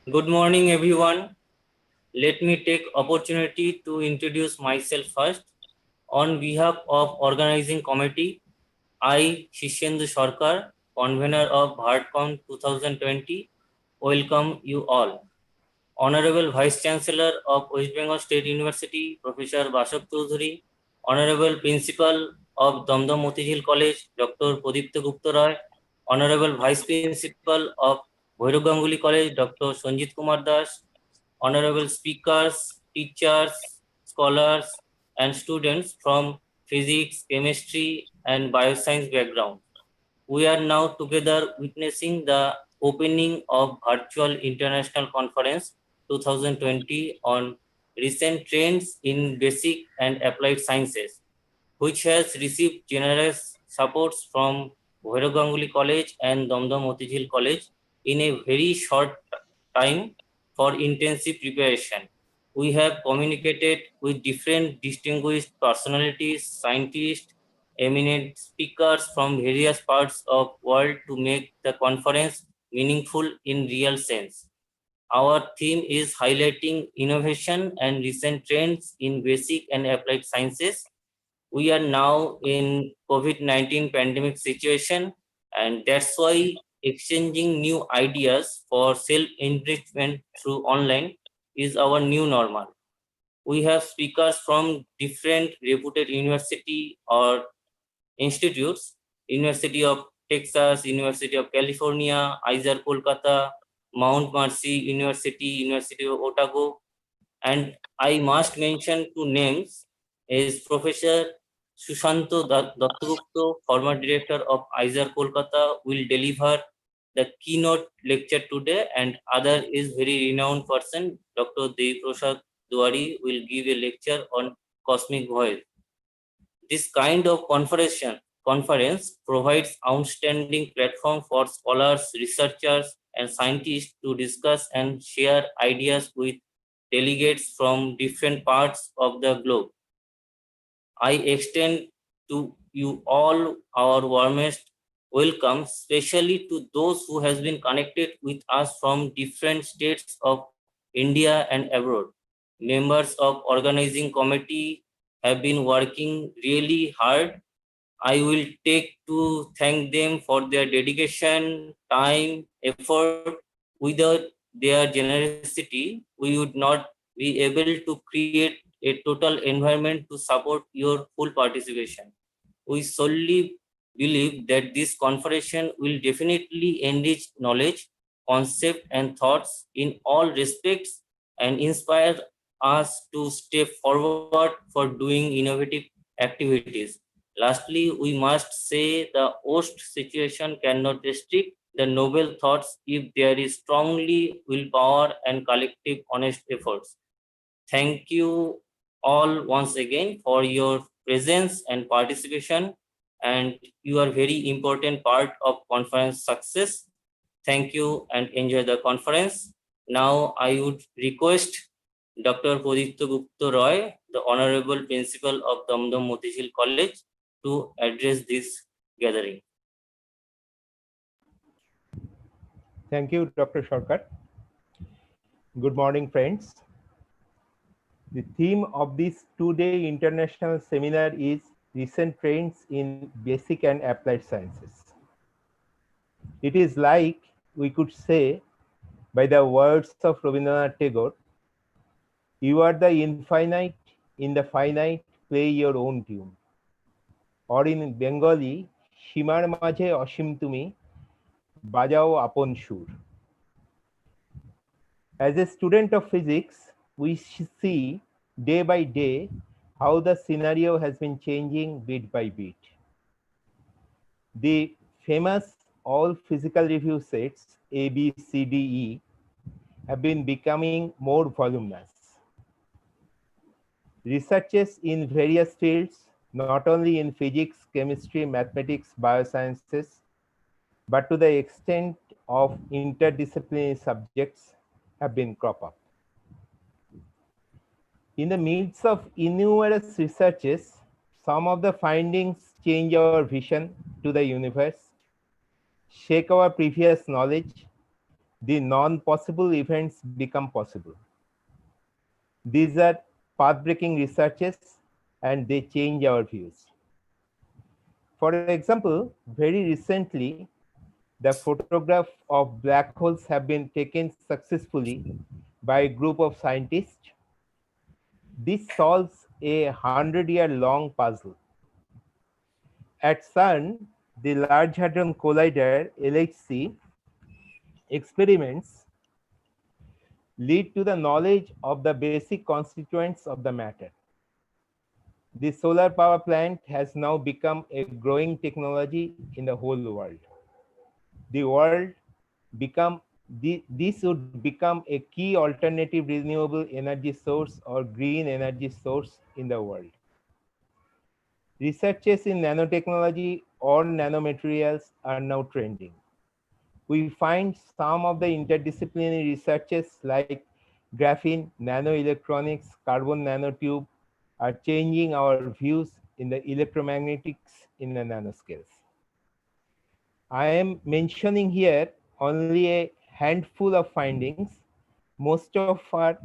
Good morning, everyone. Let me take opportunity to introduce myself first. On behalf of organizing committee, I, Shishendu Sarkar, convener of Bhairab 2020, welcome you all. Honorable Vice Chancellor of West Bengal State University, Professor Bashak Choudhury, Honorable Principal of Damdam Motijheel College, Dr. Pradipta Gupta Roy, Honorable Vice Principal of Bhairab Ganguly College, Dr. Sanjit Kumar Das, honorable speakers, teachers, scholars, and students from physics, chemistry, and bioscience background. We are now together witnessing the opening of Virtual International Conference 2020 on recent trends in basic and applied sciences, which has received generous supports from Bhairab Ganguly College and Damdam Motijheel College in a very short time for intensive preparation. We have communicated with different distinguished personalities, scientists, eminent speakers from various parts of world to make the conference meaningful in real sense. Our theme is highlighting innovation and recent trends in basic and applied sciences. We are now in COVID-19 pandemic situation, and that's why exchanging new ideas for self-enrichment through online is our new normal. We have speakers from different reputed university or institutes, University of Texas, University of California, ISAR Kolkata, Mount Mercy University, University of Otago, and I must mention two names is Professor Sushanto Dattagupta, former director of ISAR Kolkata, will deliver the keynote lecture today, and other is very renowned person, Dr. Devi Prasad Duwari, will give a lecture on cosmic voyage. This kind of conference provides outstanding platform for scholars, researchers, and scientists to discuss and share ideas with delegates from different parts of the globe. I extend to you all our warmest welcome, especially to those who has been connected with us from different states of India and abroad. Members of organizing committee have been working really hard. I will take to thank them for their dedication, time, effort. Without their generosity, we would not be able to create a total environment to support your full participation. We solely believe that this conference will definitely enrich knowledge, concept, and thoughts in all respects and inspire us to step forward for doing innovative activities. Lastly, we must say the worst situation cannot restrict the noble thoughts if there is strongly willpower and collective honest efforts. Thank you all once again for your presence and participation, and you are very important part of conference success. Thank you and enjoy the conference. Now I would request Dr. Pradipta Gupta Roy, the Honorable Principal of Damdam Motijheel College, to address this gathering. Thank you, Dr. Sarkar. Good morning, friends. The theme of this two-day international seminar is Recent Trends in Basic and Applied Sciences. It is like we could say, by the words of Rabindranath Tagore, you are the infinite, in the finite, play your own tune. Or in Bengali, Shimar Majhe Ashim Tumi, Bajao Apon Shur. As a student of physics, we see day by day how the scenario has been changing bit by bit. The famous all physical review sets A, B, C, D, E have been becoming more voluminous. Researches in various fields, not only in physics, chemistry, mathematics, biosciences, but to the extent of interdisciplinary subjects have been crop up. In the midst of innumerous researches, some of the findings change our vision to the universe, shake our previous knowledge, the non-possible events become possible. These are path-breaking researches and they change our views. For example, very recently, the photograph of black holes have been taken successfully by a group of scientists. This solves a 100-year-long puzzle. At CERN, the Large Hadron Collider LHC experiments lead to the knowledge of the basic constituents of the matter. The solar power plant has now become a growing technology in the whole world. The world become this would become a key alternative renewable energy source or green energy source in the world. Researches in nanotechnology or nanomaterials are now trending. We find some of the interdisciplinary researches like graphene, nanoelectronics, carbon nanotube are changing our views in the electromagnetics in the nanoscales. I am mentioning here only a handful of findings. Most of are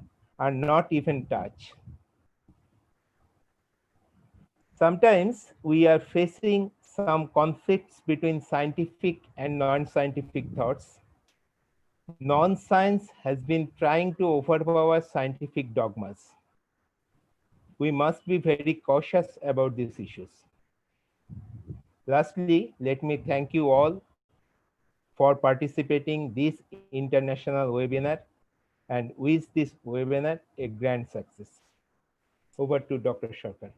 not even touched. Sometimes we are facing some conflicts between scientific and non-scientific thoughts. Non-science has been trying to overpower scientific dogmas. We must be very cautious about these issues. Lastly, let me thank you all for participating this international webinar and wish this webinar a grand success. Over to Dr. Sarkar.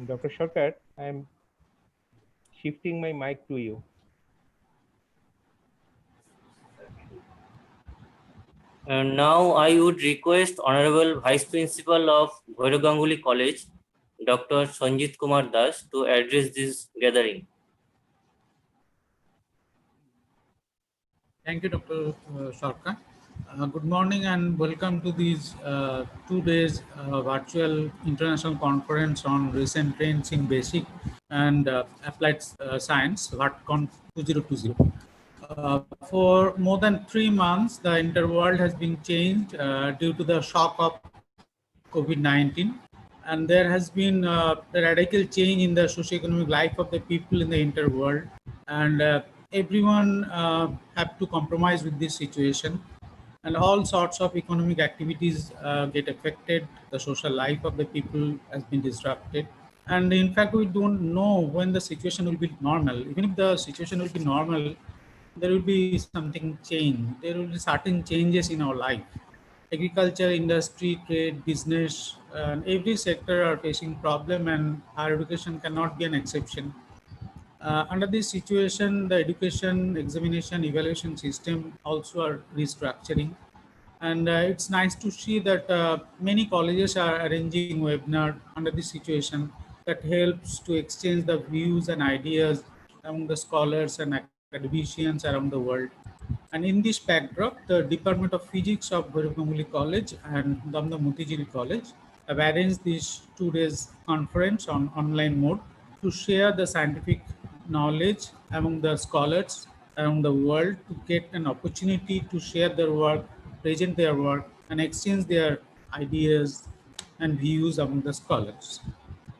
Dr. Sarkar, I am shifting my mic to you. And now I would request Honorable Vice Principal of Bhairab Ganguly College, Dr. Sanjit Kumar Das, to address this gathering. Thank you, Dr. Sarkar. Good morning and welcome to these 2 days virtual international conference on recent trends in basic and applied science, VATCON 2020. For more than 3 months, the interworld has been changed due to the shock of COVID-19, and there has been a radical change in the socioeconomic life of the people in the interworld, and everyone have to compromise with this situation, and all sorts of economic activities get affected. The social life of the people has been disrupted, and in fact we don't know when the situation will be normal. Even if the situation will be normal, there will be something change. There will be certain changes in our life. Agriculture, industry, trade, business, and every sector are facing problem, and higher education cannot be an exception. Under this situation, the education, examination, evaluation system also are restructuring. And it's nice to see that many colleges are arranging webinar under this situation that helps to exchange the views and ideas among the scholars and academicians around the world. And in this backdrop, the Department of Physics of Bhairab Ganguly College and the Motijheel College have arranged this 2 days conference on online mode to share the scientific knowledge among the scholars around the world, to get an opportunity to share their work, present their work, and exchange their ideas and views among the scholars.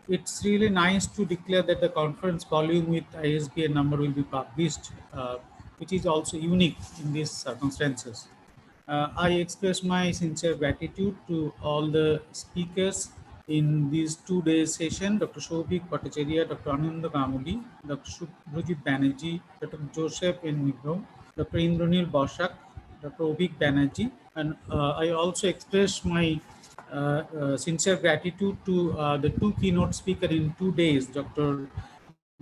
It's really nice to declare that the conference volume with ISBN number will be published, which is also unique in these circumstances. I express my sincere gratitude to all the speakers in these 2 days session: Dr. Shobhik Bhattacharya, Dr. Ananda Gamuli, Dr. Subhrojit Banerjee, Dr. Joseph N. Nigro, Dr. Indranil Bosak, Dr. Obik Banerjee, and I also express my sincere gratitude to the 2 keynote speakers in 2 days, Dr.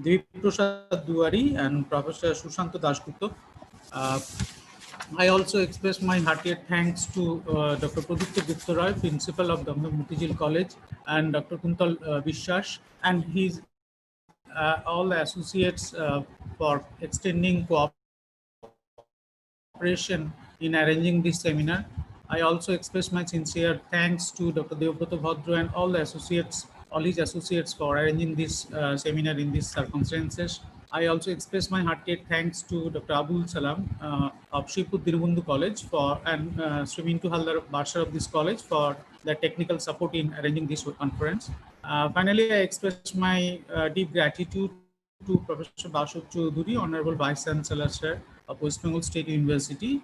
Devi Prasad Duwari and Professor Sushant Dasgupta. I also express my heartiest thanks to Dr. Pradipta Gupta Roy, Principal of the Motijheel College, and Dr. Kuntal Vishwas and his all associates for extending cooperation in arranging this seminar. I also express my sincere thanks to Dr. Deobrata Bhadra and all the associates, all his associates for arranging this seminar in these circumstances. I also express my heartiest thanks to Dr. Abul Salam of Shiput Dirubundu College for and Srimintu Haldar Bashar of this college for the technical support in arranging this conference. Finally, I express my deep gratitude to Professor Bashar Chaudhuri, Honorable Vice Chancellor, Sir, of West Bengal State University.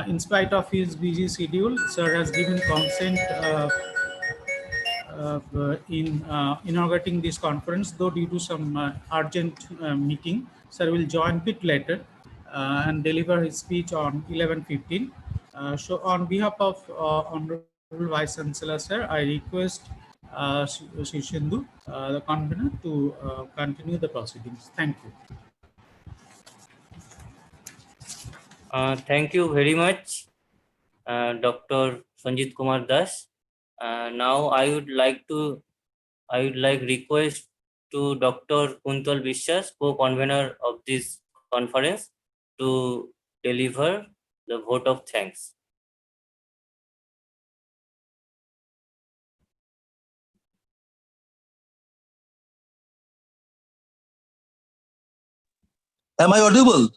In spite of his busy schedule, Sir has given consent in inaugurating this conference, though due to some urgent meeting, Sir will join a bit later and deliver his speech on 11:15. So on behalf of Honorable Vice Chancellor, Sir, I request Shishindu, the convener, to continue the proceedings. Thank you. Thank you very much, Dr. Sanjit Kumar Das. Now I would like request to Dr. Kuntal Vishwas, co-convener of this conference, to deliver the vote of thanks. Am I audible?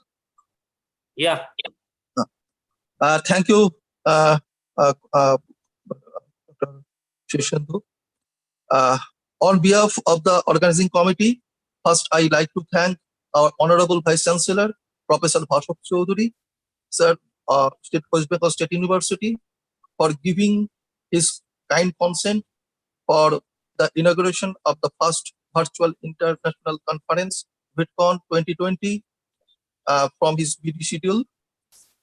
Yeah. Thank you, Dr. Shishindu. On behalf of the organizing committee, first I like to thank our Honorable Vice Chancellor, Professor Bhairab Chaudhuri, Sir, West Bengal State University, for giving his kind consent for the inauguration of the first virtual international conference, VidCon 2020, from his busy schedule.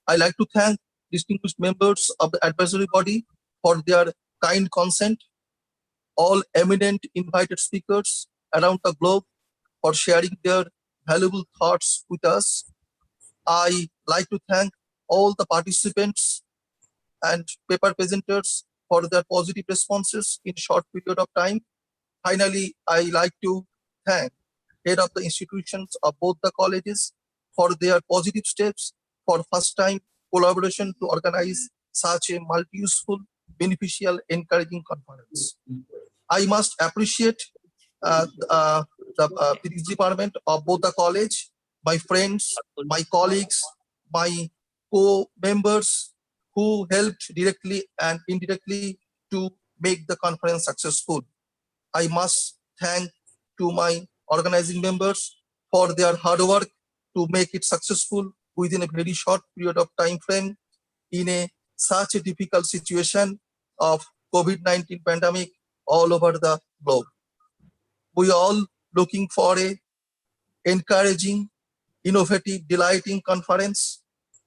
I like to thank distinguished members of the advisory body for their kind consent, all eminent invited speakers around the globe for sharing their valuable thoughts with us. I like to thank all the participants and paper presenters for their positive responses in short period of time. Finally, I like to thank head of the institutions of both the colleges for their positive steps for first time collaboration to organize such a multi-useful, beneficial, encouraging conference. I must appreciate the business department of both the college, my friends, my colleagues, my co-members who helped directly and indirectly to make the conference successful. I must thank to my organizing members for their hard work to make it successful within a very short period of time frame in such a difficult situation of COVID-19 pandemic all over the globe. We all looking for a encouraging, innovative, delighting conference.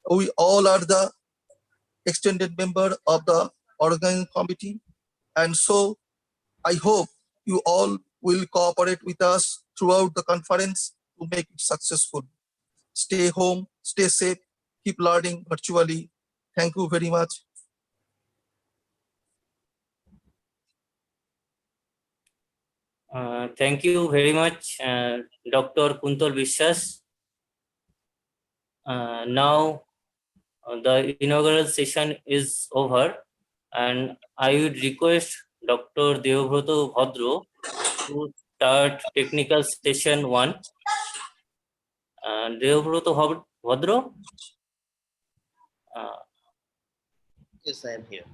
We all are the extended member of the organizing committee, and so I hope you all will cooperate with us throughout the conference to make it successful. Stay home, stay safe, keep learning virtually. Thank you very much. Thank you very much, Dr. Kuntal Vishwas. Now the inaugural session is over, and I would request Dr. Deobrata Bhadra to start technical session 1. Deobrata Bhadra? Yes, I am here.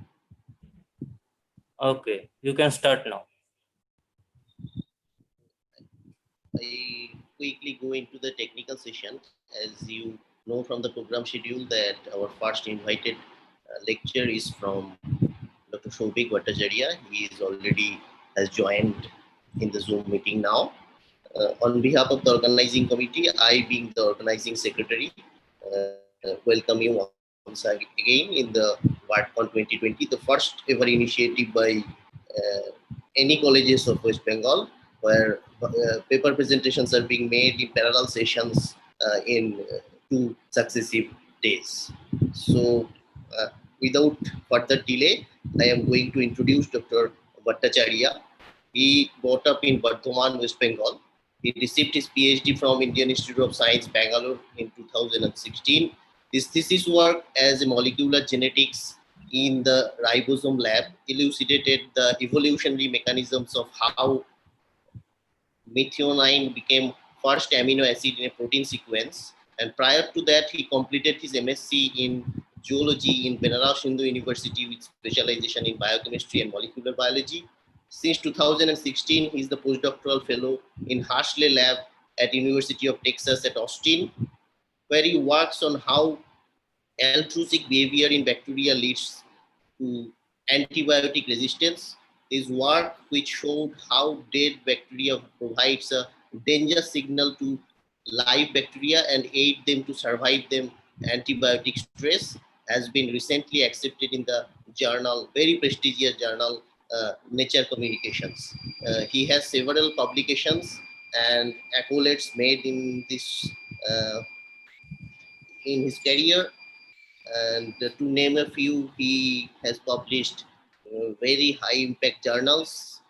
Okay, you can start now. I quickly go into the technical session. As you know from the program schedule that our first invited lecture is from Dr. Shobik Bhattacharya. He is already has joined in the Zoom meeting now. On behalf of the organizing committee, I being the organizing secretary, welcome you once again in the VidCon 2020, the first ever initiative by any colleges of West Bengal, where paper presentations are being made in parallel sessions in two successive days. So, without further delay, I am going to introduce Dr. Bhattacharya. He brought up in Bardhaman, West Bengal. He received his PhD from Indian Institute of Science, Bangalore in 2016. His thesis work as a molecular genetics in the ribosome lab elucidated the evolutionary mechanisms of how methionine became first amino acid in a protein sequence. And prior to that, he completed his MSc in zoology in Benares Hindu University with specialization in biochemistry and molecular biology. Since 2016, he is the postdoctoral fellow in Harsley Lab at University of Texas at Austin, where he works on how altruistic behavior in bacteria leads to antibiotic resistance. His work, which showed how dead bacteria provides a danger signal to live bacteria and aid them to survive them antibiotic stress, has been recently accepted in the journal, very prestigious journal, Nature Communications. He has several publications and accolades made in this uh, in his career, and to name a few, he has published very high impact journals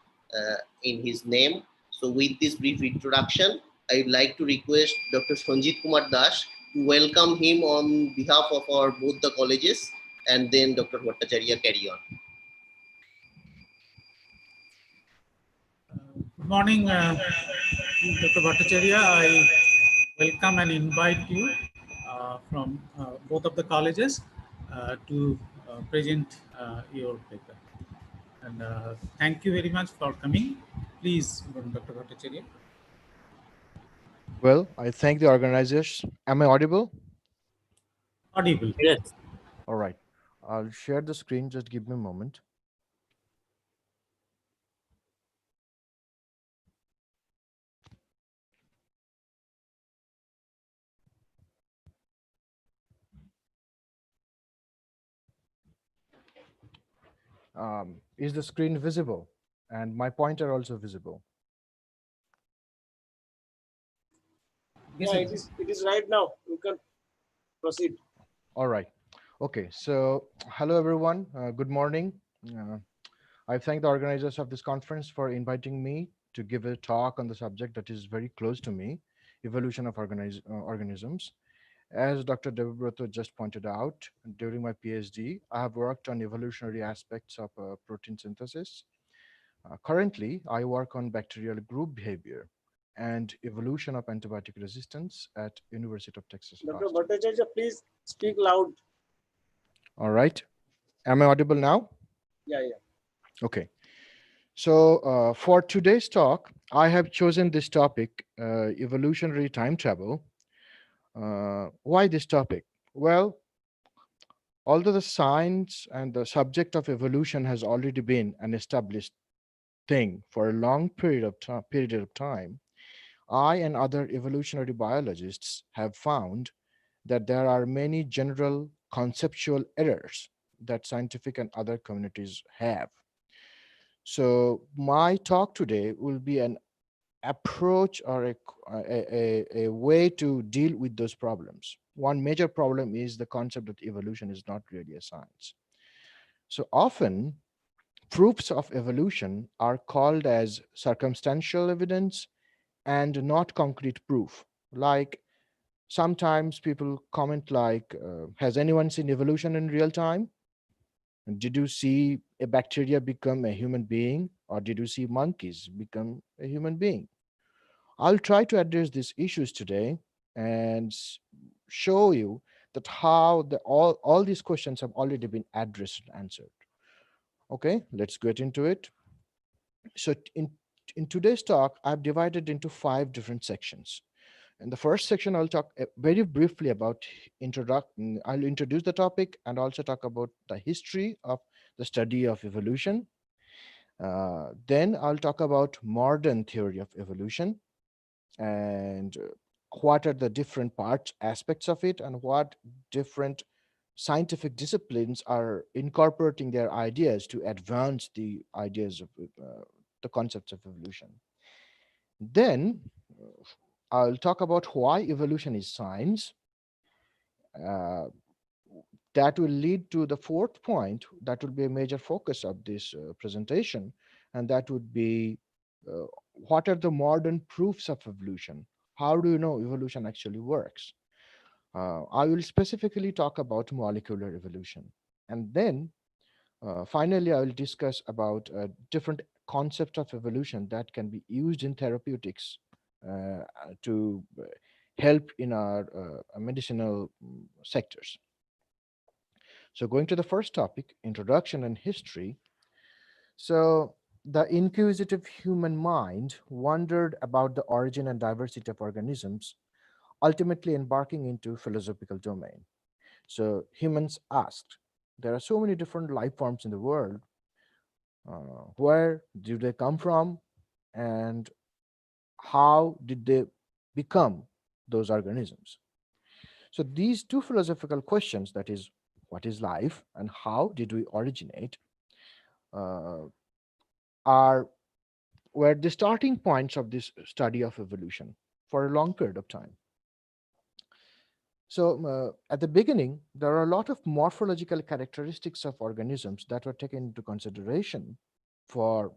in his name. So, with this brief introduction, I would like to request Dr. Sanjit Kumar Das to welcome him on behalf of our both the colleges, and then Dr. Bhattacharya carry on. Good morning, Dr. Bhattacharya. I welcome and invite you from both of the colleges to present your paper. And thank you very much for coming. Please, Dr. Bhattacharya. Well, I thank the organizers. Am I audible? Audible. Yes. All right. I'll share the screen. Just give me a moment. Is the screen visible? And my pointer also visible? Yes, Yeah, it is right now. You can proceed. All right. Okay. So, hello, everyone. Good morning. I thank the organizers of this conference for inviting me to give a talk on the subject that is very close to me, evolution of organisms. As Dr. Debabrata just pointed out, during my PhD, I have worked on evolutionary aspects of protein synthesis. Currently, I work on bacterial group behavior and evolution of antibiotic resistance at University of Texas at Dr. Austin. Bhattacharya, please speak loud. All right. Am I audible now? Yeah, yeah. Okay. So for today's talk, I have chosen this topic, evolutionary time travel. Why this topic? Well, although the science and the subject of evolution has already been an established thing for a long period of time, I and other evolutionary biologists have found that there are many general conceptual errors that scientific and other communities have. So my talk today will be an approach or a way to deal with those problems. One major problem is the concept that evolution is not really a science. So often, proofs of evolution are called as circumstantial evidence and not concrete proof. Like sometimes people comment like, has anyone seen evolution in real time? Did you see a bacteria become a human being, or did you see monkeys become a human being? I'll try to address these issues today and show you that how all these questions have already been addressed and answered. Okay, let's get into it. So in today's talk, I've divided into 5 different sections. In the first section, I'll talk very briefly about introduction. I'll introduce the topic and also talk about the history of the study of evolution. Then I'll talk about modern theory of evolution and what are the different parts, aspects of it, and what different scientific disciplines are incorporating their ideas to advance the ideas of the concepts of evolution. Then I'll talk about why evolution is science. Uh, that will lead to the fourth point that will be a major focus of this presentation, and that would be uh, what are the modern proofs of evolution? How do you know evolution actually works? I will specifically talk about molecular evolution. And then finally, I will discuss about different concepts of evolution that can be used in therapeutics to help in our medicinal sectors. So, going to the first topic, introduction and history. So, the inquisitive human mind wondered about the origin and diversity of organisms, ultimately embarking into philosophical domain. So, humans asked, there are so many different life forms in the world. Where do they come from, and how did they become those organisms? So, these two philosophical questions, that is, what is life and how did we originate, uh, are were the starting points of this study of evolution for a long period of time. So, at the beginning, there are a lot of morphological characteristics of organisms that were taken into consideration for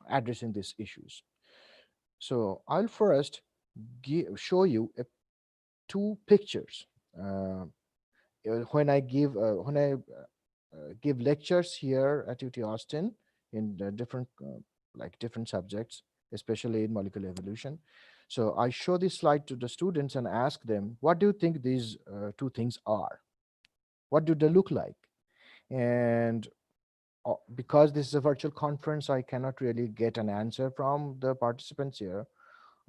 addressing these issues. So, I'll first show you two pictures. Uh, when I give lectures here at UT Austin in the different like different subjects, especially in molecular evolution. So I show this slide to the students and ask them, what do you think these two things are? What do they look like? And because this is a virtual conference, I cannot really get an answer from the participants here.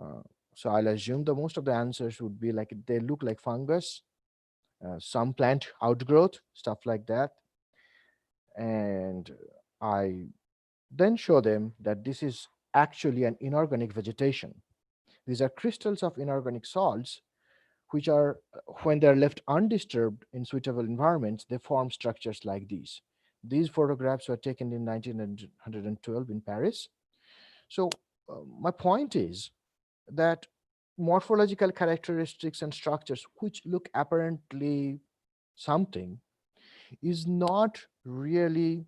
Uh, so I'll assume the most of the answers would be like they look like fungus, some plant outgrowth, stuff like that. And I then show them that this is actually an inorganic vegetation. These are crystals of inorganic salts, which are, when they're left undisturbed in suitable environments, they form structures like these. These photographs were taken in 1912 in Paris. So, my point is that morphological characteristics and structures which look apparently something is not really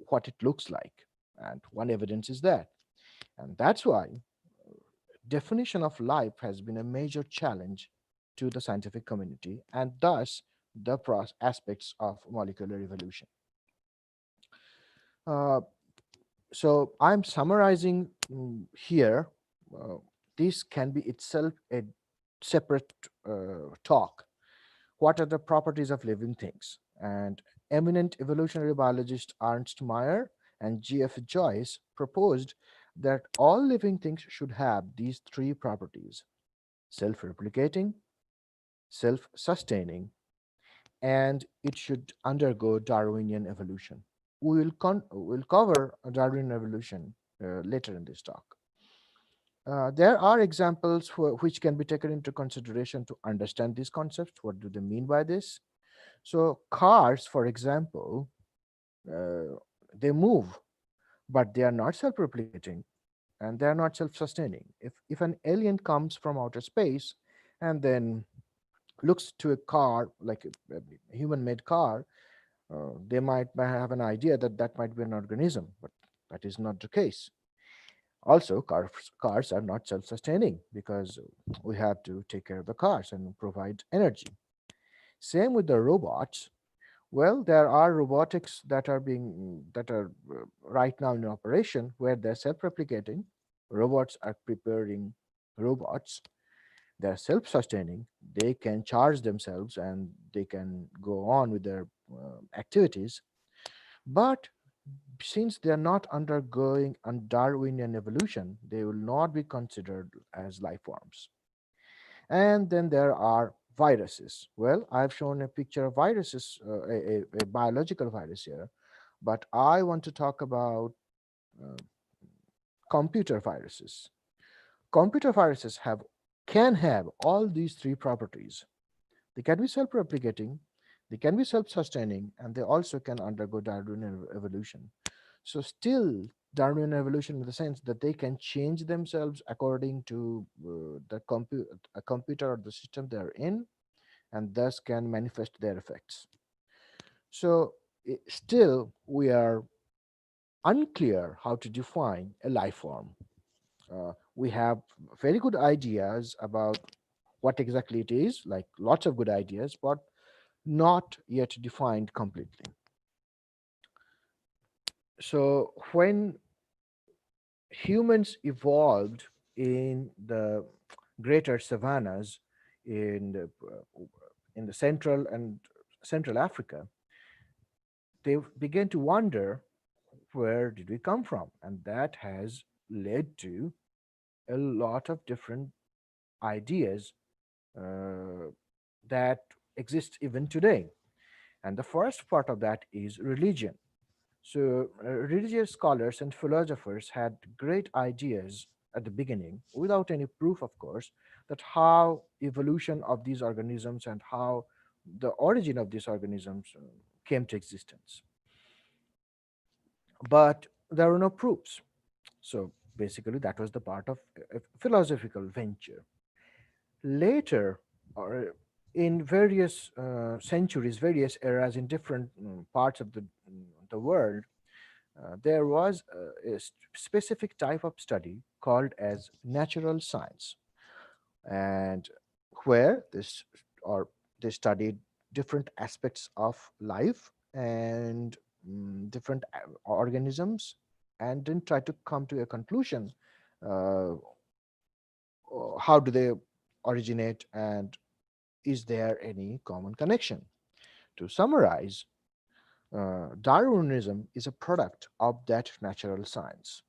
what it looks like. And one evidence is that. And that's why definition of life has been a major challenge to the scientific community and thus the aspects of molecular evolution. Uh, so I'm summarizing here. Uh, this can be itself a separate talk. What are the properties of living things? And eminent evolutionary biologist Ernst Mayr and G.F. Joyce proposed that all living things should have these three properties: self replicating, self sustaining, and it should undergo Darwinian evolution. We'll cover Darwinian evolution later in this talk. There are examples which can be taken into consideration to understand these concepts. What do they mean by this? So, cars, for example, they move, but they are not self replicating and they are not self sustaining. If an alien comes from outer space and then looks to a car like a human made car, they might have an idea that that might be an organism, but that is not the case. Also, cars are not self sustaining because we have to take care of the cars and provide energy. Same with the robots. Well, there are robotics that are right now in operation where they're self-replicating. Robots are preparing robots. They're self-sustaining. They can charge themselves and they can go on with their activities. But since they are not undergoing a Darwinian evolution, they will not be considered as life forms. And then there are viruses. Well, I've shown a picture of viruses, a biological virus here, but I want to talk about uh, computer viruses. Computer viruses can have all these three properties. They can be self-replicating, they can be self-sustaining, and they also can undergo Darwinian evolution. So still Darwinian evolution in the sense that they can change themselves according to a computer or the system they're in, and thus can manifest their effects. So, still, we are unclear how to define a life form. We have very good ideas about what exactly it is, like lots of good ideas, but not yet defined completely. So, when humans evolved in the greater savannas in the central Africa, they began to wonder, where did we come from? And that has led to a lot of different ideas uh, that exist even today. And the first part of that is religion. So, religious scholars and philosophers had great ideas at the beginning, without any proof, of course, that how evolution of these organisms and how the origin of these organisms came to existence. But there were no proofs. So, basically, that was the part of a philosophical venture. Later, or in various centuries, various eras in different parts of the world, there was a specific type of study called as natural science, and where this or they studied different aspects of life and different organisms, and then try to come to a conclusion. Uh, how do they originate, and is there any common connection? To summarize, Darwinism is a product of that natural science.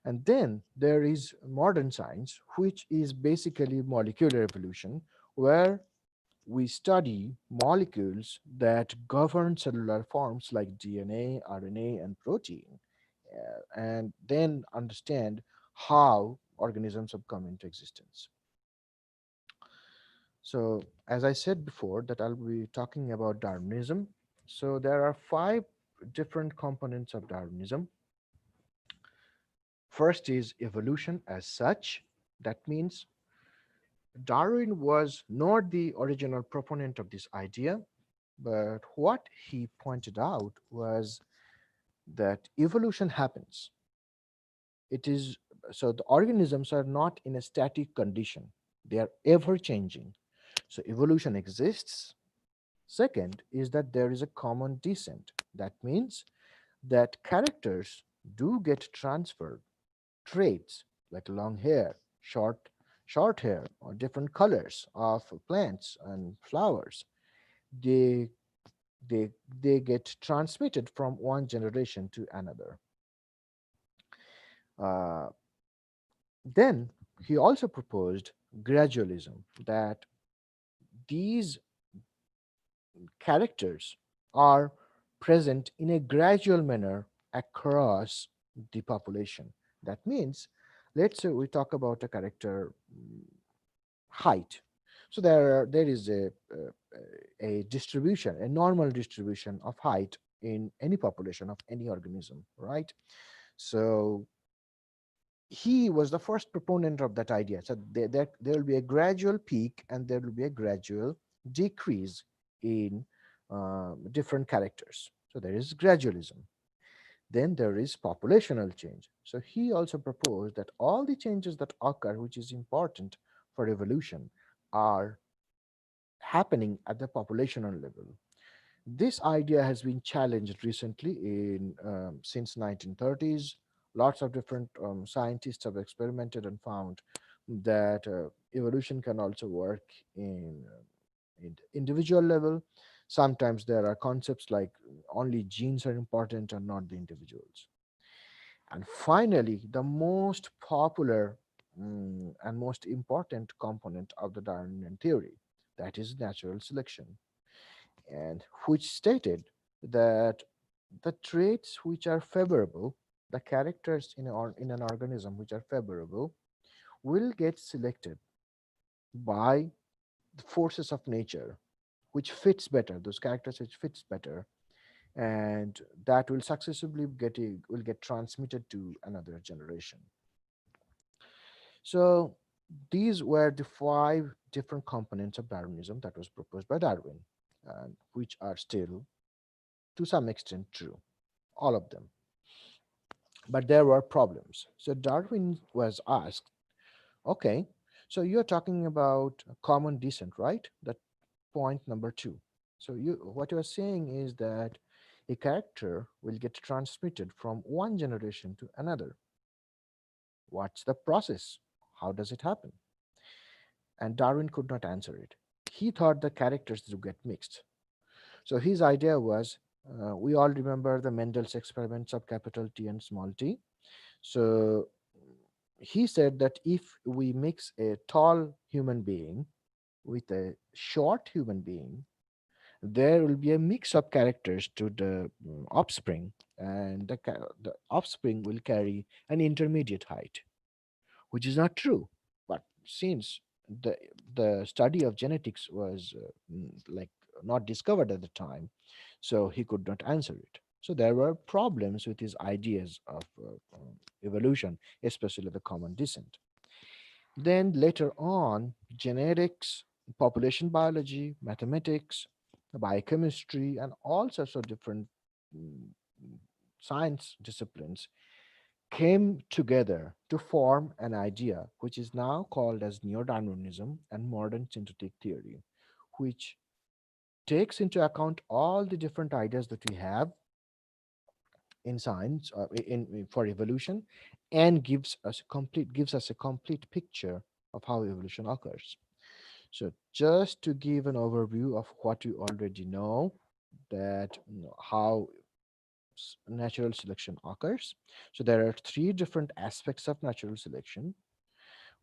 And then there is modern science, which is basically molecular evolution, where we study molecules that govern cellular forms like DNA, RNA, and protein, and then understand how organisms have come into existence. So, as I said before, that I'll be talking about Darwinism. So, there are five different components of Darwinism. First is evolution as such. That means Darwin was not the original proponent of this idea, but what he pointed out was that evolution happens. It is so the organisms are not in a static condition, they are ever changing. So evolution exists. Second is that there is a common descent. That means that characters do get transferred. Traits like long hair, short hair, or different colors of plants and flowers, they they get transmitted from one generation to another. Uh, then he also proposed gradualism, that these characters are present in a gradual manner across the population. That means, let's say we talk about a character height. So there is a distribution, a normal distribution of height in any population of any organism, right? So he was the first proponent of that idea. So there will be a gradual peak and there will be a gradual decrease in different characters. So there is gradualism. Then there is populational change. So he also proposed that all the changes that occur, which is important for evolution, are happening at the populational level. This idea has been challenged recently in since 1930s. Lots of different scientists have experimented and found that evolution can also work in the individual level. Sometimes there are concepts like only genes are important and not the individuals. And finally, the most popular and most important component of the Darwinian theory, that is natural selection, and which stated that the traits which are favorable, the characters in an organism which are favorable, will get selected by the forces of nature, which fits better, those characters which fits better, and that will successively will get transmitted to another generation. So these were the five different components of Darwinism that was proposed by Darwin, and which are still, to some extent, true, all of them. But there were problems. So Darwin was asked, okay, so you're talking about common descent, right? That point number two. So what you're saying is that a character will get transmitted from one generation to another. What's the process? How does it happen? And Darwin could not answer it. He thought the characters would get mixed. So his idea was, we all remember the Mendel's experiments of capital T and small t. So he said that if we mix a tall human being with a short human being, there will be a mix of characters to the offspring, and the offspring will carry an intermediate height, which is not true. But since the the study of genetics was like not discovered at the time, so he could not answer it. So there were problems with his ideas of evolution, especially the common descent. Then later on, genetics, population biology, mathematics, biochemistry, and all sorts of different mm, science disciplines came together to form an idea which is now called as neo-Darwinism and modern synthetic theory, which takes into account all the different ideas that we have in science for evolution, and gives us a complete picture of how evolution occurs. So just to give an overview of what you already know, that how natural selection occurs. So there are three different aspects of natural selection.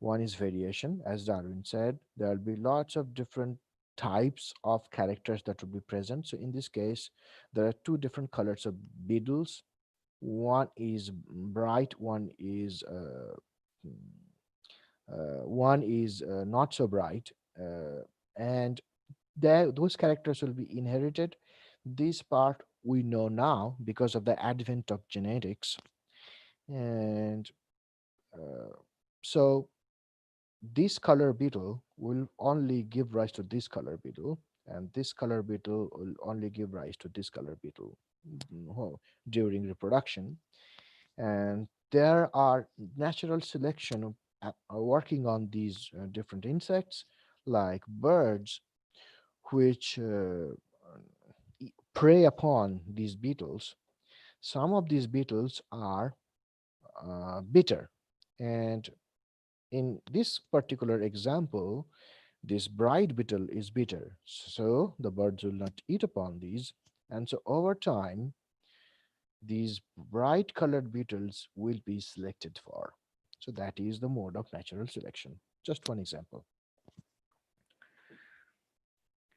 One is variation, as Darwin said. There will be lots of different types of characters that will be present. So in this case, there are two different colors of beetles. One is bright, one is not so bright, and those characters will be inherited. This part we know now because of the advent of genetics, and uh, so this color beetle will only give rise to this color beetle, and this color beetle will only give rise to this color beetle during reproduction. And there are natural selection working on these different insects, like birds, which prey upon these beetles. Some of these beetles are bitter, and in this particular example, this bright beetle is bitter, so the birds will not eat upon these, and so over time these bright colored beetles will be selected for. So that is the mode of natural selection. Just one example.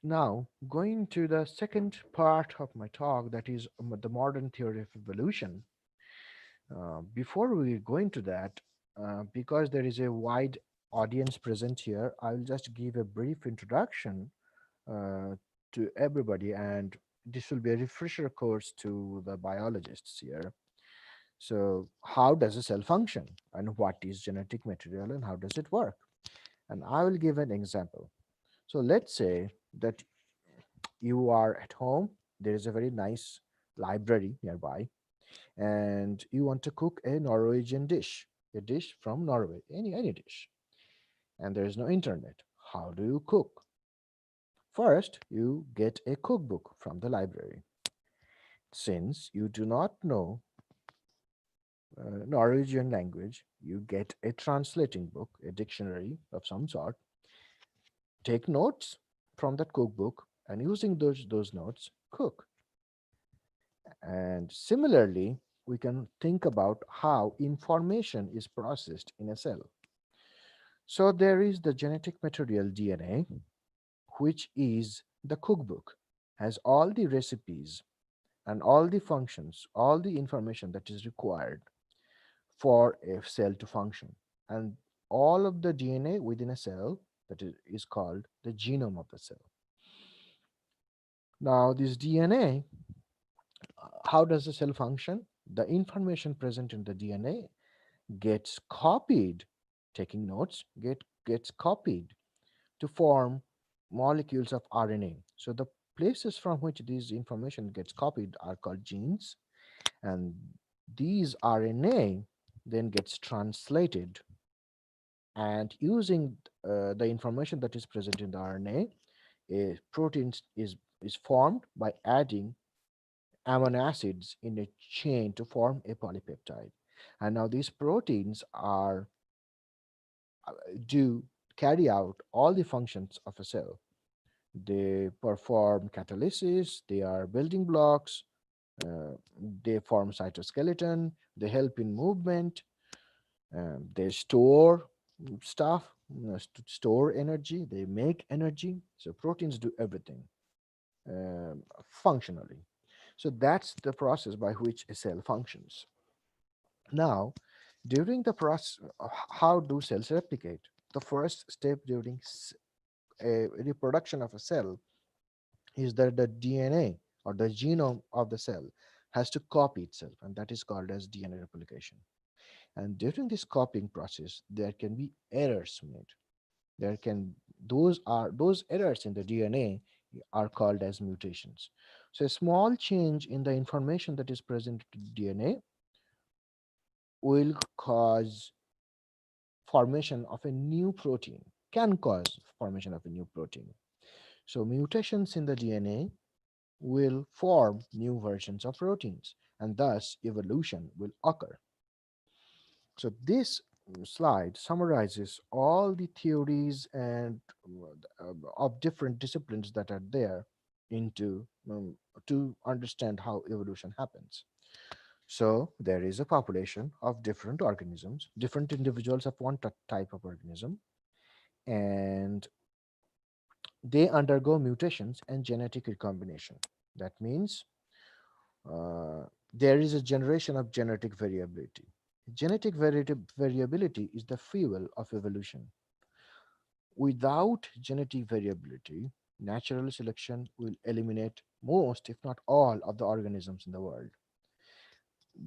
Now, going to the second part of my talk, that is the modern theory of evolution. Before we go into that, because there is a wide audience present here, I will just give a brief introduction uh, to everybody, and this will be a refresher course to the biologists here. So, how does a cell function, and what is genetic material, and how does it work? And I will give an example. So, let's say that you are at home, there is a very nice library nearby, and you want to cook a Norwegian dish, a dish from Norway, any dish, and there is no internet. How do you cook? First, you get a cookbook from the library. Since you do not know Norwegian language, you get a translating book, a dictionary of some sort. Take notes from that cookbook, and using those notes, cook. And similarly, we can think about how information is processed in a cell. So there is the genetic material DNA, which is the cookbook, has all the recipes and all the functions, all the information that is required for a cell to function. And all of the DNA within a cell that is called the genome of the cell. Now, this DNA, how does the cell function? The information present in the DNA gets copied, taking notes, gets copied to form molecules of RNA. So the places from which this information gets copied are called genes, and these RNA then gets translated, and using the information that is present in the RNA, a protein is formed by adding amino acids in a chain to form a polypeptide. And now these proteins are do carry out all the functions of a cell. They perform catalysis, they are building blocks, uh, they form cytoskeleton, they help in movement, they store stuff, store energy, they make energy. So proteins do everything functionally. So that's the process by which a cell functions. Now, during the process, how do cells replicate? The first step during a reproduction of a cell is that the DNA or the genome of the cell has to copy itself, and that is called as DNA replication. And during this copying process, there can be errors made. There can those errors in the DNA are called as mutations. So a small change in the information that is present in DNA will cause formation of a new protein, can cause formation of a new protein. So mutations in the DNA will form new versions of proteins, and thus evolution will occur. So this slide summarizes all the theories and of different disciplines that are there into to understand how evolution happens. So there is a population of different organisms, different individuals of one type of organism, and they undergo mutations and genetic recombination. That means there is a generation of genetic variability. Genetic variability is the fuel of evolution. Without genetic variability, natural selection will eliminate most, if not all, of the organisms in the world.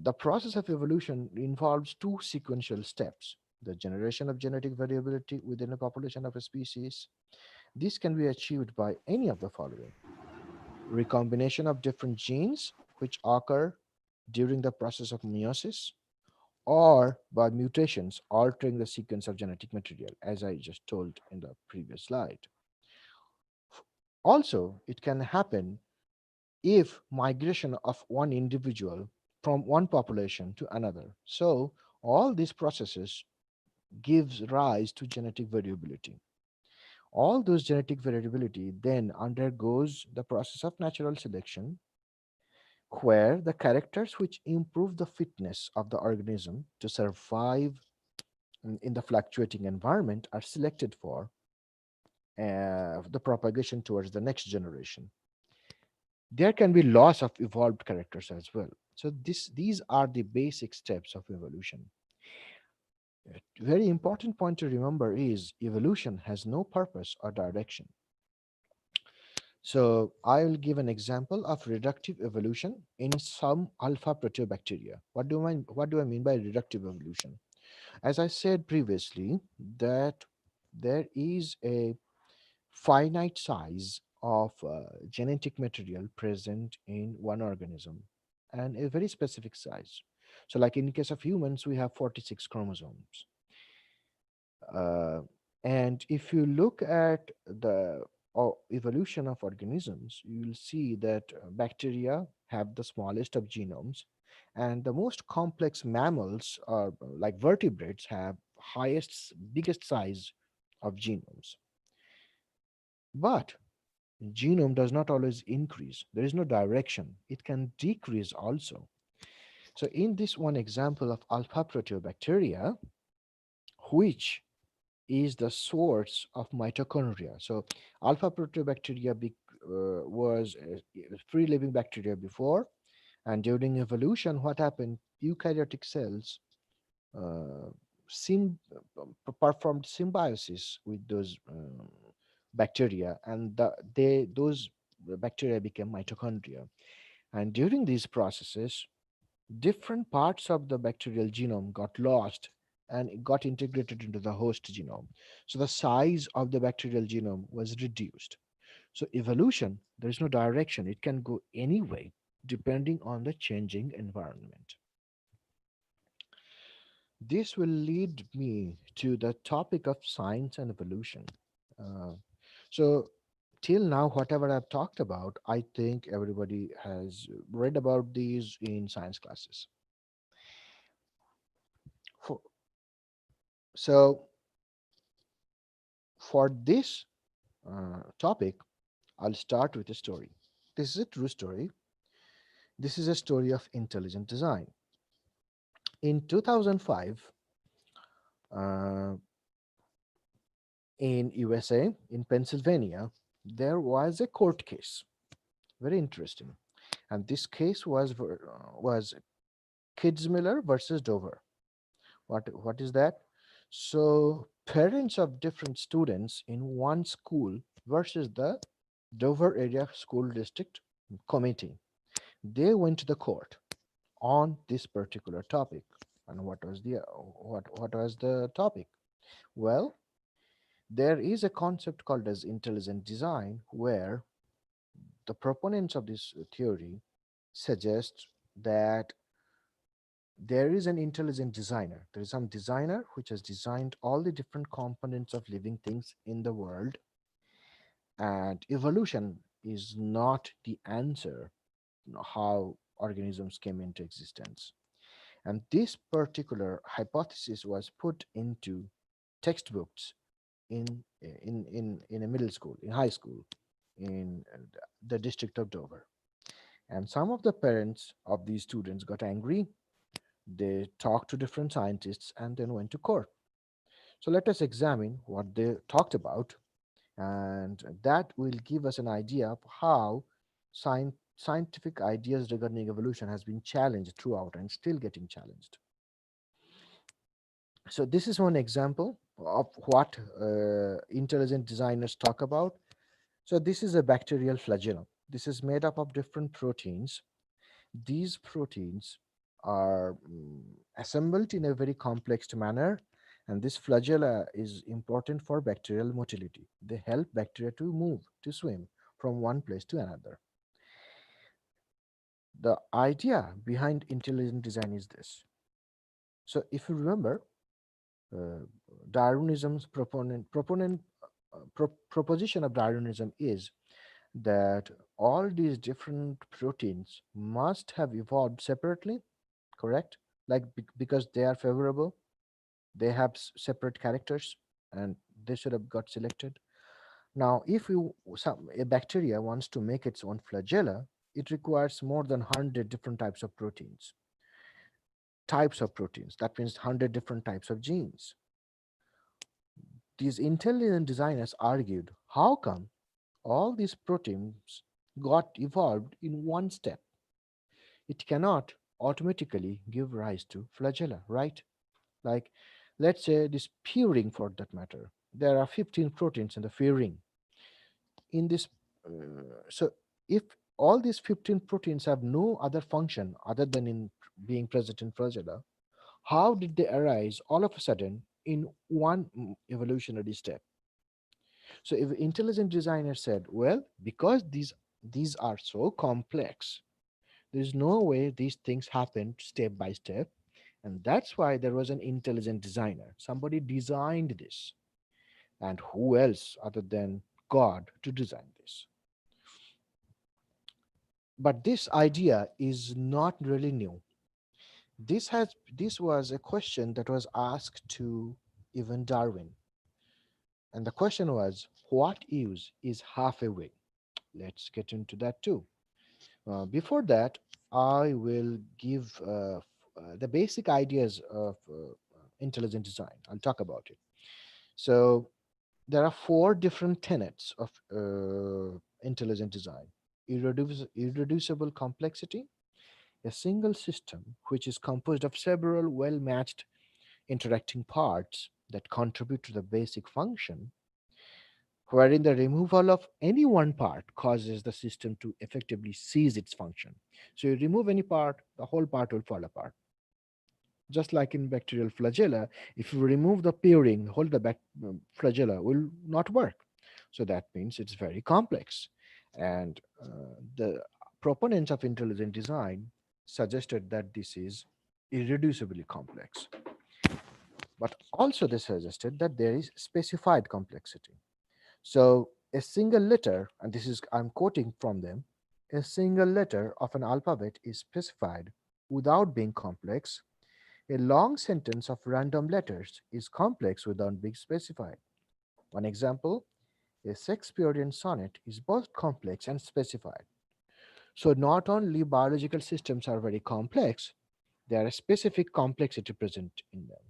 The process of evolution involves two sequential steps: the generation of genetic variability within a population of a species. This can be achieved by any of the following: recombination of different genes, which occur during the process of meiosis, or by mutations altering the sequence of genetic material, as I just told in the previous slide. Also, it can happen if migration of one individual from one population to another. So all these processes gives rise to genetic variability. All those genetic variability then undergoes the process of natural selection, where the characters which improve the fitness of the organism to survive in the fluctuating environment are selected for the propagation towards the next generation. There can be loss of evolved characters as well. So these are the basic steps of evolution. A very important point to remember is evolution has no purpose or direction. So I will give an example of reductive evolution in some alpha proteobacteria. What do I mean by reductive evolution? As I said previously, that there is a finite size of genetic material present in one organism, and a very specific size. So like in case of humans, we have 46 chromosomes. Uh, and if you look at the evolution of organisms, you'll see that bacteria have the smallest of genomes, and the most complex mammals, or like vertebrates, have biggest size of genomes. But genome does not always increase. There is no direction. It can decrease also. So in this one example of alpha proteobacteria, which is the source of mitochondria. So alpha proteobacteria was a free living bacteria before, and during evolution, what happened? Eukaryotic cells uh, performed symbiosis with those bacteria, and those bacteria became mitochondria. And during these processes, different parts of the bacterial genome got lost and it got integrated into the host genome. So the size of the bacterial genome was reduced. So evolution, there is no direction. It can go any way depending on the changing environment. This will lead me to the topic of science and evolution. Uh, so till now, whatever I've talked about, I think everybody has read about these in science classes. For, so for this topic, I'll start with a story. This is a true story. This is a story of intelligent design. In 2005, uh, in USA, in Pennsylvania, there was a court case. Very interesting. And this case was Kidsmiller versus Dover. What is that? So parents of different students in one school versus the Dover area school district committee. They went to the court on this particular topic. And what was the topic? Well, there is a concept called as intelligent design where the proponents of this theory suggest that there is an intelligent designer. There is some designer which has designed all the different components of living things in the world, and evolution is not the answer how organisms came into existence. And this particular hypothesis was put into textbooks in a middle school, in high school, in the district of Dover. And some of the parents of these students got angry. They talked to different scientists and then went to court. So let us examine what they talked about, and that will give us an idea of how scientific ideas regarding evolution has been challenged throughout and still getting challenged. So this is one example of what intelligent designers talk about. So this is a bacterial flagellum. This is made up of different proteins. These proteins are assembled in a very complex manner, and this flagella is important for bacterial motility. They help bacteria to move, to swim from one place to another. The idea behind intelligent design is this. So if you remember, uh, Darwinism's proposition of Darwinism is that all these different proteins must have evolved separately, correct? Like because they are favorable, they have separate characters, and they should have got selected. Now, if a bacteria wants to make its own flagella, it requires more than 100 different types of proteins. Types of proteins. That means 100 different types of genes. These intelligent designers argued, how come all these proteins got evolved in one step? It cannot automatically give rise to flagella, right? Like, let's say this purine for that matter. There are 15 proteins in the purine. In this, so if all these 15 proteins have no other function other than in being present in flagella, how did they arise all of a sudden in one evolutionary step? So if intelligent designer said, well, because these are so complex, there's no way these things happen step by step. And that's why there was an intelligent designer. Somebody designed this. And who else other than God to design this? But this idea is not really new. This was a question that was asked to even Darwin. And the question was, what use is half a wing? Let's get into that too. Before that, I will give the basic ideas of intelligent design. I'll talk about it. So there are four different tenets of intelligent design: irreducible complexity, a single system which is composed of several well-matched interacting parts that contribute to the basic function, wherein the removal of any one part causes the system to effectively cease its function. So you remove any part, the whole part will fall apart. Just like in bacterial flagella, if you remove the pairing, the whole flagella will not work. So that means it's very complex. And the proponents of intelligent design suggested that this is irreducibly complex. But also they suggested that there is specified complexity. So a single letter, and this is I'm quoting from them, a single letter of an alphabet is specified without being complex. A long sentence of random letters is complex without being specified. One example, a Shakespearean sonnet is both complex and specified. So not only biological systems are very complex, there are specific complexity present in them.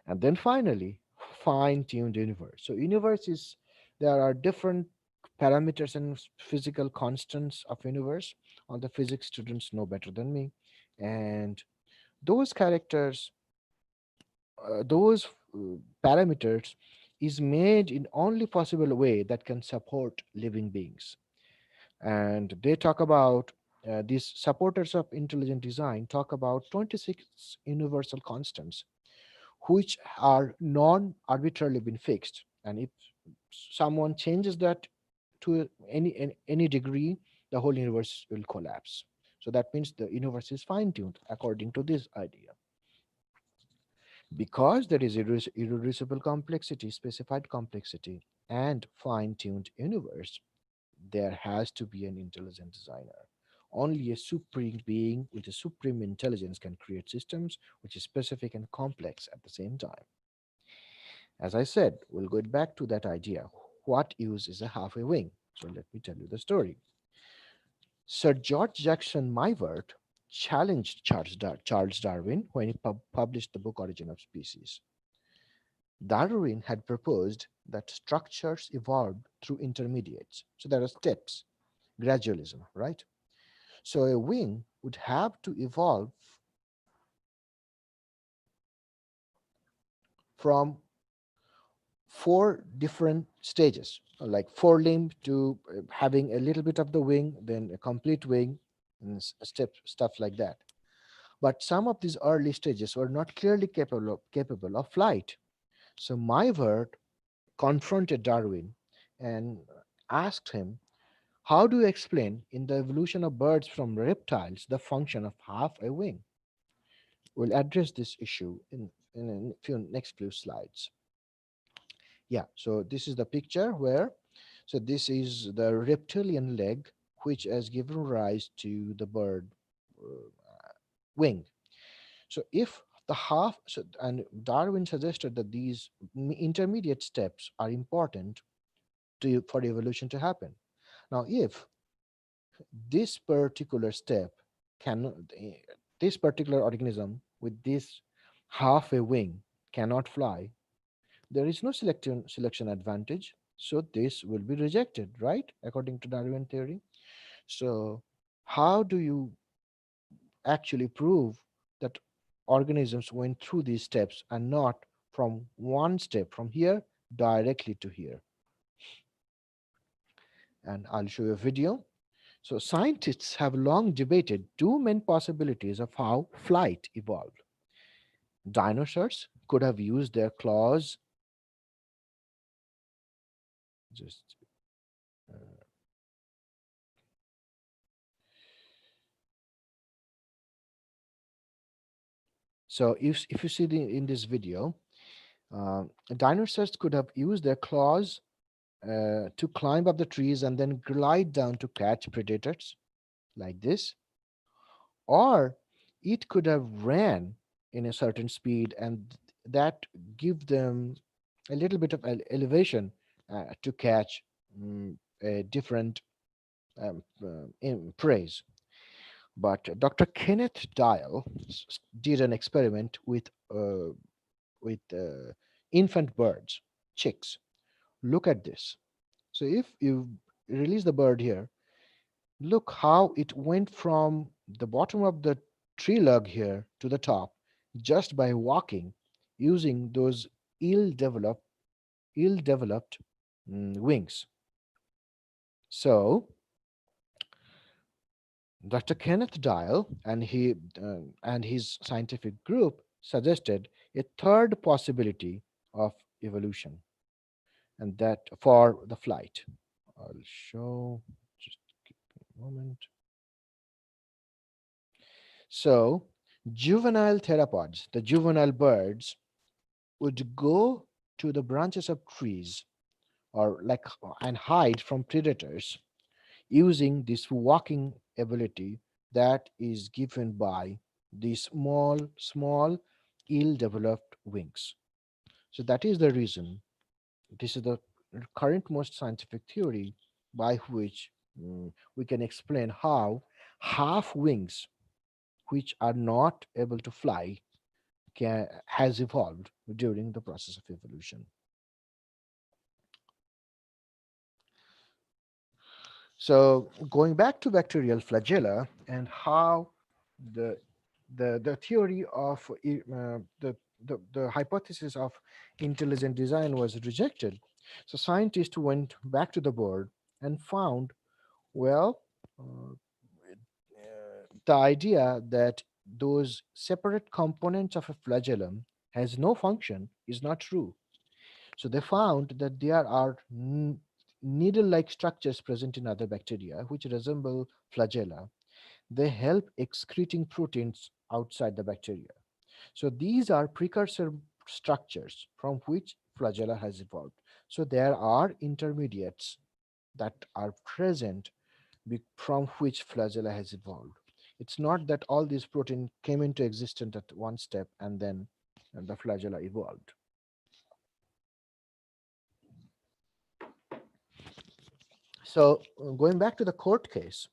And then finally, fine-tuned universe. So universe is, there are different parameters and physical constants of universe. All the physics students know better than me. And those characters, those parameters is made in only possible way that can support living beings. And they talk about these supporters of intelligent design talk about 26 universal constants which are non-arbitrarily been fixed, and if someone changes that to any degree, the whole universe will collapse. So that means the universe is fine-tuned according to this idea. Because there is irreducible complexity, specified complexity, and fine-tuned universe, there has to be an intelligent designer. Only a supreme being with a supreme intelligence can create systems which is specific and complex at the same time. As I said, we'll go back to that idea. What use is a halfway wing? So let me tell you the story. Sir George Jackson Mivart challenged Charles Darwin when he published the book Origin of Species. Darwin had proposed that structures evolved through intermediates. So there are steps, gradualism, right? So a wing would have to evolve from four different stages, like four limb to having a little bit of the wing, then a complete wing, and stuff like that. But some of these early stages were not clearly capable of flight. So Mivart confronted Darwin and asked him, how do you explain in the evolution of birds from reptiles the function of half a wing? We'll address this issue in a few next few slides. Yeah, so this is the picture where, so this is the reptilian leg, which has given rise to the bird wing. So if the half, so, and Darwin suggested that these intermediate steps are important for evolution to happen. Now, if this particular step cannot, this particular organism with this half a wing cannot fly, there is no selection advantage, so this will be rejected, right, according to Darwin theory. So how do you actually prove that organisms went through these steps and not from one step from here directly to here? And I'll show you a video. So scientists have long debated two main possibilities of how flight evolved. Dinosaurs could have used their claws, just uh, so if you see in this video, dinosaurs could have used their claws to climb up the trees and then glide down to catch predators like this, or it could have ran in a certain speed and that give them a little bit of elevation to catch a different preys. But Dr. Kenneth Dial did an experiment with infant birds, chicks. Look at this. So if you release the bird here, look how it went from the bottom of the tree lug here to the top just by walking using those ill-developed ill-developed wings. So Dr. Kenneth Dial and his scientific group suggested a third possibility of evolution, and that for the flight. I'll show, just give me a moment. So, juvenile theropods, the juvenile birds, would go to the branches of trees or like and hide from predators using this walking ability that is given by the small ill-developed wings. So that is the reason. This is the current most scientific theory by which we can explain how half wings, which are not able to fly, has evolved during the process of evolution. So going back to bacterial flagella and how the the theory of the hypothesis of intelligent design was rejected. So scientists went back to the board and found, well, the idea that those separate components of a flagellum has no function is not true. So they found that there are needle-like structures present in other bacteria which resemble flagella. They help excreting proteins outside the bacteria. So these are precursor structures from which flagella has evolved. So there are intermediates that are present from which flagella has evolved. It's not that all these proteins came into existence at one step and then the flagella evolved. So going back to the court case,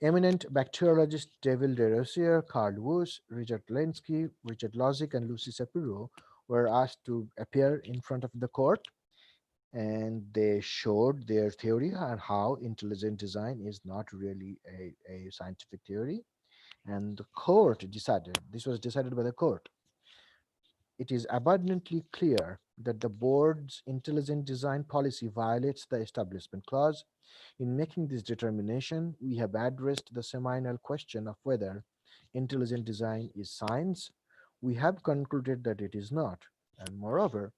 eminent bacteriologists David DeRosier, Carl Woese, Richard Lenski, Richard Lozic, and Lucy Shapiro were asked to appear in front of the court, and they showed their theory on how intelligent design is not really a scientific theory. And the court decided, this was decided by the court, it is abundantly clear that the board's intelligent design policy violates the Establishment Clause. In making this determination, we have addressed the seminal question of whether intelligent design is science. We have concluded that it is not, and moreover,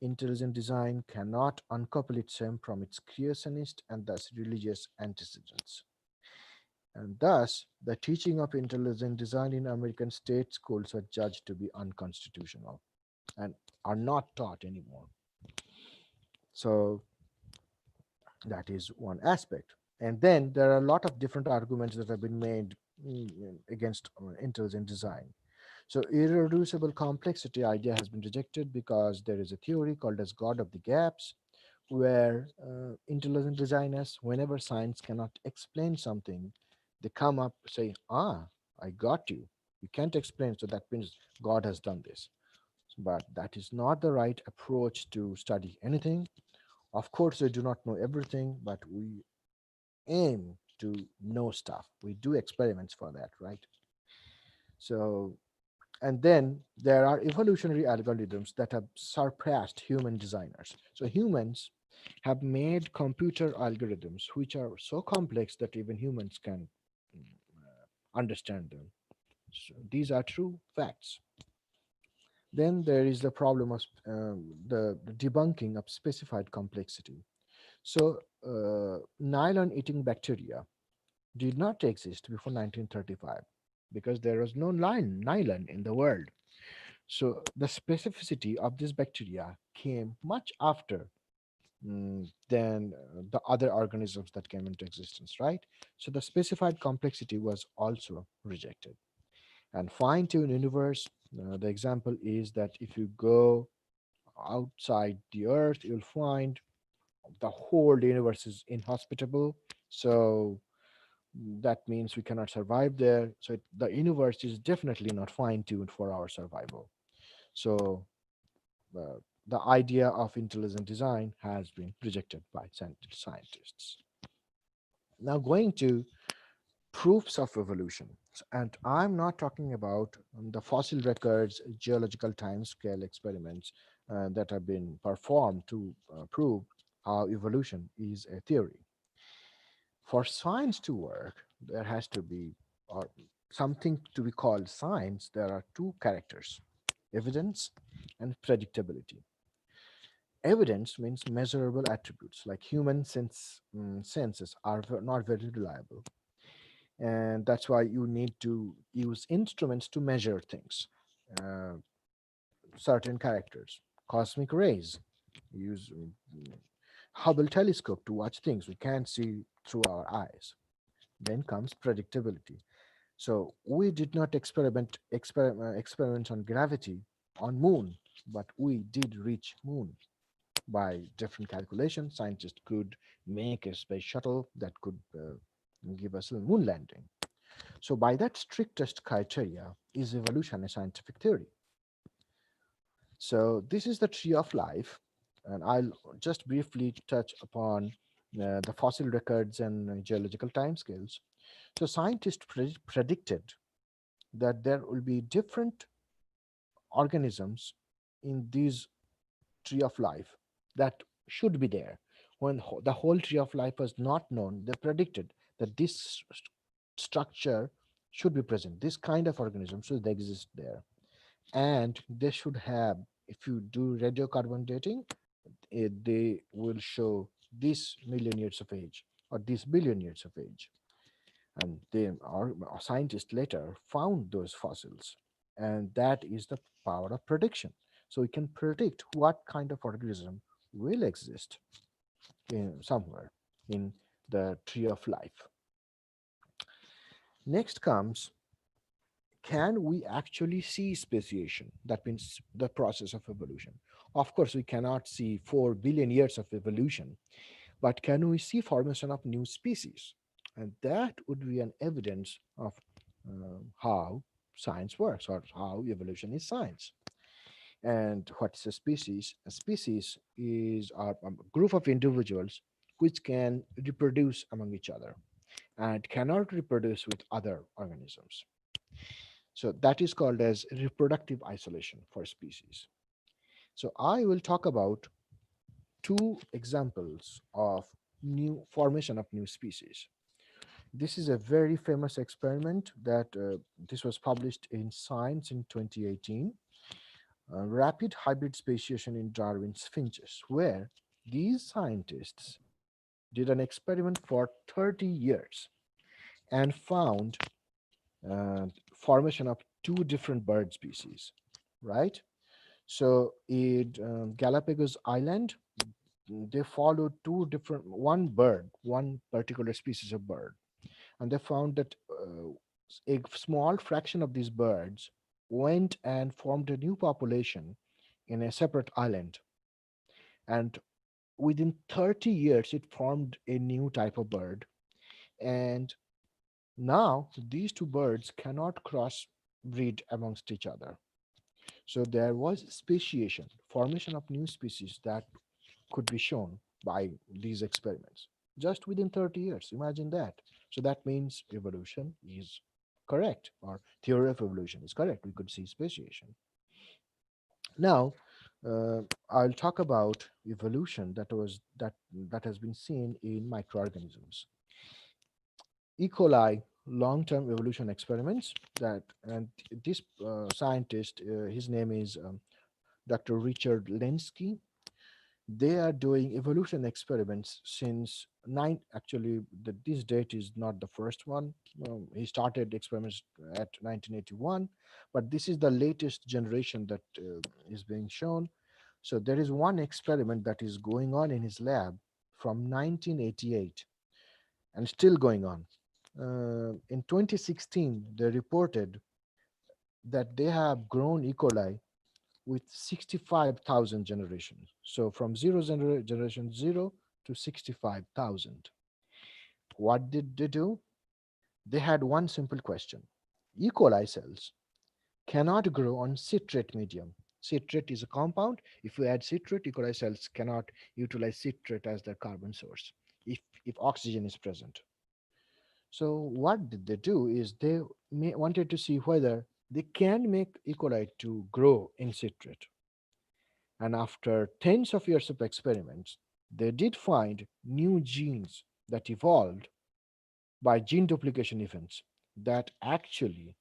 intelligent design cannot uncouple itself from its creationist and thus religious antecedents. And thus, the teaching of intelligent design in American state schools are judged to be unconstitutional and are not taught anymore. So that is one aspect. And then there are a lot of different arguments that have been made against intelligent design. So irreducible complexity idea has been rejected because there is a theory called as God of the gaps, where intelligent designers, whenever science cannot explain something, they come up say, "Ah, I got you. You can't explain, so that means God has done this." But that is not the right approach to study anything. Of course, we do not know everything, but we aim to know stuff. We do experiments for that, right? So, and then there are evolutionary algorithms that have surpassed human designers. So humans have made computer algorithms which are so complex that even humans can understand them. So these are true facts. Then there is the problem of the debunking of specified complexity. So nylon eating bacteria did not exist before 1935 because there was no nylon in the world. So the specificity of this bacteria came much after than the other organisms that came into existence, right? So the specified complexity was also rejected. And fine-tune universe, the example is that if you go outside the earth, you'll find the whole universe is inhospitable. So that means we cannot survive there. So the universe is definitely not fine-tuned for our survival. So the idea of intelligent design has been rejected by scientists. Now going to proofs of evolution. And I'm not talking about the fossil records, geological timescale experiments that have been performed to prove how evolution is a theory. For science to work, there has to be, or something to be called science, there are two characters. evidence, and predictability. Evidence means measurable attributes like human senses are not very reliable, and that's why you need to use instruments to measure things. Uh, Certain characters, cosmic rays, use Hubble telescope to watch things we can't see through our eyes. Then comes predictability. So we did not experiment on gravity on moon, but we did reach moon. By different calculations, scientists could make a space shuttle that could give us a moon landing. So by that strictest criteria, is evolution a scientific theory? So this is the tree of life, and I'll just briefly touch upon the fossil records and geological timescales. So scientists predicted that there will be different organisms in this tree of life that should be there. When the whole tree of life was not known, they predicted that this structure should be present. This kind of organism should exist there, and they should have. If you do radiocarbon dating, they will show this million years of age or this billion years of age. And our scientists later found those fossils, and that is the power of prediction. So we can predict what kind of organism will exist in somewhere in the tree of life. Next comes, can we actually see speciation? That means the process of evolution. Of course, we cannot see 4 billion years of evolution, but can we see formation of new species? And that would be an evidence of how science works or how evolution is science. And what's a species? A species is a group of individuals which can reproduce among each other and cannot reproduce with other organisms. So that is called as reproductive isolation for species. So I will talk about two examples of new formation of new species. This is a very famous experiment that this was published in Science in 2018, rapid hybrid speciation in Darwin's finches, where these scientists did an experiment for 30 years and found formation of two different bird species, right? So in Galapagos Island, they followed two different, one particular species of bird, and they found that a small fraction of these birds went and formed a new population in a separate island, and within 30 years it formed a new type of bird. And now these two birds cannot cross breed amongst each other. So there was speciation, formation of new species that could be shown by these experiments just within 30 years. Imagine that. So that means evolution is correct, or theory of evolution is correct. We could see speciation. Now, I'll talk about evolution that has been seen in microorganisms. E. coli long-term evolution experiments that, and this scientist, his name is Dr. Richard Lenski. They are doing evolution experiments since this date is not the first one. He started experiments at 1981, but this is the latest generation that is being shown. So there is one experiment that is going on in his lab from 1988 and still going on. In 2016, they reported that they have grown E. coli with 65,000 generations. So from generation 0 to 65,000. What did they do? They had one simple question. E. coli cells cannot grow on citrate medium. Citrate is a compound. If you add citrate, E. coli cells cannot utilize citrate as their carbon source if oxygen is present. So what did they do is they wanted to see whether they can make E. coli to grow in citrate. And after tens of years of experiments, they did find new genes that evolved by gene duplication events that actually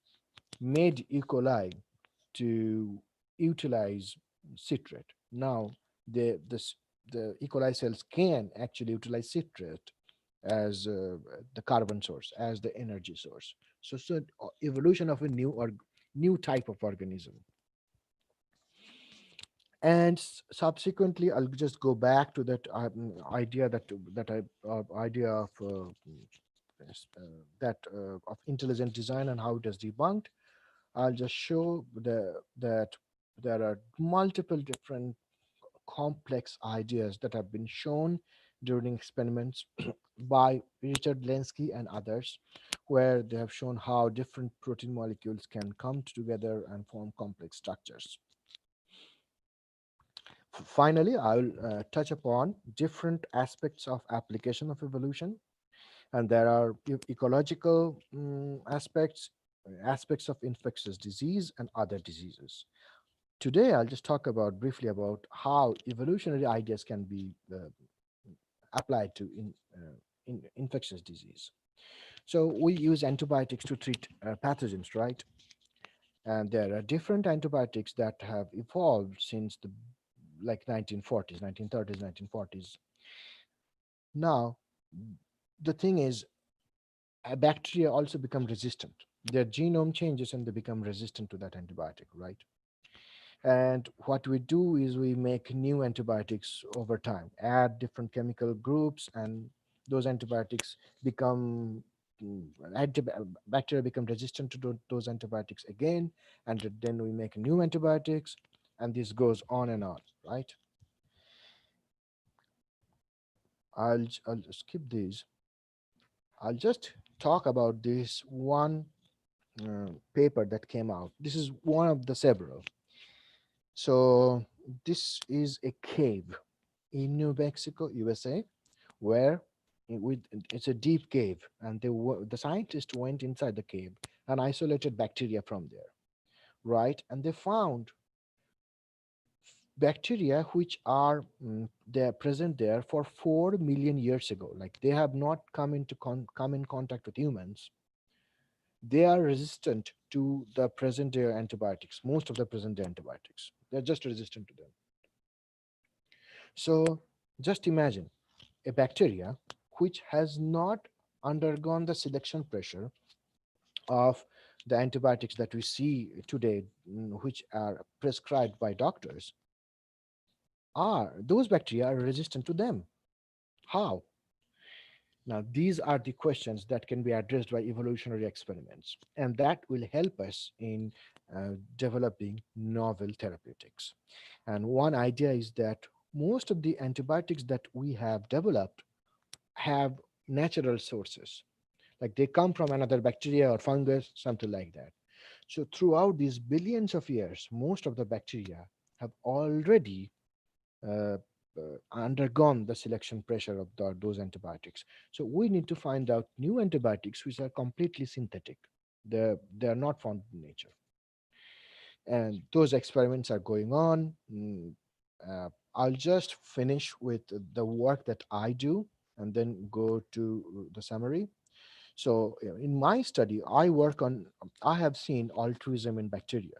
made E. coli to utilize citrate. Now, the E. coli cells can actually utilize citrate as the carbon source, as the energy source. So evolution of a new type of organism. And subsequently, I'll just go back to that idea idea of of intelligent design and how it is debunked. I'll just show that there are multiple different complex ideas that have been shown during experiments by Richard Lenski and others, where they have shown how different protein molecules can come together and form complex structures. Finally, I'll touch upon different aspects of application of evolution, and there are ecological aspects, aspects of infectious disease and other diseases. Today, I'll just talk about briefly about how evolutionary ideas can be applied to in infectious disease. So we use antibiotics to treat pathogens, right? And there are different antibiotics that have evolved since the like 1940s, 1930s, 1940s. Now, the thing is, bacteria also become resistant. Their genome changes and they become resistant to that antibiotic, right? And what we do is we make new antibiotics over time, add different chemical groups, and those antibiotics become bacteria become resistant to those antibiotics again, and then we make new antibiotics, and this goes on and on, right? I'll skip these. I'll just talk about this one paper that came out. This is one of the several. So this is a cave in New Mexico, USA, where it's a deep cave, and the scientists went inside the cave and isolated bacteria from there, right? And they found bacteria which are they're present there for 4 million years ago. Like they have not come into come in contact with humans. They are resistant to the present day antibiotics. Most of the present day antibiotics, they're just resistant to them. So just imagine a bacteria which has not undergone the selection pressure of the antibiotics that we see today, which are prescribed by doctors, are those bacteria are resistant to them. How? Now, these are the questions that can be addressed by evolutionary experiments, and that will help us in developing novel therapeutics. And one idea is that most of the antibiotics that we have developed have natural sources, like they come from another bacteria or fungus, something like that. So throughout these billions of years, most of the bacteria have already uh, undergone the selection pressure of those antibiotics. So we need to find out new antibiotics which are completely synthetic. They're not found in nature. And those experiments are going on. I'll just finish with the work that I do and then go to the summary. So in my study, I have seen altruism in bacteria,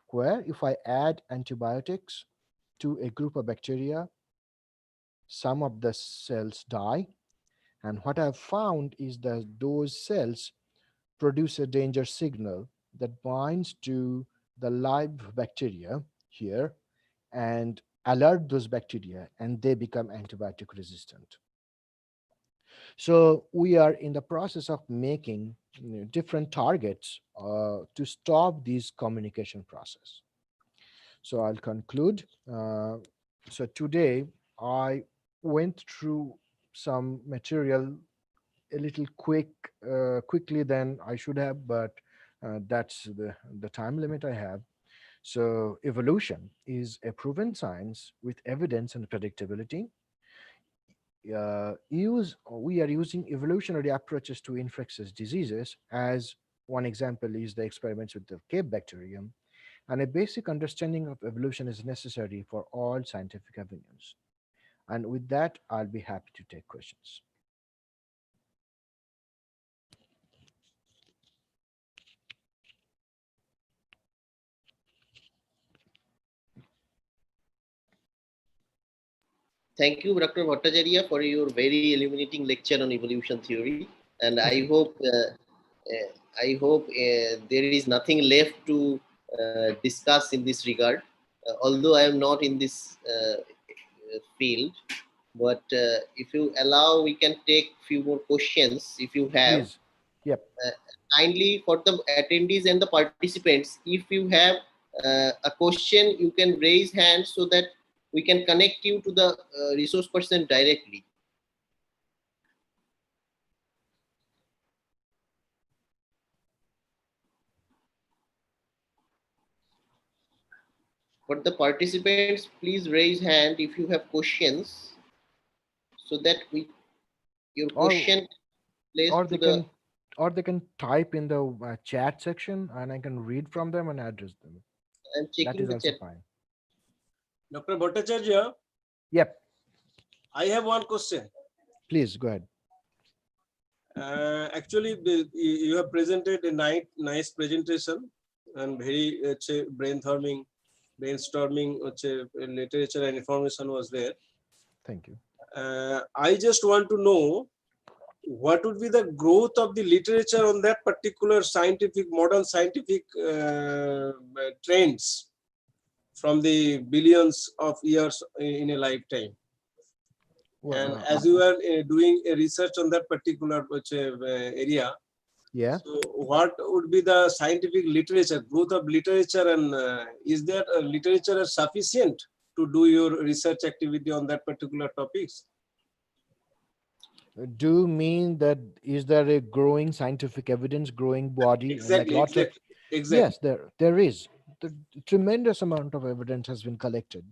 where if I add antibiotics to a group of bacteria, some of the cells die. And what I've found is that those cells produce a danger signal that binds to the live bacteria here and alert those bacteria, and they become antibiotic resistant. So we are in the process of making different targets to stop this communication process. So I'll conclude. So today I went through some material a little quickly than I should have, but that's the time limit I have. So evolution is a proven science with evidence and predictability. We are using evolutionary approaches to infectious diseases. As one example is the experiments with the cave bacterium, and a basic understanding of evolution is necessary for all scientific avenues. And with that, I'll be happy to take questions. thank you, Dr. Bhattacharya, for your very illuminating lecture on evolution theory. And Thank I you. hope there is nothing left to discuss in this regard. Although I am not in this field, but if you allow, we can take few more questions if you have. Please. Yep. Kindly, for the attendees and the participants, if you have a question, you can raise hand so that we can connect you to the resource person directly. For the participants, please raise hand if you have questions so that your Or question placed or to they the. can or they can type in the chat section, and I can read from them and address them. I'm That checking is the also chat. fine. Dr. Bhattacharya, Yep. I have one question. Please go ahead. Actually, you have presented a nice presentation and very brainstorming literature and information was there. Thank you. I just want to know what would be the growth of the literature on that particular modern scientific trends from the billions of years in a lifetime. Well, And as you are doing a research on that particular area, yeah. so what would be the scientific literature, growth of literature, and is there a literature sufficient to do your research activity on that particular topics? Do you mean that is there a growing scientific evidence, growing body, and like Exactly, lots of? exactly. Yes, there is. The tremendous amount of evidence has been collected.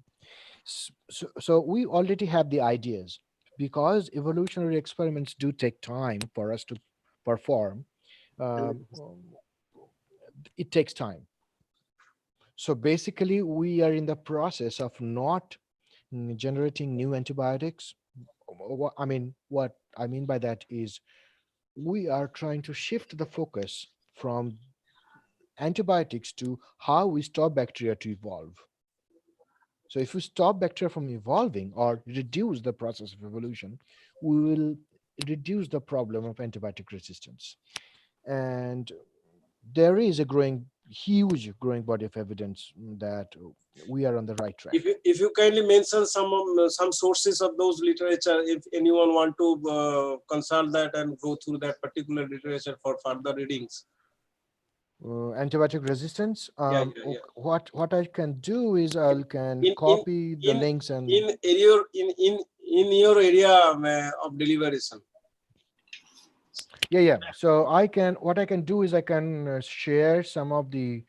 So we already have the ideas, because evolutionary experiments do take time for us to perform. Um, it takes time. So basically, we are in the process of not generating new antibiotics. What I mean by that is we are trying to shift the focus from antibiotics to how we stop bacteria to evolve. So if we stop bacteria from evolving or reduce the process of evolution, we will reduce the problem of antibiotic resistance. And there is a huge growing body of evidence that we are on the right track. If you kindly mention some sources of those literature, if anyone want to consult that and go through that particular literature for further readings. Antibiotic resistance. Yeah. What I can do is I can copy the links and in your area of deliberation. Yeah. So what I can do is I can share some of the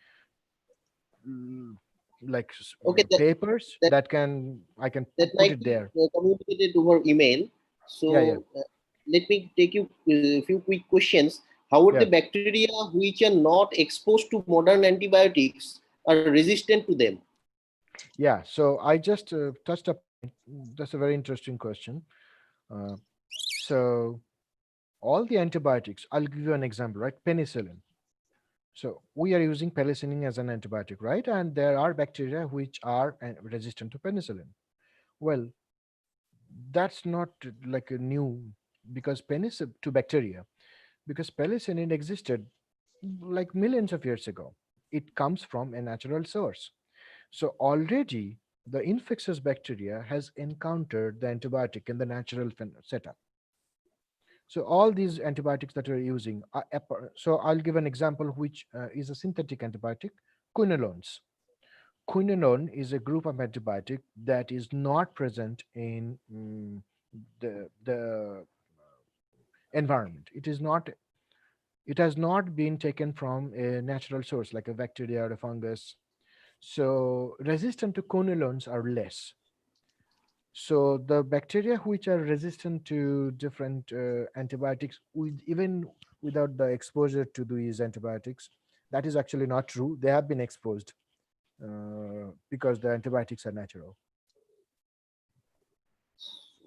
Okay, papers that I can that put might it be there. communicated over email. So Yeah. let me take you a few quick questions. How would Yeah. the bacteria which are not exposed to modern antibiotics are resistant to them? Yeah. So I just touched up. That's a very interesting question. So all the antibiotics, I'll give you an example, right? Penicillin. So we are using penicillin as an antibiotic, right? And there are bacteria which are resistant to penicillin. Well, that's not like a new, because penicillin to bacteria, because penicillin existed like millions of years ago. It comes from a natural source. So already the infectious bacteria has encountered the antibiotic in the natural setup. So all these antibiotics that we're using are, so I'll give an example, which is a synthetic antibiotic, quinolones. Quinolone is a group of antibiotic that is not present in the environment. It has not been taken from a natural source like a bacteria or a fungus. So resistant to quinolones are less. So the bacteria which are resistant to different antibiotics, even without the exposure to these antibiotics, that is actually not true. They have been exposed because the antibiotics are natural.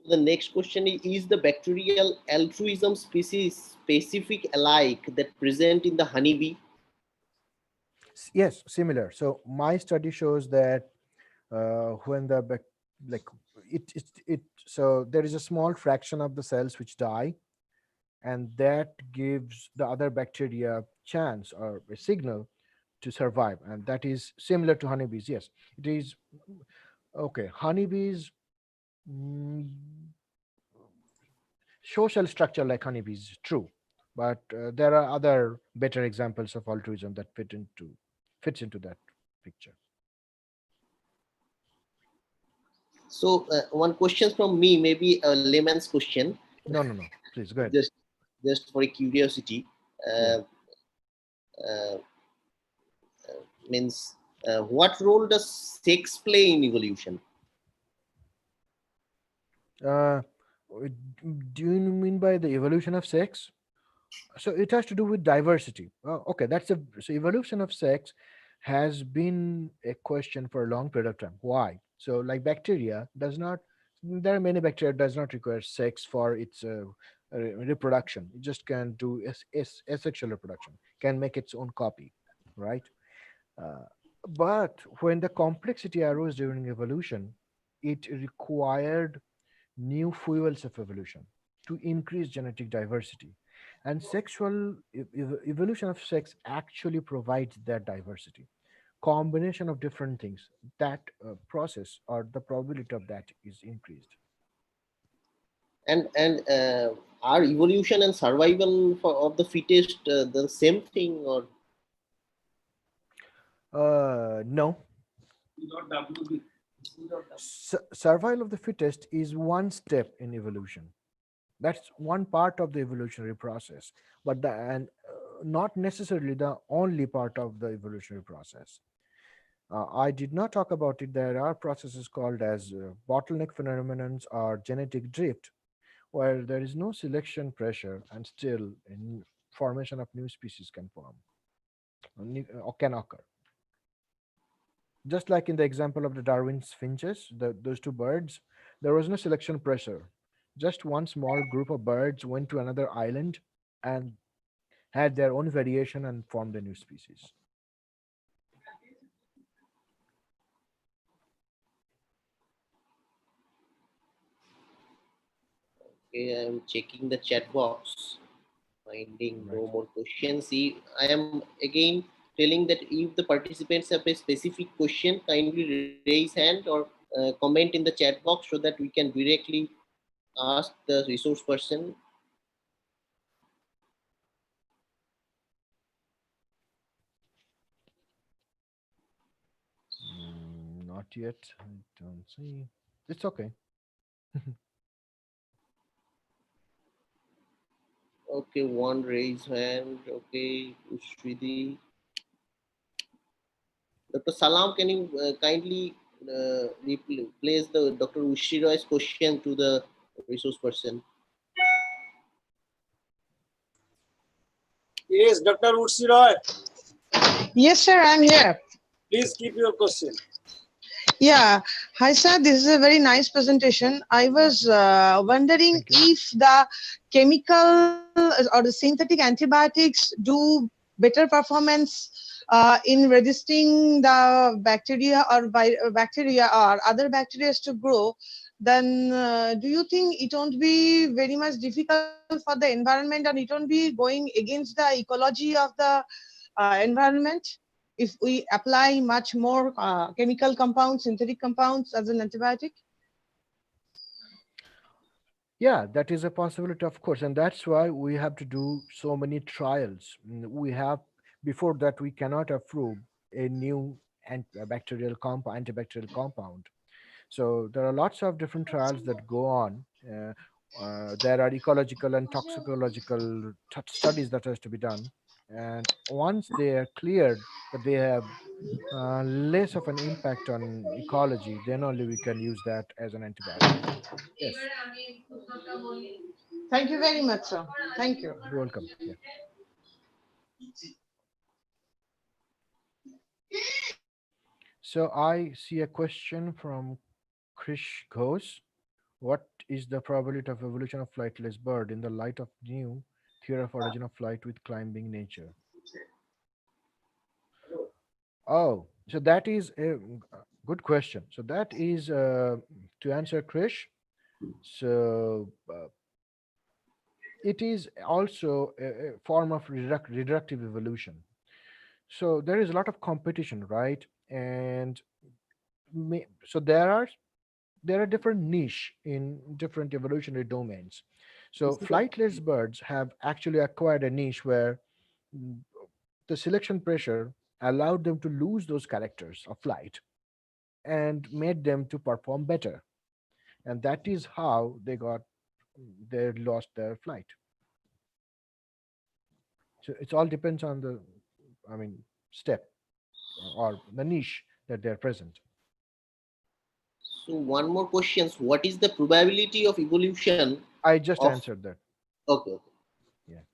The next question is the bacterial altruism species specific alike that present in the honeybee? Yes, similar. So my study shows that when the like so there is a small fraction of the cells which die, and that gives the other bacteria chance or a signal to survive, and that is similar to honeybees. Yes, it is. Okay, honeybees, mm, social structure like honeybees, true, but there are other better examples of altruism that fits into that picture. So one question from me, maybe a layman's question, No, no, no. Please go ahead. just for a curiosity. Yeah. Uh, Means what role does sex play in evolution? Uh, do you mean by the evolution of sex? So it has to do with diversity. Okay, so evolution of sex has been a question for a long period of time. Why? So like bacteria does not. There are many bacteria does not require sex for its reproduction. It just can do asexual reproduction. Can make its own copy, right? Uh, but when the complexity arose during evolution, it required new fuels of evolution to increase genetic diversity. And evolution of sex actually provides that diversity. Combination of different things, that process or the probability of that is increased. And are evolution and survival of the fittest the same thing, or No. Survival of the fittest is one step in evolution. That's one part of the evolutionary process, but not necessarily the only part of the evolutionary process. I did not talk about it. There are processes called as bottleneck phenomenons or genetic drift, where there is no selection pressure and still formation of new species can form or can occur. Just like in the example of the Darwin's finches, those two birds, there was no selection pressure. Just one small group of birds went to another island and had their own variation and formed a new species. okay, I'm checking the chat box, finding Right. no more questions. See, I am again telling that if the participants have a specific question, kindly raise hand or comment in the chat box so that we can directly ask the resource person. Not yet. I don't see. It's okay. Okay, one raise hand. Okay, Ushwidi. Dr. Salam, can you kindly replace the Dr. Ushiroy's question to the resource person? Yes, Dr. Ursiroy, Yes, sir, I'm here. please keep your question. Yeah. Hi, sir. This is a very nice presentation. I was wondering Thank you. if the chemical or the synthetic antibiotics do better performance in resisting the bacteria or bacteria or other bacteria to grow. Then do you think it won't be very much difficult for the environment and it won't be going against the ecology of the environment if we apply much more chemical compounds, synthetic compounds as an antibiotic? Yeah, that is a possibility, of course, and that's why we have to do so many trials. We have before that we cannot approve a new antibacterial compound. So there are lots of different trials that go on. There are ecological and toxicological studies that has to be done, and once they are cleared that they have less of an impact on ecology, then only we can use that as an antibiotic. Yes, Thank you very much, sir. Thank you. you're welcome. Yeah. So I see a question from Krish Ghosh. What is the probability of evolution of flightless bird in the light of new theory of origin of flight with climbing nature? Oh, so that is Good question. So that is to answer Krish. So it is also a form of reductive evolution. So there is a lot of competition, right? And so there are different niche in different evolutionary domains. So flightless birds have actually acquired a niche where mm, the selection pressure allowed them to lose those characters of flight and made them to perform better, and that is how they lost their flight. So it all depends on the, I mean, step or the niche that they're present. So one more question. What is the probability of evolution I just of? answered that. Okay, okay. Yeah.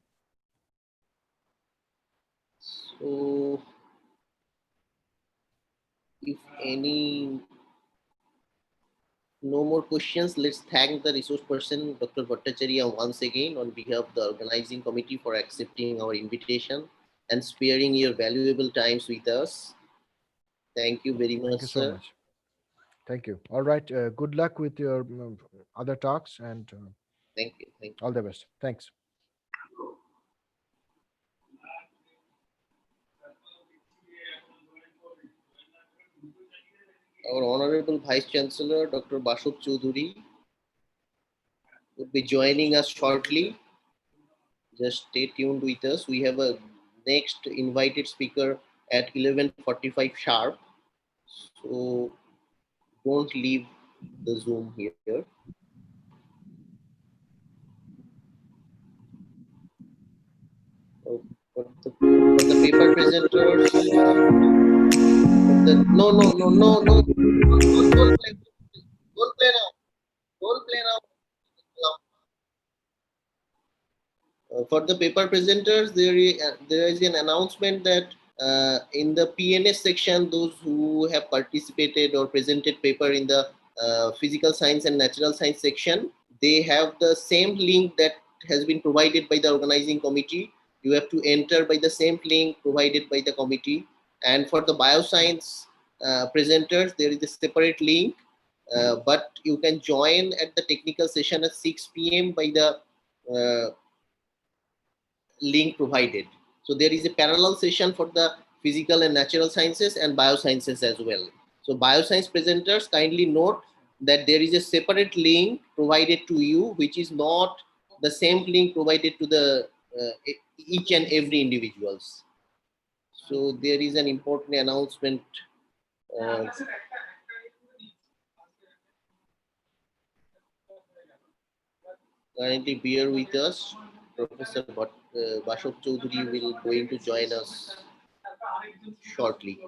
So if any no more questions, let's thank the resource person, Dr. Bhattacharya, once again on behalf of the organizing committee for accepting our invitation and sparing your valuable times with us. Thank you very much, Thank you so sir. much. Thank you. All right. Good luck with your other talks, and Thank you. Thank you. all the best. Thanks. Our Honorable Vice Chancellor, Dr. Bashop Choudhury, would be joining us shortly. Just stay tuned with us. We have a next invited speaker at 11:45 sharp. So don't leave the Zoom here. For the paper presenters, no, don't play, don't play now, don't play now. For the paper presenters, there is an announcement that in the PNS section, those who have participated or presented paper in the physical science and natural science section, they have the same link that has been provided by the organizing committee. You have to enter by the same link provided by the committee. And for the bioscience presenters, there is a separate link, but you can join at the technical session at 6 p.m. by the link provided. So there is a parallel session for the physical and natural sciences and biosciences as well. So bioscience presenters, kindly note that there is a separate link provided to you, which is not the same link provided to the each and every individuals. So there is an important announcement. Uh, Kindly bear with us. Professor Bashok Choudhury will going to join us shortly.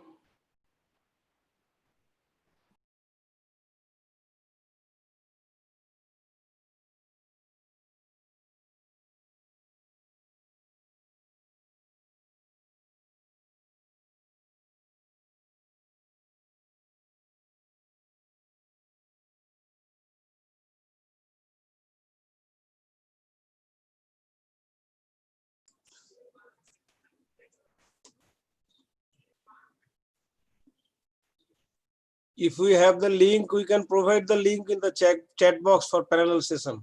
If we have the link, we can provide the link in the chat box for parallel session.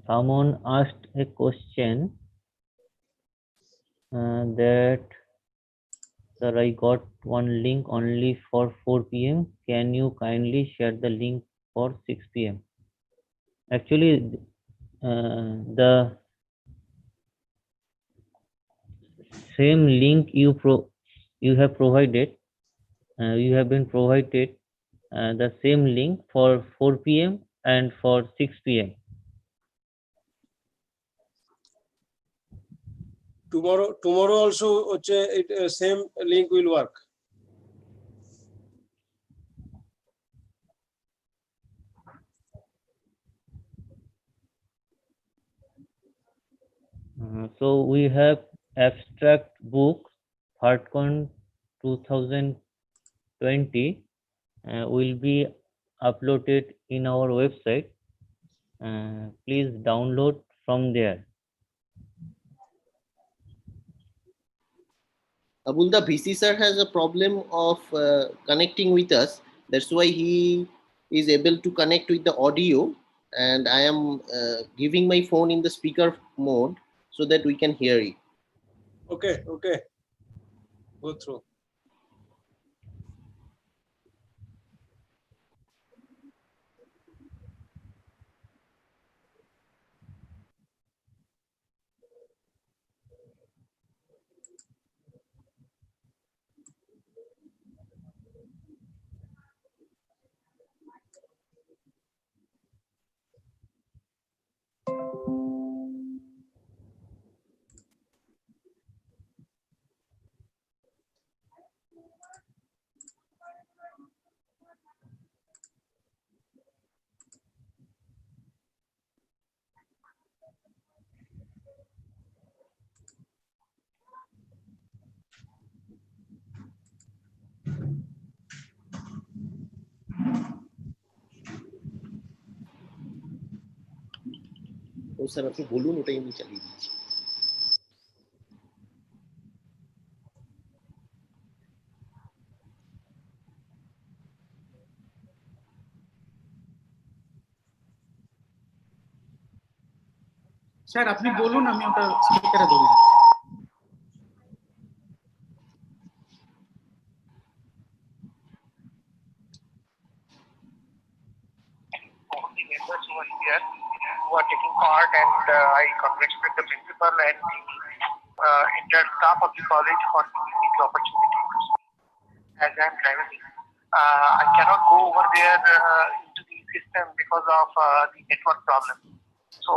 Someone asked a question that, sir, I got one link only for 4 p.m. Can you kindly share the link for 6 p.m.? Actually, the same link you have provided, you have been provided the same link for 4 p.m. and for 6 p.m. tomorrow also same link will work. So we have abstract book ThirdCon 2020 will be uploaded in our website. Please download from there. Abulda VC sir has a problem of connecting with us. That's why he is able to connect with the audio, and I am giving my phone in the speaker mode so that we can hear it. Okay. Go through. ও sir আপনি বলুন, ওটাই আমি চালিয়ে দিচ্ছি। Sir আপনি বলুন, আমি ওটা স্পিকারে ধরে দিচ্ছি। All the members who are here, who are taking part, and I congratulate the principal and the entire staff of the college for giving me the opportunity to speak as I am traveling. I cannot go over there into the system because of the network problem. So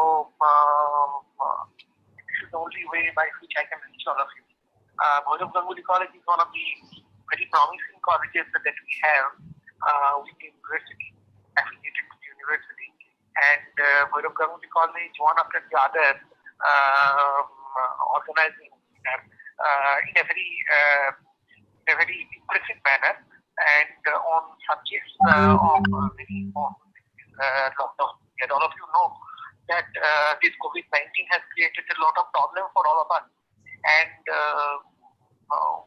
this is the only way by which I can reach all of you. Bhairab Ganguly College is one of the very promising colleges that we have with the university, affiliated to the university. And Bhairab Ganguly College, one after the other, organizing in a very impressive manner, and on subjects of very important lockdown. And all of you know that this COVID-19 has created a lot of problem for all of us. And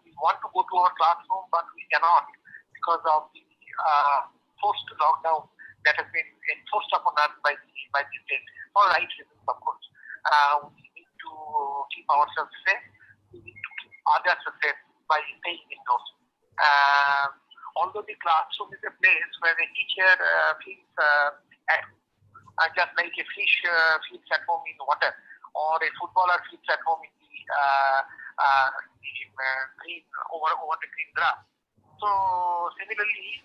we want to go to our classroom, but we cannot because of the forced lockdown that has been enforced upon us by the state, for right reasons, of course. We need to keep ourselves safe. We need to keep others safe by staying indoors. Although the classroom is a place where the teacher feels at just like a fish feels at home in water, or a footballer feels at home in the green over the green grass. So similarly,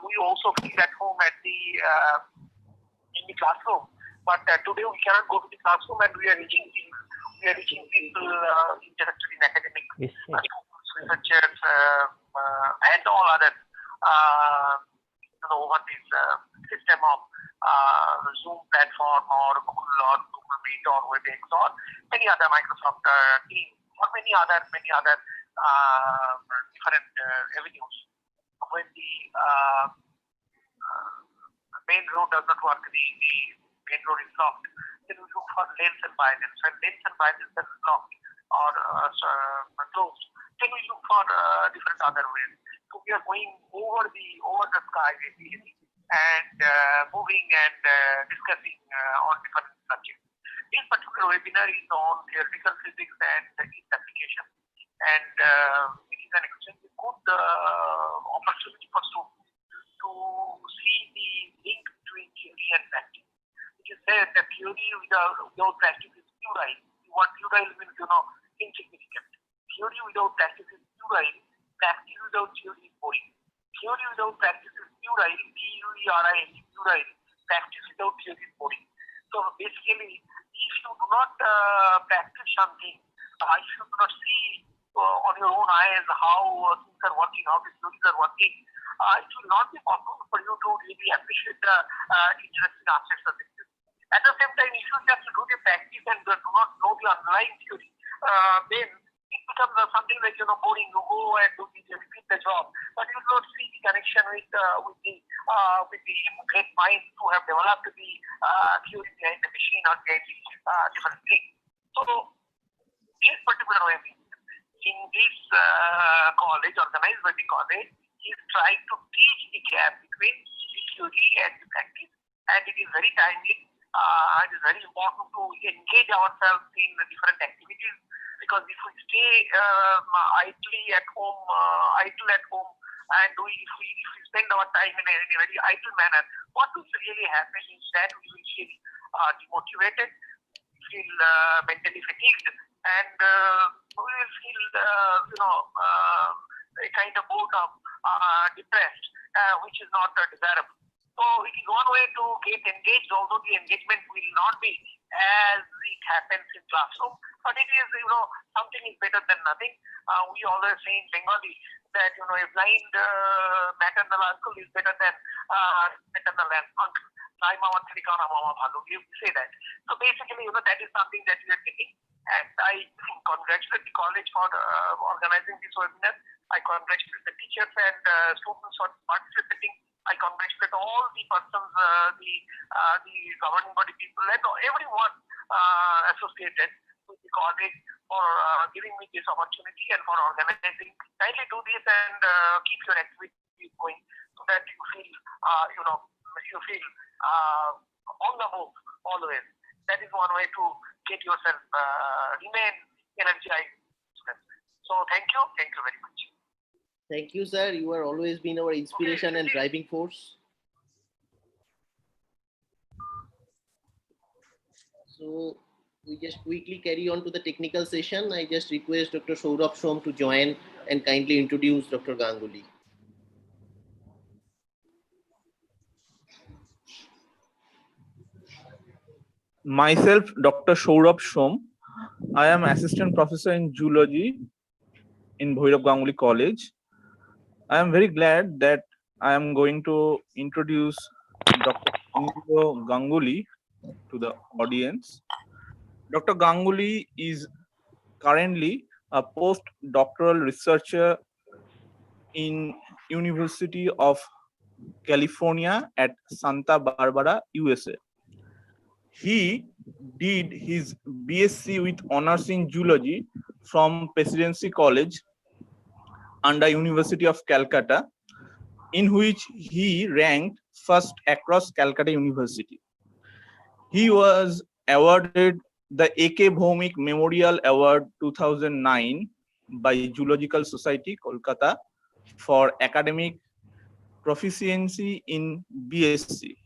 we also feel at home at in the classroom. But today we cannot go to the classroom, and we are reaching people interested in academic researchers and all others over this system of Zoom platform or Google Meet or WebEx or any other Microsoft Teams or many other different avenues. When the main road does not work, the main road is locked, then we look for lanes and bylanes. When lanes and bylanes are locked or closed, then we look for different other ways. So we are going over the sky basically, and moving and discussing on different subjects. This particular webinar is on theoretical physics and its application, and it is an extremely good opportunity for students to see the link between theory and practice. It is said that theory without practice is puerile. What puerile means, insignificant. Theory without practice is puerile. Practice without theory is boring. Theory without practice is puerile. P-U-E-R-I-L-E, puerile. Practice without theory is boring. So basically, if you do not practice something, if you do not see on your own eyes how things are working, how the theories are working, it will not be possible for you to really appreciate the interesting aspects of the theory. At the same time, if you just do the practice and do not know the underlying theory, then it becomes something like boring. You go and repeat the job, but you do not see the connection with the great minds who have developed the theory behind the machine or behind the different things. So, this particular way, in this college, organized by the college, is trying to bridge the gap between the theory and the practice, and it is very timely. It is very important to engage ourselves in different activities, because if we stay idle at home, and if we spend our time in a very idle manner, what will really happen is that we will feel demotivated, feel mentally fatigued, and we will feel a kind of boredom, depressed, which is not desirable. So it is one way to get engaged, although the engagement will not be as it happens in classroom, but it is, something is better than nothing. We always say in Bengali that, a blind maternal uncle is better than maternal uncle. We say that. So basically, that is something that we are taking. And I congratulate the college for organizing this webinar. I congratulate the teachers and students for participating. I congratulate all the persons, the governing body people, and everyone associated with the college for giving me this opportunity and for organizing. Kindly do this and keep your activities going so that you feel, on the move always. That is one way to get yourself remain energized. So thank you very much. Thank you, sir. You are always been our inspiration and driving force. So we just quickly carry on to the technical session. I just request Dr. Saurabh Shom to join and kindly introduce Dr. Ganguly. Myself, Dr. Saurabh Shom. I am assistant professor in zoology in Bhairab Ganguly College. I am very glad that I am going to introduce Dr. Ganguly to the audience. Dr. Ganguly is currently a postdoctoral researcher in University of California at Santa Barbara, USA. He did his BSc with honors in zoology from Presidency College under University of Calcutta, in which he ranked first across Calcutta University. He was awarded the A.K. Bhaumik Memorial Award 2009 by Zoological Society, Kolkata, for academic proficiency in BSc.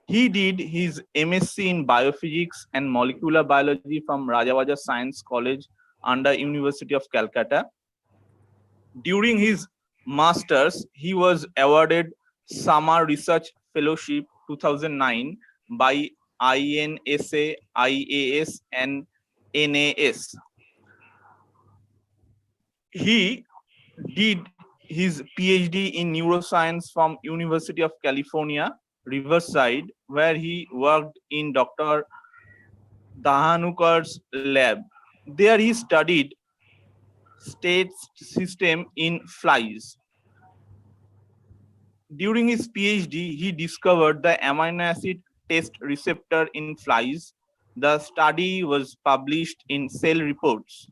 He did his MSc in Biophysics and Molecular Biology from Rajabaja Science College under University of Calcutta. During his Masters, he was awarded Summer Research Fellowship 2009 by INSA, IAS, and NAS. He did his PhD in neuroscience from University of California, Riverside, where he worked in Dr. Dahanukar's lab. There he studied state system in flies. During his PhD, he discovered the amino acid test receptor in flies. The study was published in Cell Reports.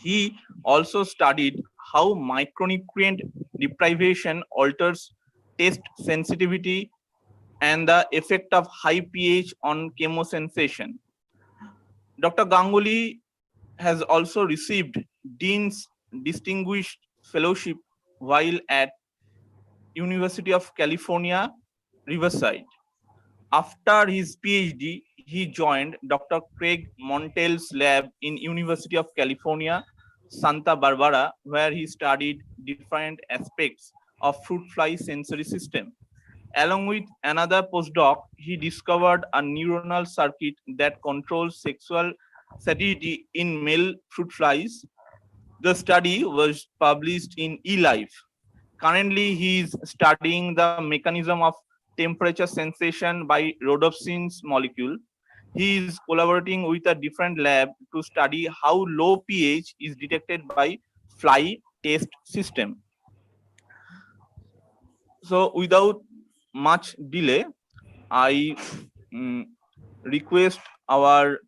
He also studied how micronutrient deprivation alters taste sensitivity and the effect of high pH on chemosensation. Dr. Ganguly has also received Dean's Distinguished Fellowship while at University of California, Riverside. After his PhD, he joined Dr. Craig Montell's lab in University of California, Santa Barbara, where he studied different aspects of fruit fly sensory system. Along with another postdoc, he discovered a neuronal circuit that controls sexual satiety in male fruit flies. The study was published in eLife. Currently, he is studying the mechanism of temperature sensation by rhodopsin's molecule. He is collaborating with a different lab to study how low pH is detected by fly test system. So without much delay, I request our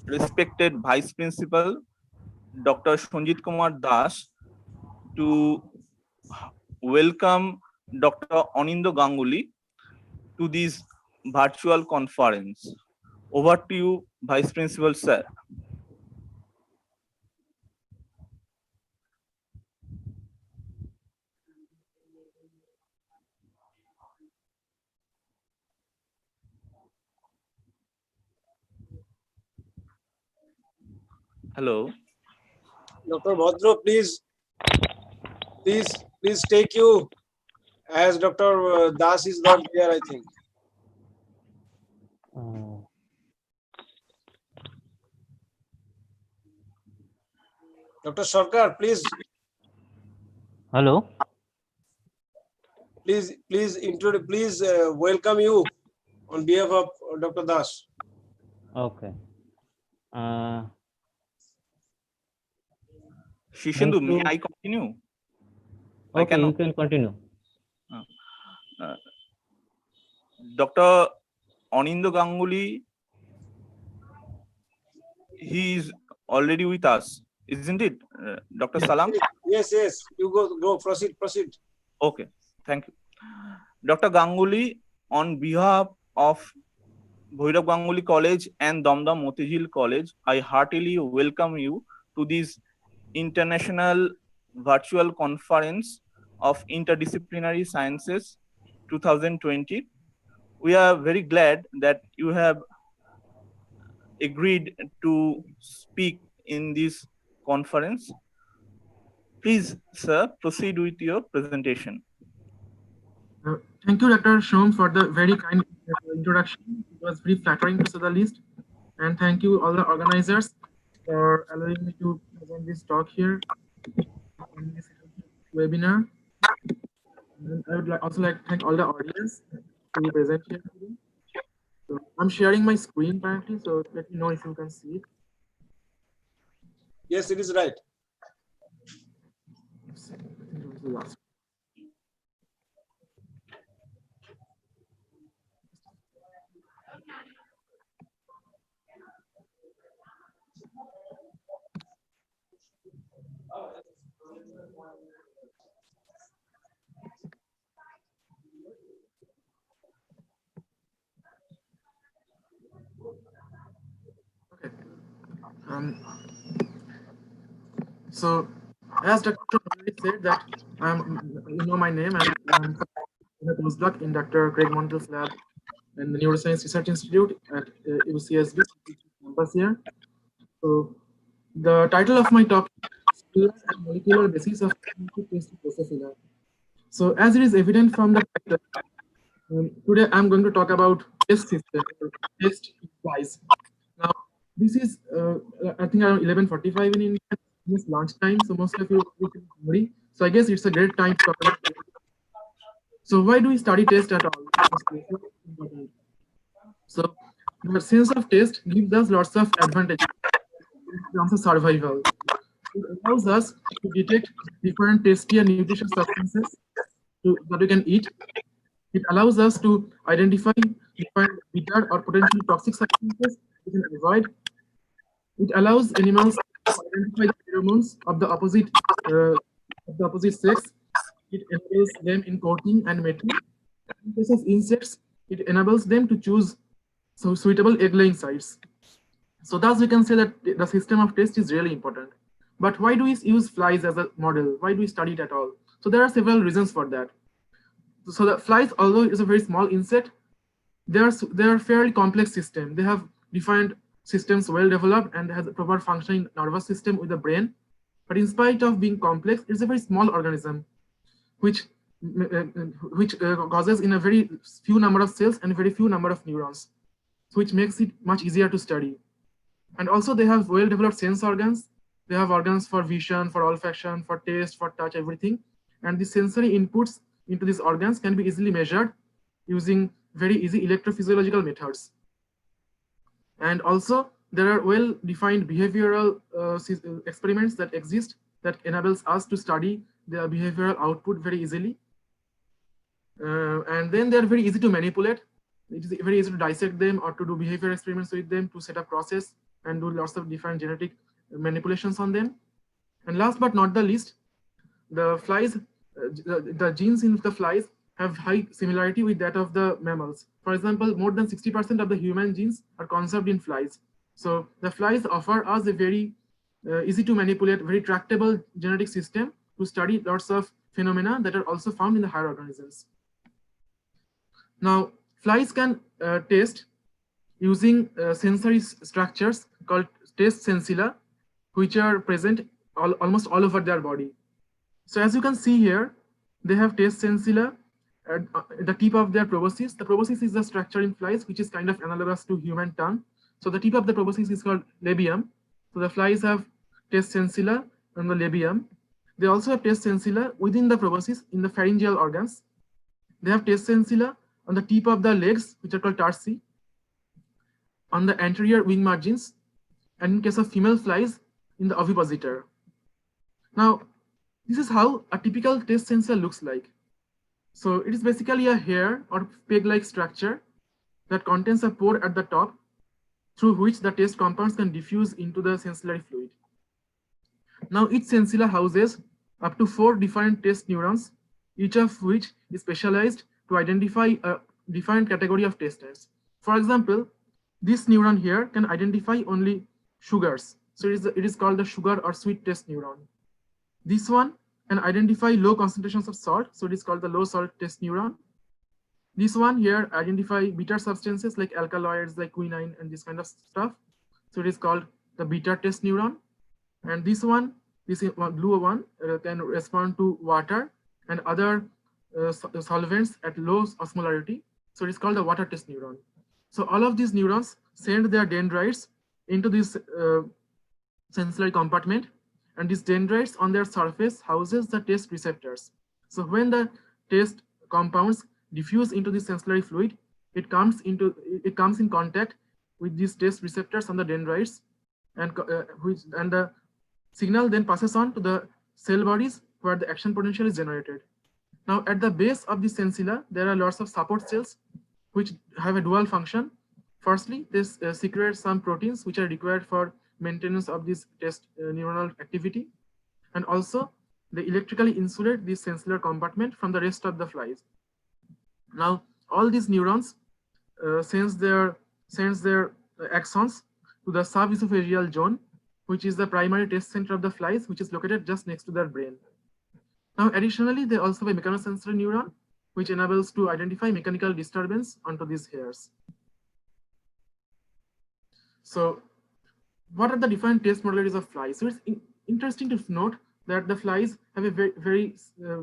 respected Vice Principal, Dr. Sanjit Kumar Das, to welcome Dr. Anindo Ganguly to this virtual conference. Over to you, Vice Principal, sir. Hello. Dr. Bhadra, please take you, as Dr. Das is not there, I think. Dr. Sarkar, please. Hello. Please welcome you on behalf of Dr. Das. Okay. Shishindu, may I continue? Okay, you can continue. Dr. Anindo Ganguly, he is already with us, isn't it, Dr. Salam? Yes, you go, proceed. Okay, thank you. Dr. Ganguly, on behalf of Bhairab Ganguly College and Damdam Motijheel College, I heartily welcome you to this international virtual conference of interdisciplinary sciences 2020. We are very glad that you have agreed to speak in this conference. Please, sir, proceed with your presentation. Thank you, Dr. Shom, for the very kind introduction. It was very flattering, to say the least. And thank you, all the organizers, for allowing me to present this talk here in this webinar. And I would also like to thank all the audience to be present here today. So I'm sharing my screen currently, so let me know if you can see it. Yes, it is right. Okay. So, as Dr. already said that you know my name, and I'm a postdoc in Dr. Craig Montel's lab in the Neuroscience Research Institute at UCSB campus here. So, the title of my talk is Cellular and Molecular Basis of Test Processing. So, as it is evident from the title, today I'm going to talk about test system, or test device. Now, this is I think around 11:45 in India. It's lunchtime, so most of you are hungry. So I guess it's a great time to talk about it. So why do we study test at all? So the sense of test gives us lots of advantages in terms of survival. It allows us to detect different tasty and nutritious substances that we can eat. It allows us to identify different bitter or potentially toxic substances we can avoid. It allows animals to identify the pheromones of the opposite sex. It enables them in courting and mating. In case of insects, it enables them to choose suitable egg-laying sites. So thus we can say that the system of test is really important. But why do we use flies as a model? Why do we study it at all? So there are several reasons for that. So the flies, although it's a very small insect, they are a fairly complex system. They have defined systems well developed and has a proper functioning nervous system with a brain. But in spite of being complex, it's a very small organism, which causes in a very few number of cells and very few number of neurons, which makes it much easier to study. And also they have well-developed sense organs. They have organs for vision, for olfaction, for taste, for touch, everything. And the sensory inputs into these organs can be easily measured using very easy electrophysiological methods. And also there are well-defined behavioral experiments that exist that enables us to study their behavioral output very easily. And then they're very easy to manipulate. It is very easy to dissect them or to do behavior experiments with them, to set up process and do lots of different genetic manipulations on them. And last but not the least, the flies, the genes in the flies have high similarity with that of the mammals. For example, more than 60% of the human genes are conserved in flies. So the flies offer us a very easy to manipulate, very tractable genetic system to study lots of phenomena that are also found in the higher organisms. Now, flies can taste using sensory structures called taste sensilla, which are present almost all over their body. So as you can see here, they have taste sensilla at the tip of their proboscis. The proboscis is the structure in flies, which is kind of analogous to human tongue. So the tip of the proboscis is called labium. So the flies have taste sensilla on the labium. They also have taste sensilla within the proboscis in the pharyngeal organs. They have taste sensilla on the tip of the legs, which are called tarsi, on the anterior wing margins, and in case of female flies, in the ovipositor. Now, this is how a typical taste sensor looks like. So it is basically a hair or peg-like structure that contains a pore at the top through which the taste compounds can diffuse into the sensillary fluid. Now each sensilla houses up to 4 different taste neurons, each of which is specialized to identify a different category of tasters. For example, this neuron here can identify only sugars. So it is called the sugar or sweet taste neuron. This one can identify low concentrations of salt. So it is called the low salt taste neuron. This one here identify bitter substances like alkaloids, like quinine and this kind of stuff. So it is called the bitter taste neuron. And this one, this blue one can respond to water and other solvents at low osmolarity. So it is called the water taste neuron. So all of these neurons send their dendrites into this sensory compartment, and these dendrites on their surface houses the taste receptors. So when the taste compounds diffuse into the sensory fluid, it comes in contact with these taste receptors on the dendrites, and the signal then passes on to the cell bodies where the action potential is generated. Now at the base of the sensilla, there are lots of support cells which have a dual function. Firstly, this secretes some proteins which are required for maintenance of this taste neuronal activity, and also they electrically insulate this sensory compartment from the rest of the flies. Now all these neurons sends their axons to the subesophageal zone, which is the primary taste center of the flies, which is located just next to their brain. Now additionally, they also have a mechanosensory neuron, which enables to identify mechanical disturbance onto these hairs. So what are the different taste modalities of flies? So it's interesting to note that the flies have a very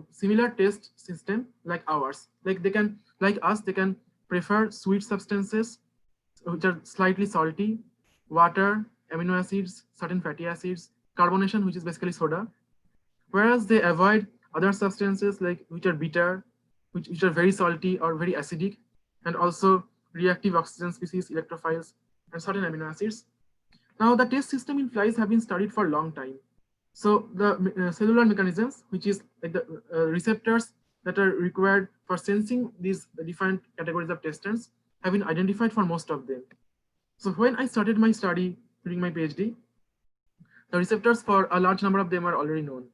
similar taste system like ours. Like us, they can prefer sweet substances which are slightly salty, water, amino acids, certain fatty acids, carbonation, which is basically soda. Whereas they avoid other substances like which are bitter, which are very salty or very acidic, and also reactive oxygen species, electrophiles, and certain amino acids. Now the taste system in flies have been studied for a long time. So the cellular mechanisms, which is like the receptors that are required for sensing these different categories of tasters, have been identified for most of them. So when I started my study during my PhD, the receptors for a large number of them are already known.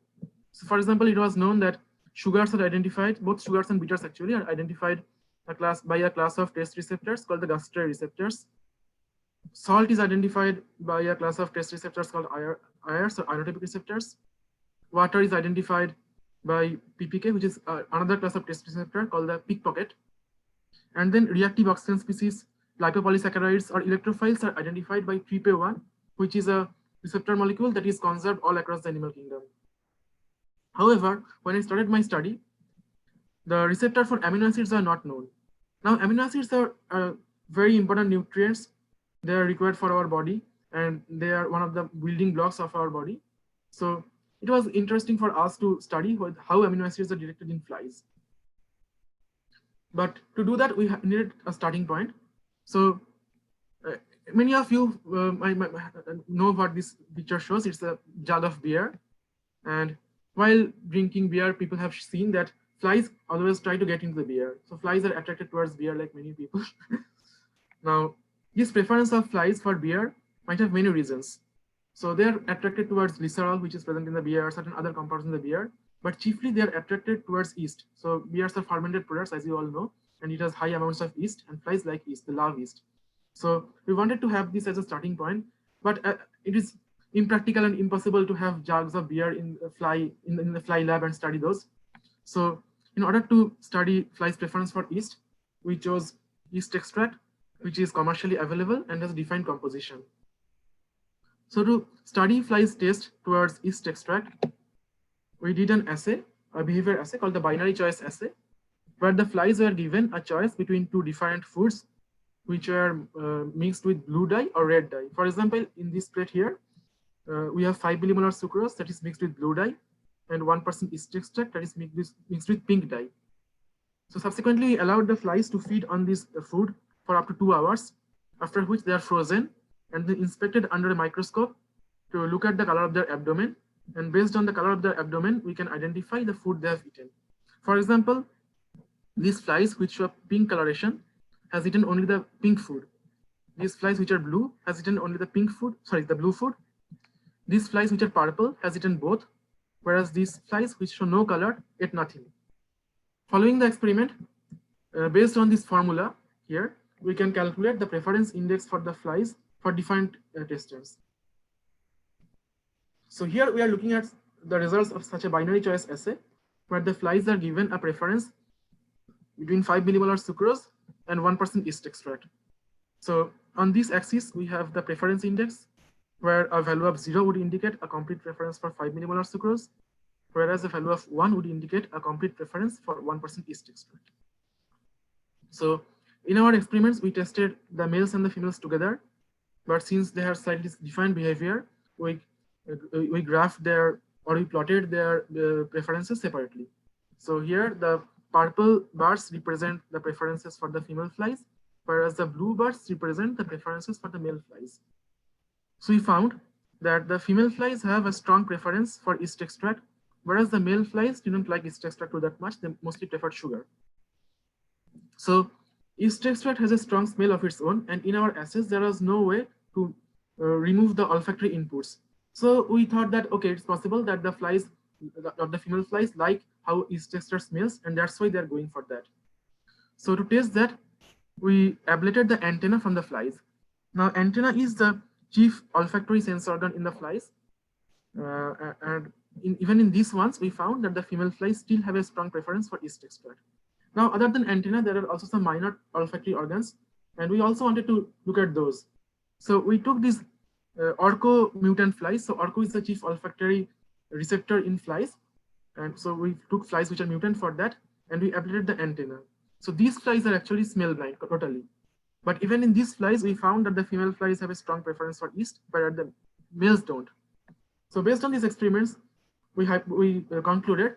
So for example, it was known that sugars are identified, both sugars and bitters actually are identified by a class of taste receptors called the gustatory receptors. Salt is identified by a class of taste receptors called IRs or ionotropic receptors. Water is identified by PPK, which is another class of taste receptor called the pickpocket. And then reactive oxygen species, lipopolysaccharides or electrophiles are identified by TRPA1, which is a receptor molecule that is conserved all across the animal kingdom. However, when I started my study, the receptor for amino acids are not known. Now, amino acids are very important nutrients. They are required for our body, and they are one of the building blocks of our body. So it was interesting for us to study how amino acids are detected in flies. But to do that, we needed a starting point. So many of you know what this picture shows. It's a jug of beer. And while drinking beer, people have seen that flies always try to get into the beer. So flies are attracted towards beer like many people. Now, this preference of flies for beer might have many reasons. So they're attracted towards glycerol, which is present in the beer, certain other compounds in the beer, but chiefly they're attracted towards yeast. So beers are fermented products, as you all know, and it has high amounts of yeast, and flies like yeast, they love yeast. So we wanted to have this as a starting point, but it is impractical and impossible to have jugs of beer in the fly lab and study those. So in order to study flies' preference for yeast, we chose yeast extract, which is commercially available and has defined composition. So to study flies' taste towards yeast extract, we did an assay, a behavior assay called the binary choice assay, where the flies were given a choice between two different foods, which were mixed with blue dye or red dye. For example, in this plate here, we have 5 millimolar sucrose that is mixed with blue dye, and 1% yeast extract that is mixed with pink dye. So subsequently, we allowed the flies to feed on this food for up to 2 hours, after which they are frozen and then inspected under a microscope to look at the color of their abdomen. And based on the color of their abdomen, we can identify the food they have eaten. For example, these flies which show pink coloration has eaten only the pink food. These flies which are blue has eaten only the the blue food. These flies which are purple has eaten both, whereas these flies which show no color ate nothing. Following the experiment, based on this formula here, we can calculate the preference index for the flies for different testers. So here we are looking at the results of such a binary choice assay, where the flies are given a preference between 5 millimolar sucrose and 1% yeast extract. So on this axis, we have the preference index, where a value of 0 would indicate a complete preference for 5 millimolar sucrose, whereas a value of 1 would indicate a complete preference for 1% yeast extract. So in our experiments, we tested the males and the females together, but since they have slightly different behavior, we graphed we plotted their preferences separately. So here the purple bars represent the preferences for the female flies, whereas the blue bars represent the preferences for the male flies. So we found that the female flies have a strong preference for yeast extract, whereas the male flies didn't like yeast extract that much, they mostly preferred sugar. So yeast extract has a strong smell of its own, and in our assays, there was no way to remove the olfactory inputs. So we thought that, okay, it's possible that the flies, the female flies like how yeast extract smells, and that's why they're going for that. So to test that, we ablated the antenna from the flies. Now, antenna is the chief olfactory sense organ in the flies. And even in these ones, we found that the female flies still have a strong preference for yeast extract. Now, other than antenna, there are also some minor olfactory organs, and we also wanted to look at those. So we took these orco mutant flies. So orco is the chief olfactory receptor in flies. And so we took flies which are mutant for that, and we ablated the antenna. So these flies are actually smell blind totally. But even in these flies, we found that the female flies have a strong preference for yeast, but the males don't. So based on these experiments, we concluded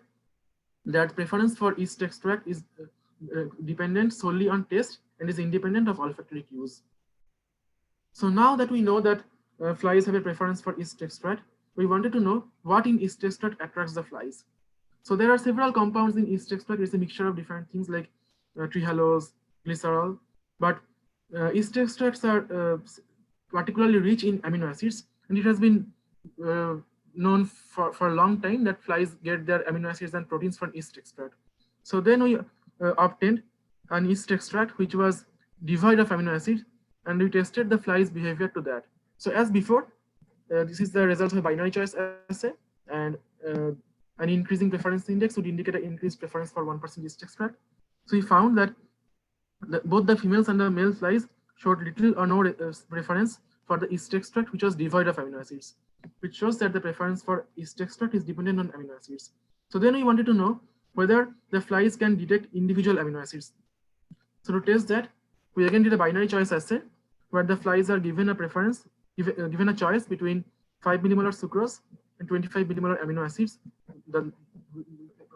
that preference for yeast extract is dependent solely on taste and is independent of olfactory cues. So now that we know that flies have a preference for yeast extract, we wanted to know what in yeast extract attracts the flies. So there are several compounds in yeast extract. It's a mixture of different things like trehalose, glycerol, but yeast extracts are particularly rich in amino acids, and it has been known for a long time that flies get their amino acids and proteins from yeast extract. So then we obtained an yeast extract which was devoid of amino acids, and we tested the flies' behavior to that. So as before, this is the results of a binary choice assay, and an increasing preference index would indicate an increased preference for 1% yeast extract. So we found that both the females and the male flies showed little or no preference for the yeast extract, which was devoid of amino acids, which shows that the preference for yeast extract is dependent on amino acids. So then we wanted to know whether the flies can detect individual amino acids. So to test that, we again did a binary choice assay, where the flies are given a preference given a choice between 5 millimolar sucrose and 25 millimolar amino acids,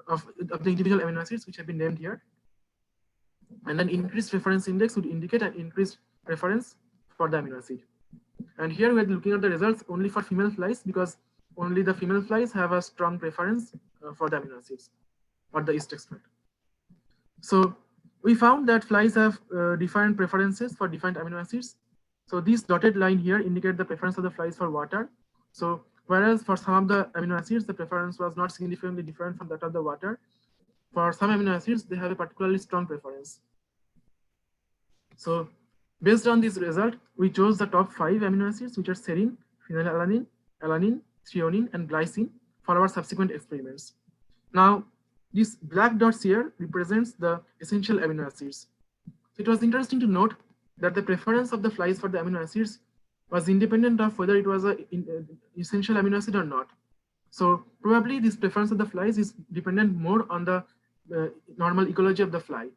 of the individual amino acids which have been named here. And an increased reference index would indicate an increased preference for the amino acid. And here we are looking at the results only for female flies, because only the female flies have a strong preference for the amino acids or the yeast extract. So we found that flies have different preferences for different amino acids. So this dotted line here indicate the preference of the flies for water. So whereas for some of the amino acids, the preference was not significantly different from that of the water, for some amino acids, they have a particularly strong preference. So based on this result, we chose the top 5 amino acids, which are serine, phenylalanine, alanine, threonine, and glycine for our subsequent experiments. Now, these black dots here represents the essential amino acids. It was interesting to note that the preference of the flies for the amino acids was independent of whether it was an essential amino acid or not. So probably this preference of the flies is dependent more on the normal ecology of the fly.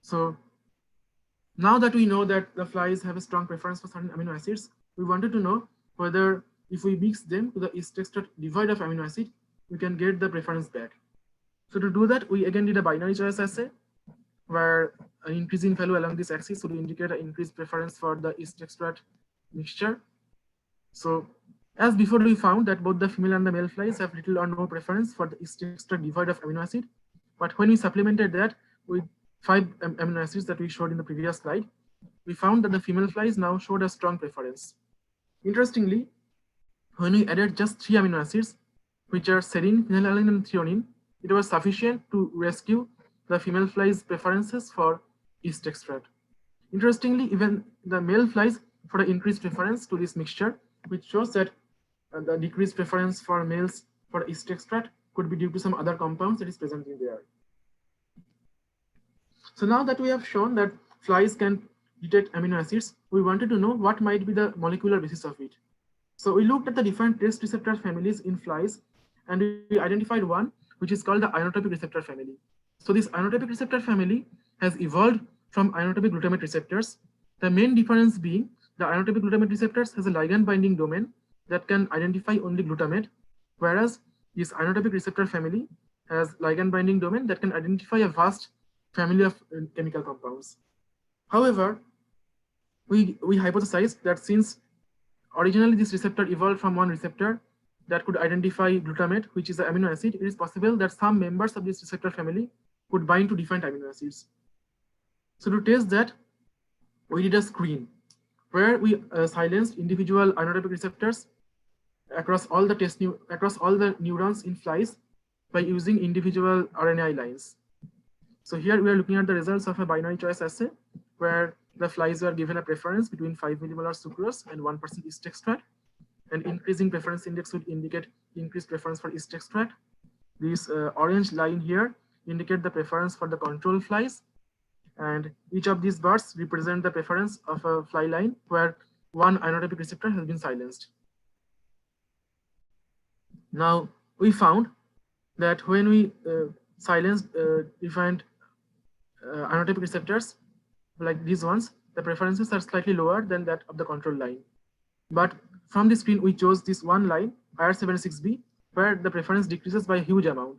So now that we know that the flies have a strong preference for certain amino acids, we wanted to know whether if we mix them to the yeast extract devoid of amino acid, we can get the preference back. So to do that, we again did a binary choice assay, where an increasing value along this axis would indicate an increased preference for the yeast extract mixture. So as before, we found that both the female and the male flies have little or no preference for the yeast extract devoid of amino acid. But when we supplemented that with 5 amino acids that we showed in the previous slide, we found that the female flies now showed a strong preference. Interestingly, when we added just 3 amino acids, which are serine, phenylalanine, and threonine, it was sufficient to rescue the female flies' preferences for yeast extract. Interestingly, even the male flies for an increased preference to this mixture, which shows that the decreased preference for males for yeast extract could be due to some other compounds that is present in there. So now that we have shown that flies can detect amino acids, we wanted to know what might be the molecular basis of it. So we looked at the different taste receptor families in flies, and we identified one, which is called the ionotropic receptor family. So this ionotropic receptor family has evolved from ionotropic glutamate receptors. The main difference being the ionotropic glutamate receptors has a ligand binding domain that can identify only glutamate, whereas this ionotropic receptor family has ligand binding domain that can identify a vast family of chemical compounds. However, we hypothesized that since originally this receptor evolved from one receptor that could identify glutamate, which is an amino acid, it is possible that some members of this receptor family could bind to different amino acids. So to test that, we did a screen where we silenced individual ionotropic receptors across all the neurons in flies by using individual RNAi lines. So here we are looking at the results of a binary choice assay where the flies were given a preference between 5 millimolar sucrose and 1% yeast extract. And increasing preference index would indicate increased preference for yeast extract. This orange line here indicate the preference for the control flies. And each of these bars represent the preference of a fly line where one ionotropic receptor has been silenced. Now, we found that when we silenced different ionotropic receptors, like these ones, the preferences are slightly lower than that of the control line. But from the screen, we chose this one line, IR76B, where the preference decreases by a huge amount.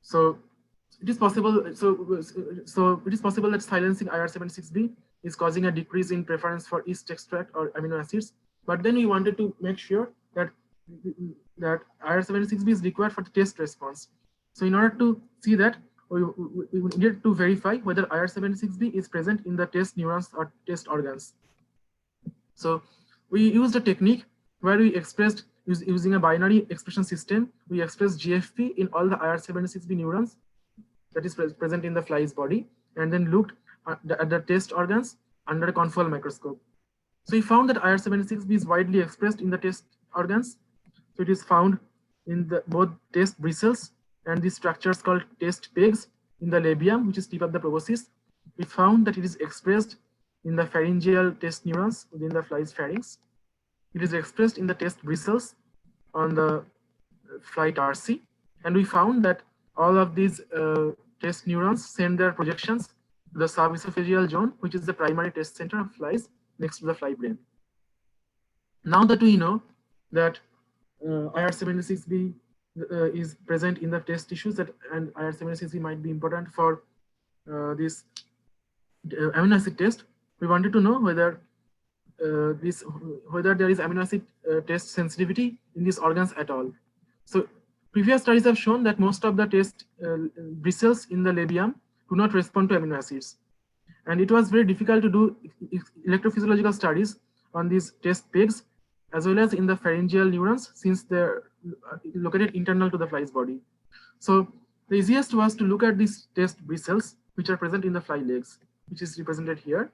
So it is possible. So it is possible that silencing IR76B is causing a decrease in preference for yeast extract or amino acids. But then we wanted to make sure that IR76B is required for the test response. So in order to see that, we needed to verify whether IR76B is present in the test neurons or test organs. So we used a technique where we expressed using a binary expression system. We expressed GFP in all the IR76B neurons that is present in the fly's body, and then looked at the test organs under a confocal microscope. So we found that IR76B is widely expressed in the test organs. So it is found in both test bristles and these structures called test pegs in the labium, which is tip of the proboscis. We found that it is expressed in the pharyngeal test neurons within the fly's pharynx. It is expressed in the test bristles on the fly tarsi. And we found that all of these test neurons send their projections to the subesophageal zone, which is the primary test center of flies, next to the fly brain. Now that we know that IR76B is present in the test tissues, and IR76B might be important for this amino acid test, we wanted to know whether whether there is amino acid test sensitivity in these organs at all. So previous studies have shown that most of the test bristles in the labium do not respond to amino acids, and it was very difficult to do electrophysiological studies on these test pegs as well as in the pharyngeal neurons, since they're located internal to the fly's body. So the easiest was to look at these test bristles which are present in the fly legs, which is represented here.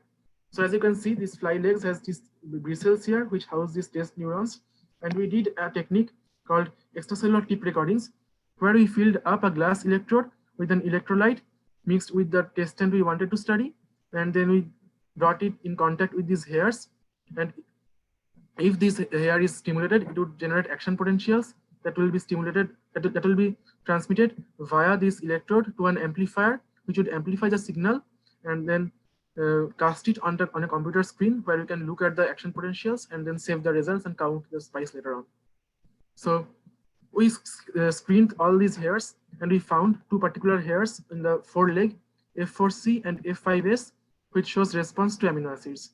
So as you can see, this fly legs has these bristles here which house these test neurons, and we did a technique called extracellular tip recordings, where we filled up a glass electrode with an electrolyte mixed with the testant we wanted to study, and then we brought it in contact with these hairs, and if this hair is stimulated, it would generate action potentials that will be stimulated, that will be transmitted via this electrode to an amplifier, which would amplify the signal and then cast it on a computer screen, where you can look at the action potentials and then save the results and count the spikes later on. So we screened all these hairs, and we found two particular hairs in the foreleg, F4C and F5S, which shows response to amino acids.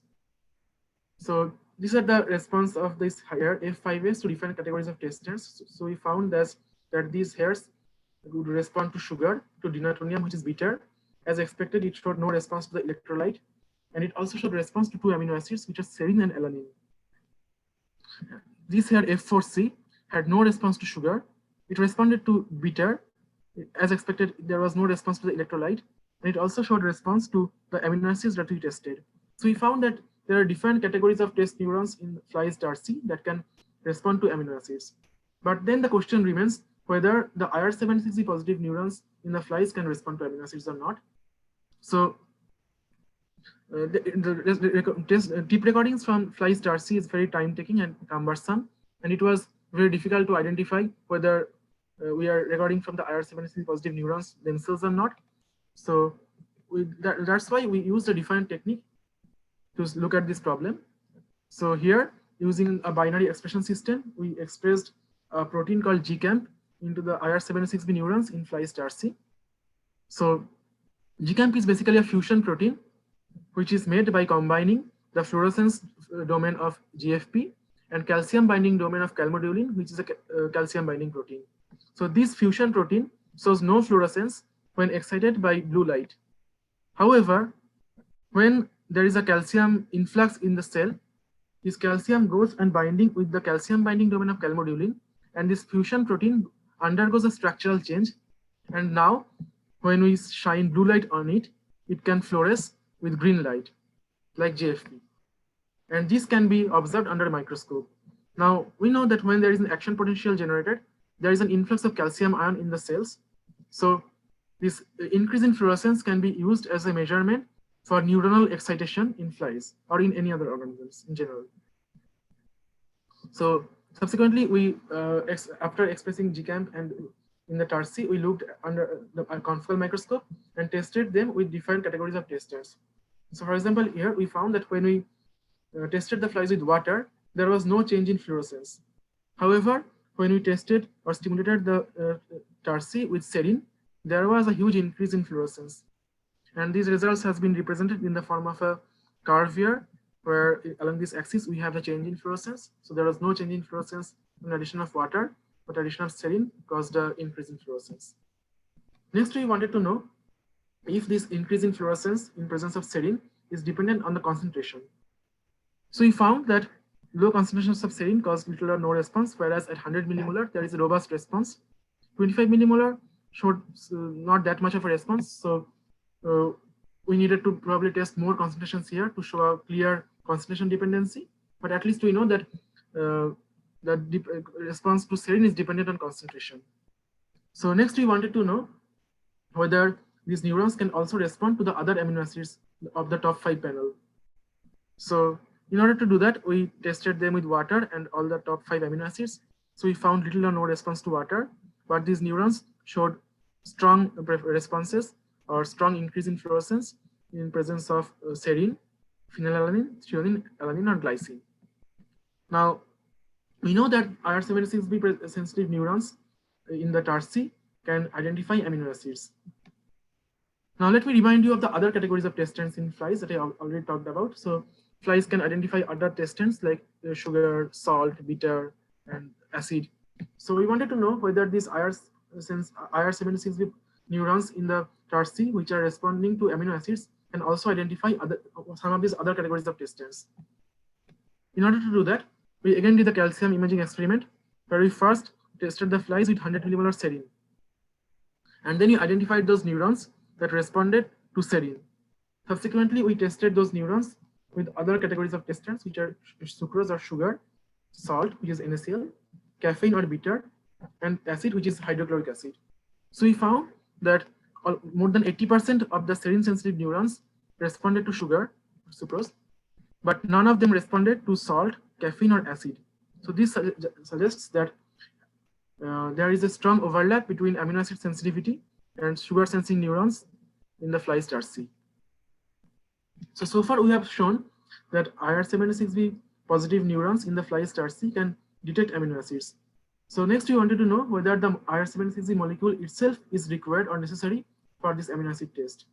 So these are the response of this hair F5S to different categories of testers. So we found that these hairs would respond to sugar, to denatonium, which is bitter. As expected, it showed no response to the electrolyte, and it also showed response to two amino acids, which are serine and alanine. This hair F4C had no response to sugar. It responded to bitter. As expected, there was no response to the electrolyte, and it also showed response to the amino acids that we tested. So we found that there are different categories of test neurons in flies tarsi that can respond to amino acids. But then the question remains whether the IR76B positive neurons in the flies can respond to amino acids or not. So the tip recordings from flies tarsi is very time-taking and cumbersome, and it was very difficult to identify whether we are recording from the IR76B positive neurons themselves or not. So that's why we used a different technique to look at this problem. So here, using a binary expression system, we expressed a protein called GCAMP into the IR76B neurons in flies tarsi. So GCAMP is basically a fusion protein, which is made by combining the fluorescence domain of GFP and calcium binding domain of calmodulin, which is a calcium binding protein. So this fusion protein shows no fluorescence when excited by blue light. However, when there is a calcium influx in the cell, this calcium goes and binding with the calcium binding domain of calmodulin, and this fusion protein undergoes a structural change. And now, when we shine blue light on it, it can fluoresce with green light, like GFP. And this can be observed under a microscope. Now, we know that when there is an action potential generated, there is an influx of calcium ion in the cells. So this increase in fluorescence can be used as a measurement for neuronal excitation in flies or in any other organisms in general. So subsequently, we after expressing GCAMP and in the tarsi, we looked under the confocal microscope and tested them with different categories of testers. So for example, here we found that when we tested the flies with water, there was no change in fluorescence. However, when we tested or stimulated the tarsi with serine, there was a huge increase in fluorescence. And these results has been represented in the form of a curve here, where along this axis we have the change in fluorescence. So there was no change in fluorescence in addition of water, but addition of serine caused the increase in fluorescence. Next, we wanted to know if this increase in fluorescence in presence of serine is dependent on the concentration. So we found that low concentrations of serine caused little or no response, whereas at 100 millimolar there is a robust response. 25 millimolar showed not that much of a response. So we needed to probably test more concentrations here to show a clear concentration dependency, but at least we know that the response to serine is dependent on concentration. So next we wanted to know whether these neurons can also respond to the other amino acids of the top 5 panel. So in order to do that, we tested them with water and all the top 5 amino acids. So we found little or no response to water, but these neurons showed strong responses or strong increase in fluorescence in presence of serine. phenylalanine, threonine, alanine, or glycine. Now, we know that IR76B sensitive neurons in the tarsi can identify amino acids. Now, let me remind you of the other categories of testants in flies that I already talked about. So, flies can identify other testants like sugar, salt, bitter, and acid. So, we wanted to know whether these IR76B neurons in the tarsi, which are responding to amino acids, can also identify some of these other categories of testants. In order to do that, we again did the calcium imaging experiment, where we first tested the flies with 100 millimolar serine. And then we identified those neurons that responded to serine. Subsequently, we tested those neurons with other categories of testants, which are sucrose or sugar, salt, which is NaCl, caffeine or bitter, and acid, which is hydrochloric acid. So we found that more than 80% of the serine-sensitive neurons responded to sugar, sucrose, but none of them responded to salt, caffeine, or acid. So this suggests that there is a strong overlap between amino acid sensitivity and sugar sensing neurons in the flies tarsi. So far we have shown that IR76B positive neurons in the flies tarsi can detect amino acids. So next we wanted to know whether the IR76B molecule itself is required or necessary for this amino acid test.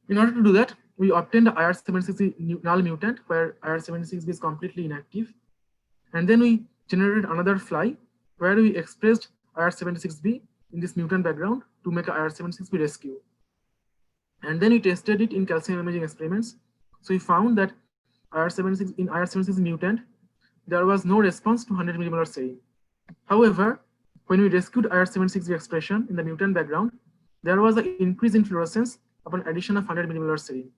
In order to do that, we obtained the IR76B null mutant where IR76B is completely inactive. And then we generated another fly where we expressed IR76B in this mutant background to make a IR76B rescue. And then we tested it in calcium imaging experiments. So we found that in IR76 mutant, there was no response to 100 millimolar serine. However, when we rescued IR76B expression in the mutant background, there was an increase in fluorescence upon addition of 100 millimolar serine.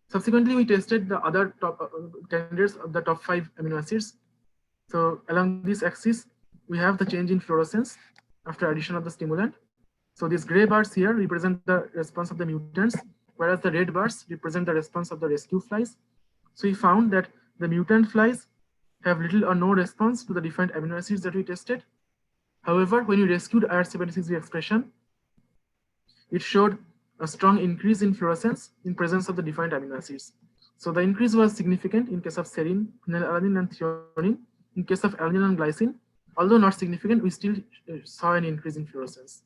Subsequently, we tested the other top candidates of the top 5 amino acids. So along this axis, we have the change in fluorescence after addition of the stimulant. So these gray bars here represent the response of the mutants, whereas the red bars represent the response of the rescue flies. So we found that the mutant flies have little or no response to the defined amino acids that we tested. However, when we rescued IR76B expression, it showed a strong increase in fluorescence in presence of the defined amino acids. So the increase was significant in case of serine, phenylalanine, and threonine. In case of alanine and glycine, although not significant, we still saw an increase in fluorescence.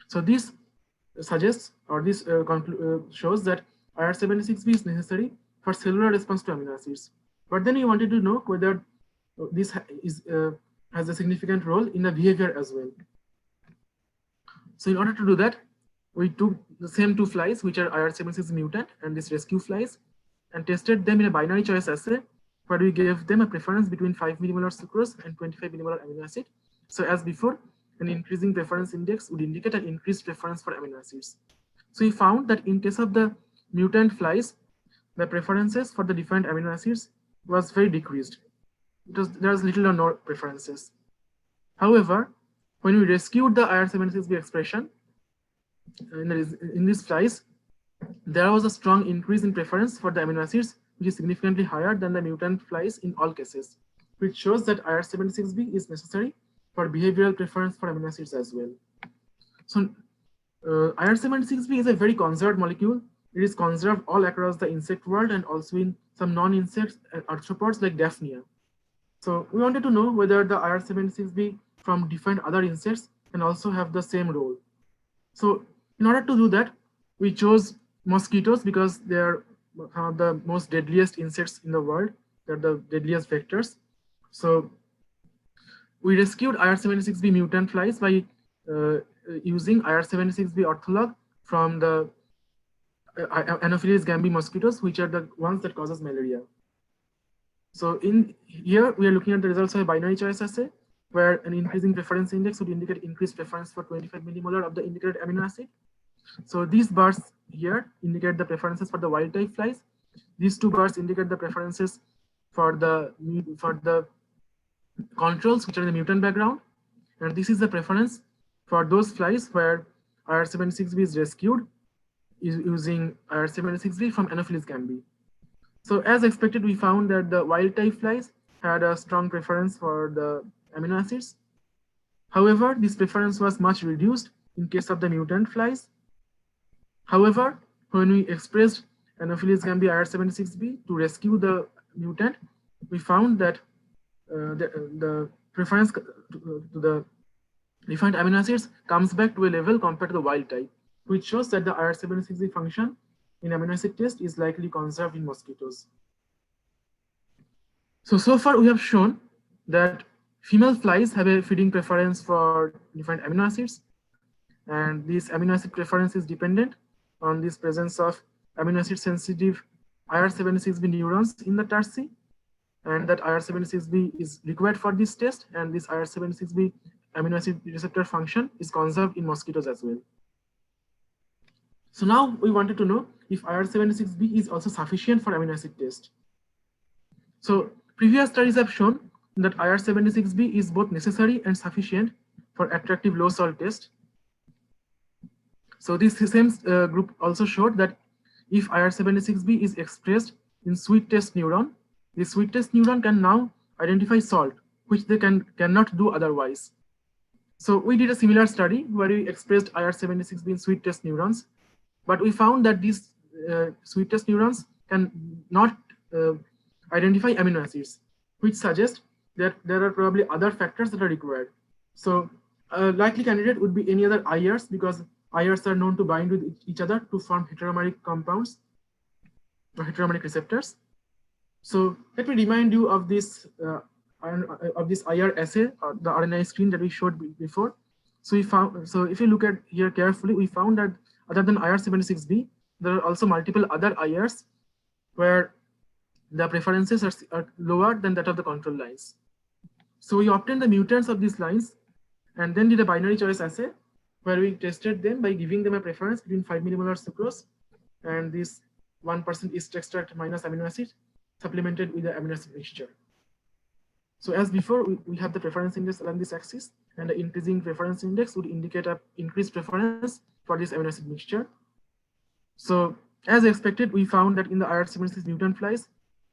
So this suggests, or this shows that IR76B is necessary for cellular response to amino acids. But then we wanted to know whether this has a significant role in the behavior as well. So in order to do that, we took the same 2 flies, which are IR76 mutant and this rescue flies, and tested them in a binary choice assay, where we gave them a preference between 5 millimolar sucrose and 25 millimolar amino acid. So as before, an increasing preference index would indicate an increased preference for amino acids. So we found that in case of the mutant flies, the preferences for the defined amino acids was very decreased. There was little or no preferences. However, when we rescued the IR76B expression in these flies, there was a strong increase in preference for the amino acids, which is significantly higher than the mutant flies in all cases, which shows that IR76B is necessary for behavioral preference for amino acids as well. So IR76B is a very conserved molecule. It is conserved all across the insect world and also in some non-insects and arthropods like Daphnia. So we wanted to know whether the IR76B from different other insects can also have the same role. So in order to do that, we chose mosquitoes because they are some of the most deadliest insects in the world. They're the deadliest vectors. So we rescued IR76B mutant flies by using IR76B ortholog from the Anopheles gambi mosquitoes, which are the ones that causes malaria. So in here, we are looking at the results of a binary choice assay, where an increasing preference index would indicate increased preference for 25 millimolar of the indicated amino acid. So these bars here indicate the preferences for the wild type flies. These 2 bars indicate the preferences for the controls, which are in the mutant background. And this is the preference for those flies where IR76B is rescued using IR76B from Anopheles gambi. So as expected, we found that the wild type flies had a strong preference for the amino acids. However, this preference was much reduced in case of the mutant flies. However, when we expressed anopheles can be IR76B to rescue the mutant, we found that the preference to the defined amino acids comes back to a level compared to the wild type, which shows that the IR76B function in amino acid test is likely conserved in mosquitoes. So far we have shown that female flies have a feeding preference for defined amino acids, and this amino acid preference is dependent on this presence of amino acid sensitive IR76B neurons in the tarsi, and that IR76B is required for this test, and this IR76B amino acid receptor function is conserved in mosquitoes as well. So now we wanted to know if IR76B is also sufficient for amino acid test. So previous studies have shown that IR76B is both necessary and sufficient for attractive low salt test. So this same group also showed that if IR76B is expressed in sweet taste neuron, the sweet taste neuron can now identify salt, which they cannot do otherwise. So we did a similar study where we expressed IR76B in sweet taste neurons, but we found that these sweet taste neurons can not identify amino acids, which suggests that there are probably other factors that are required. So a likely candidate would be any other IRs, because IRs are known to bind with each other to form heteromeric compounds or heteromeric receptors. So let me remind you of this IR assay, or the RNA screen that we showed before. So we found, so if you look at here carefully, we found that other than IR76B, there are also multiple other IRs where the preferences are lower than that of the control lines. So we obtained the mutants of these lines and then did a binary choice assay where we tested them by giving them a preference between 5 millimolar sucrose and this 1% yeast extract minus amino acid supplemented with the amino acid mixture. So as before, we have the preference index along this axis, and the increasing preference index would indicate an increased preference for this amino acid mixture. So as expected, we found that in the IR76 mutant flies,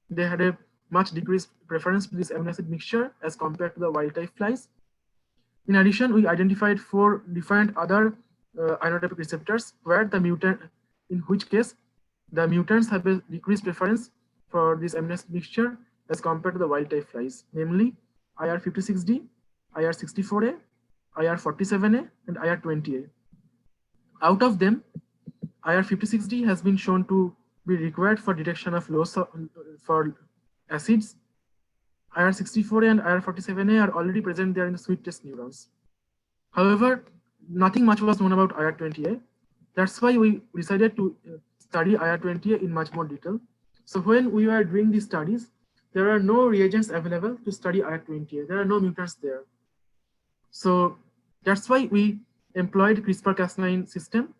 they had a much decreased preference to this amino acid mixture as compared to the wild type flies. In addition, we identified 4 different other ionotropic receptors where the mutant, in which case the mutants have a decreased preference for this amino acid mixture as compared to the wild type flies, namely IR56D, IR64A, IR47A, and IR20A. Out of them, IR56D has been shown to be required for detection of low for acids. IR64A and IR47A are already present there in the sweet taste neurons. However, nothing much was known about IR20A. That's why we decided to study IR20A in much more detail. So when we were doing these studies, there are no reagents available to study IR20A. There are no mutants there. So that's why we employed CRISPR-Cas9 system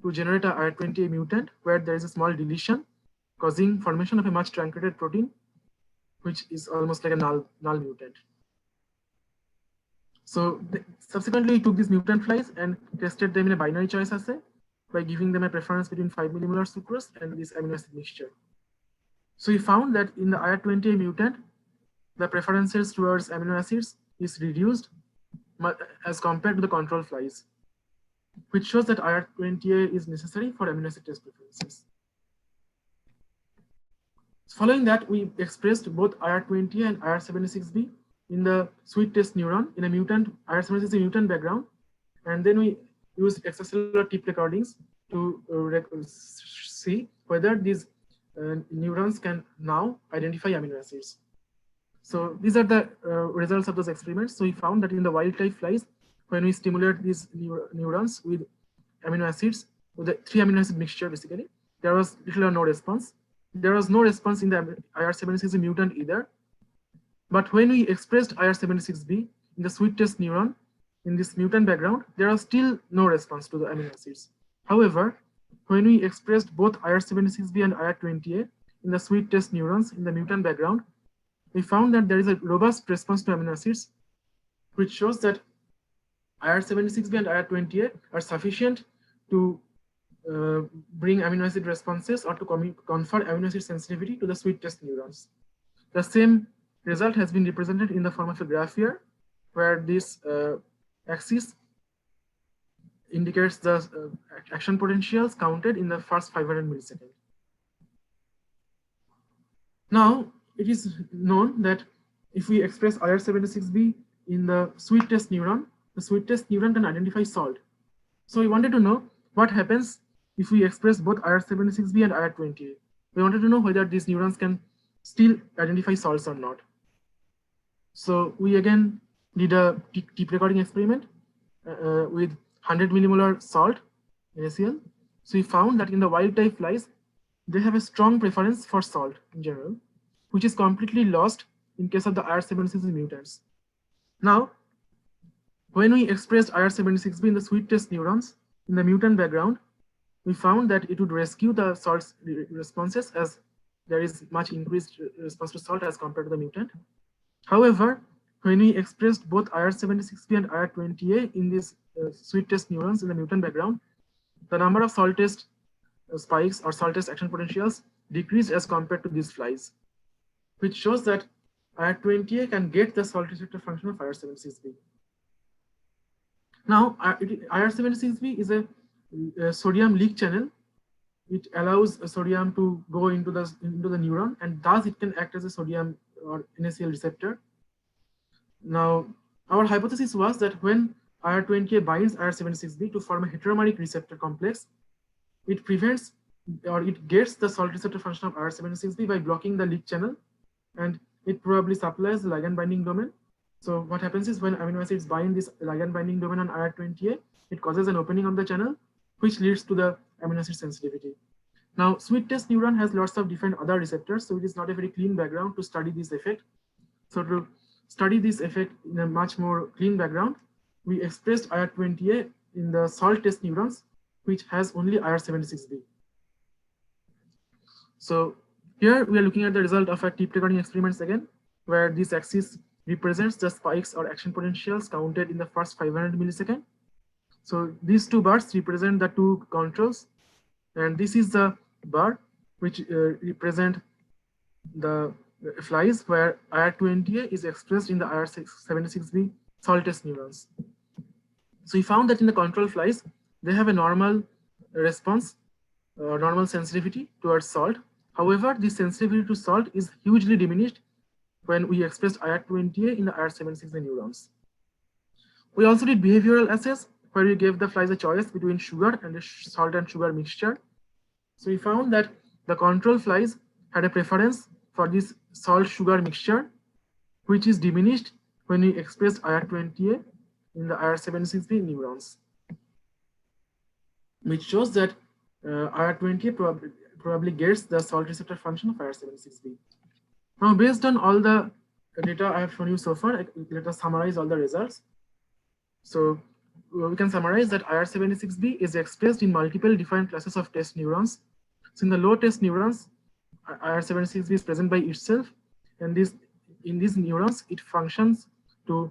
to generate a IR20A mutant where there is a small deletion causing formation of a much truncated protein, which is almost like a null mutant. So subsequently, we took these mutant flies and tested them in a binary choice assay by giving them a preference between 5 millimolar sucrose and this amino acid mixture. So we found that in the IR20A mutant, the preferences towards amino acids is reduced as compared to the control flies, which shows that IR20A is necessary for amino acid test preferences. Following that, we expressed both IR20A and IR76B in the sweet taste neuron in a mutant IR76B mutant background, and then we used extracellular tip recordings to see whether these neurons can now identify amino acids. So these are the results of those experiments. So we found that in the wild type flies, when we stimulate these neurons with amino acids, with the 3 amino acid mixture basically, there was little or no response. There was no response in the IR76 mutant either. But when we expressed IR76B in the sweet taste neuron in this mutant background, there was still no response to the amino acids. However, when we expressed both IR76B and IR20A in the sweet taste neurons in the mutant background, we found that there is a robust response to amino acids, which shows that IR76B and IR20A are sufficient to bring amino acid responses or to confer amino acid sensitivity to the sweet taste neurons. The same result has been represented in the form of a graph here, where this axis indicates the action potentials counted in the first 500 milliseconds. Now, it is known that if we express IR76B in the sweet test neuron, the sweet test neuron can identify salt. So we wanted to know what happens if we express both IR76B and IR28. We wanted to know whether these neurons can still identify salts or not. So we again did a deep recording experiment with 100 millimolar salt NaCl. So we found that in the wild type flies, they have a strong preference for salt in general, which is completely lost in case of the IR76 mutants. Now, when we expressed IR76B in the sweet test neurons in the mutant background, we found that it would rescue the salt responses, as there is much increased response to salt as compared to the mutant. However, when we expressed both IR76B and IR20A in these sweet test neurons in the mutant background, the number of salt test spikes or salt test action potentials decreased as compared to these flies, which shows that IR20A can get the salt receptor function of IR76B. Now, IR76B is a sodium leak channel. It allows sodium to go into the neuron, and thus it can act as a sodium or NaCl receptor. Now, our hypothesis was that when IR20A binds IR76B to form a heteromeric receptor complex, it prevents or it gets the salt receptor function of IR76B by blocking the leak channel, and it probably supplies the ligand binding domain. So what happens is when amino acids bind this ligand binding domain on IR20A, it causes an opening of the channel, which leads to the amino acid sensitivity. Now, sweet test neuron has lots of different other receptors, so it is not a very clean background to study this effect. So to study this effect in a much more clean background, we expressed IR20A in the salt test neurons, which has only IR76B. So here we are looking at the result of our deep recording experiments again, where this axis represents the spikes or action potentials counted in the first 500 milliseconds. So these two bars represent the two controls, and this is the bar which represent the flies where IR20A is expressed in the IR76B salt test neurons. So we found that in the control flies, they have a normal response, normal sensitivity towards salt. However, this sensitivity to salt is hugely diminished when we expressed IR20A in the IR76B neurons. We also did behavioral assays where we gave the flies a choice between sugar and a salt and sugar mixture. So we found that the control flies had a preference for this salt sugar mixture, which is diminished when we expressed IR20A in the IR76B neurons, which shows that IR20A probably gets the salt receptor function of IR76B. Now, based on all the data I have shown you so far, let us summarize all the results. So we can summarize that IR76B is expressed in multiple different classes of test neurons. So in the low test neurons, IR76B is present by itself, and in these neurons, it functions to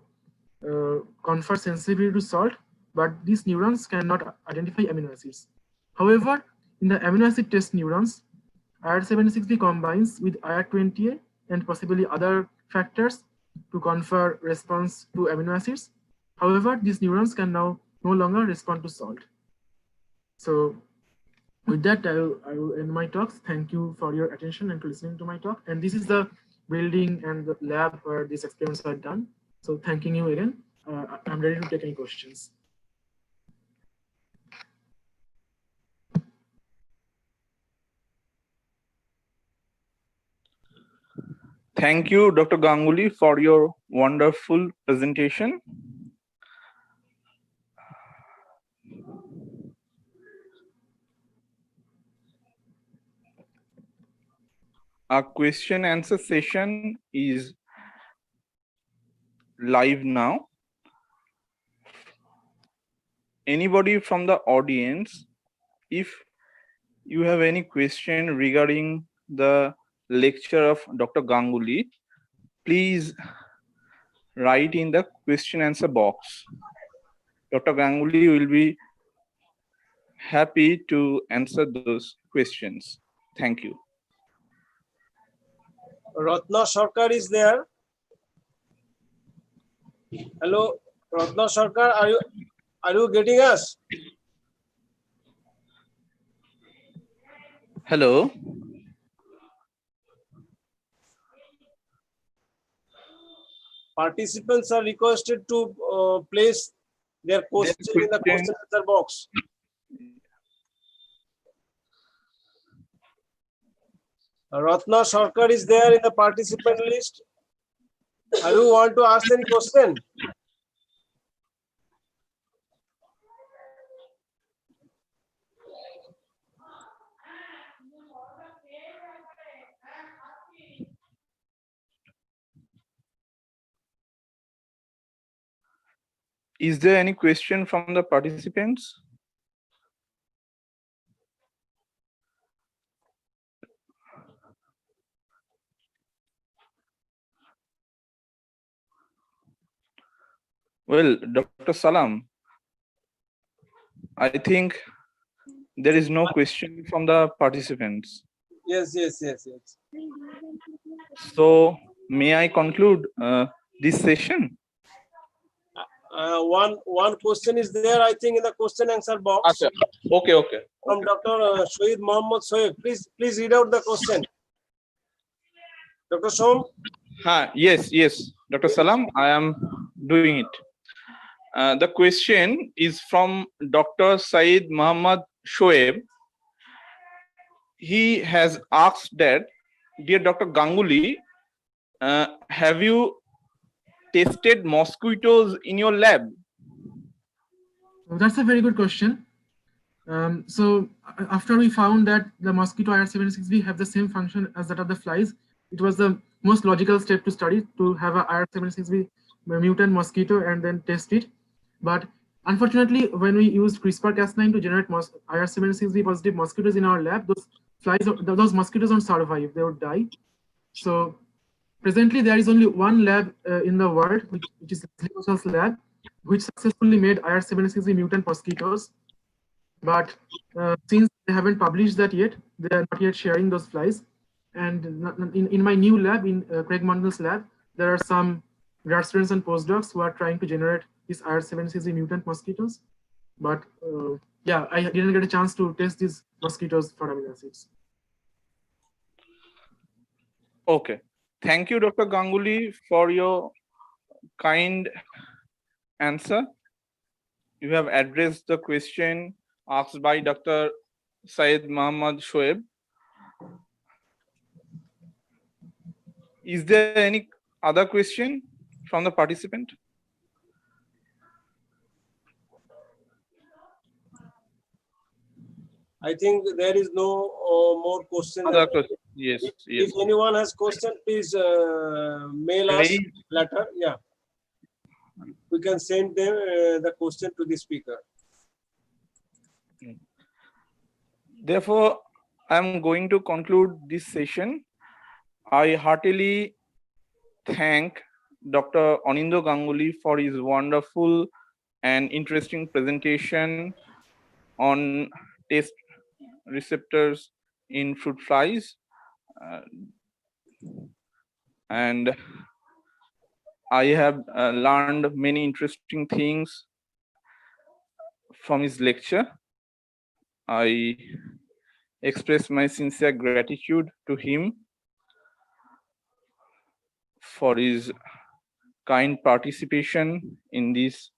confer sensitivity to salt, but these neurons cannot identify amino acids. However, in the amino acid test neurons, IR76B combines with IR20A and possibly other factors to confer response to amino acids. However, these neurons can now no longer respond to salt. So with that, I will end my talks. Thank you for your attention and to listening to my talk. And this is the building and the lab where these experiments are done. So thanking you again. I'm ready to take any questions. Thank you, Dr. Ganguly, for your wonderful presentation. Our question answer session is live now. Anybody from the audience, if you have any question regarding the lecture of Dr. Ganguly, please write in the question answer box. Dr. Ganguly will be happy to answer those questions. Thank you. Ratna Sarkar is there. Hello, Ratna Sarkar, are you getting us? Hello. Participants are requested to place their question in the question answer box. Ratna Sarkar is there in the participant list. Are you want to ask any question? Is there any question from the participants? Well, Dr. Salam, I think there is no question from the participants. Yes. So may I conclude this session? One question is there, I think, in the question answer box. Okay. From Dr. Shoaib Mohammad Shoaib. Please read out the question. Dr. Som? Yes, Dr. Salam, I am doing it. The question is from Dr. Said Muhammad Shoaib. He has asked that, dear Dr. Ganguly, have you tested mosquitoes in your lab? That's a very good question. So after we found that the mosquito IR76B have the same function as that of the flies, it was the most logical step to study, to have a IR76B mutant mosquito and then test it. But unfortunately, when we used CRISPR-Cas9 to generate IR76B positive mosquitoes in our lab, those mosquitoes don't survive, they would die. So presently, there is only one lab in the world, which is Leslie's lab, which successfully made IR76B mutant mosquitoes. But since they haven't published that yet, they are not yet sharing those flies. And in my new lab, in Craig Mundell's lab, there are some grad students and postdocs who are trying to generate these IR76B mutant mosquitoes. But yeah, I didn't get a chance to test these mosquitoes for amino acids. Okay. Thank you, Dr. Ganguly, for your kind answer. You have addressed the question asked by Dr. Syed Muhammad Shoaib. Is there any other question from the participant? I think there is no more question. Yes. If anyone has question, please mail us letter. Yeah, we can send them the question to the speaker. Therefore, I am going to conclude this session. I heartily thank Dr. Anindo Ganguly for his wonderful and interesting presentation on taste receptors in fruit flies. And I have learned many interesting things from his lecture. I express my sincere gratitude to him for his kind participation in this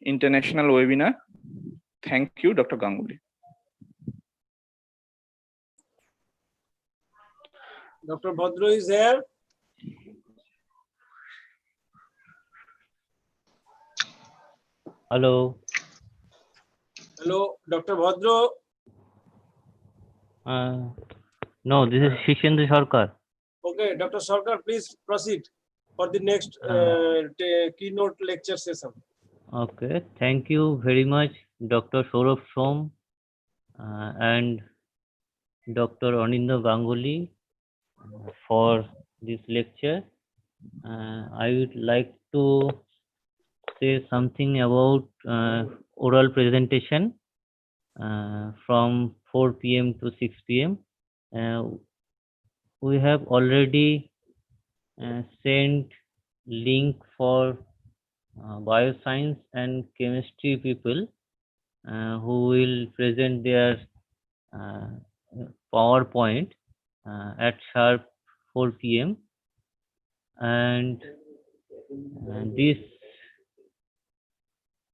international webinar. Thank you, Dr. Ganguly. Dr. Bhadro is there. Hello. Hello, Dr. Bhadro. No, this is Shishendra Sarkar. Okay, Dr. Sarkar, please proceed for the next keynote lecture session. Okay, thank you very much, Dr. Saurabh Som and Dr. Anindo Ganguly for this lecture. I would like to say something about oral presentation from 4 p.m. to 6 p.m. We have already sent link for bioscience and chemistry people who will present their PowerPoint at sharp 4 p.m. and And this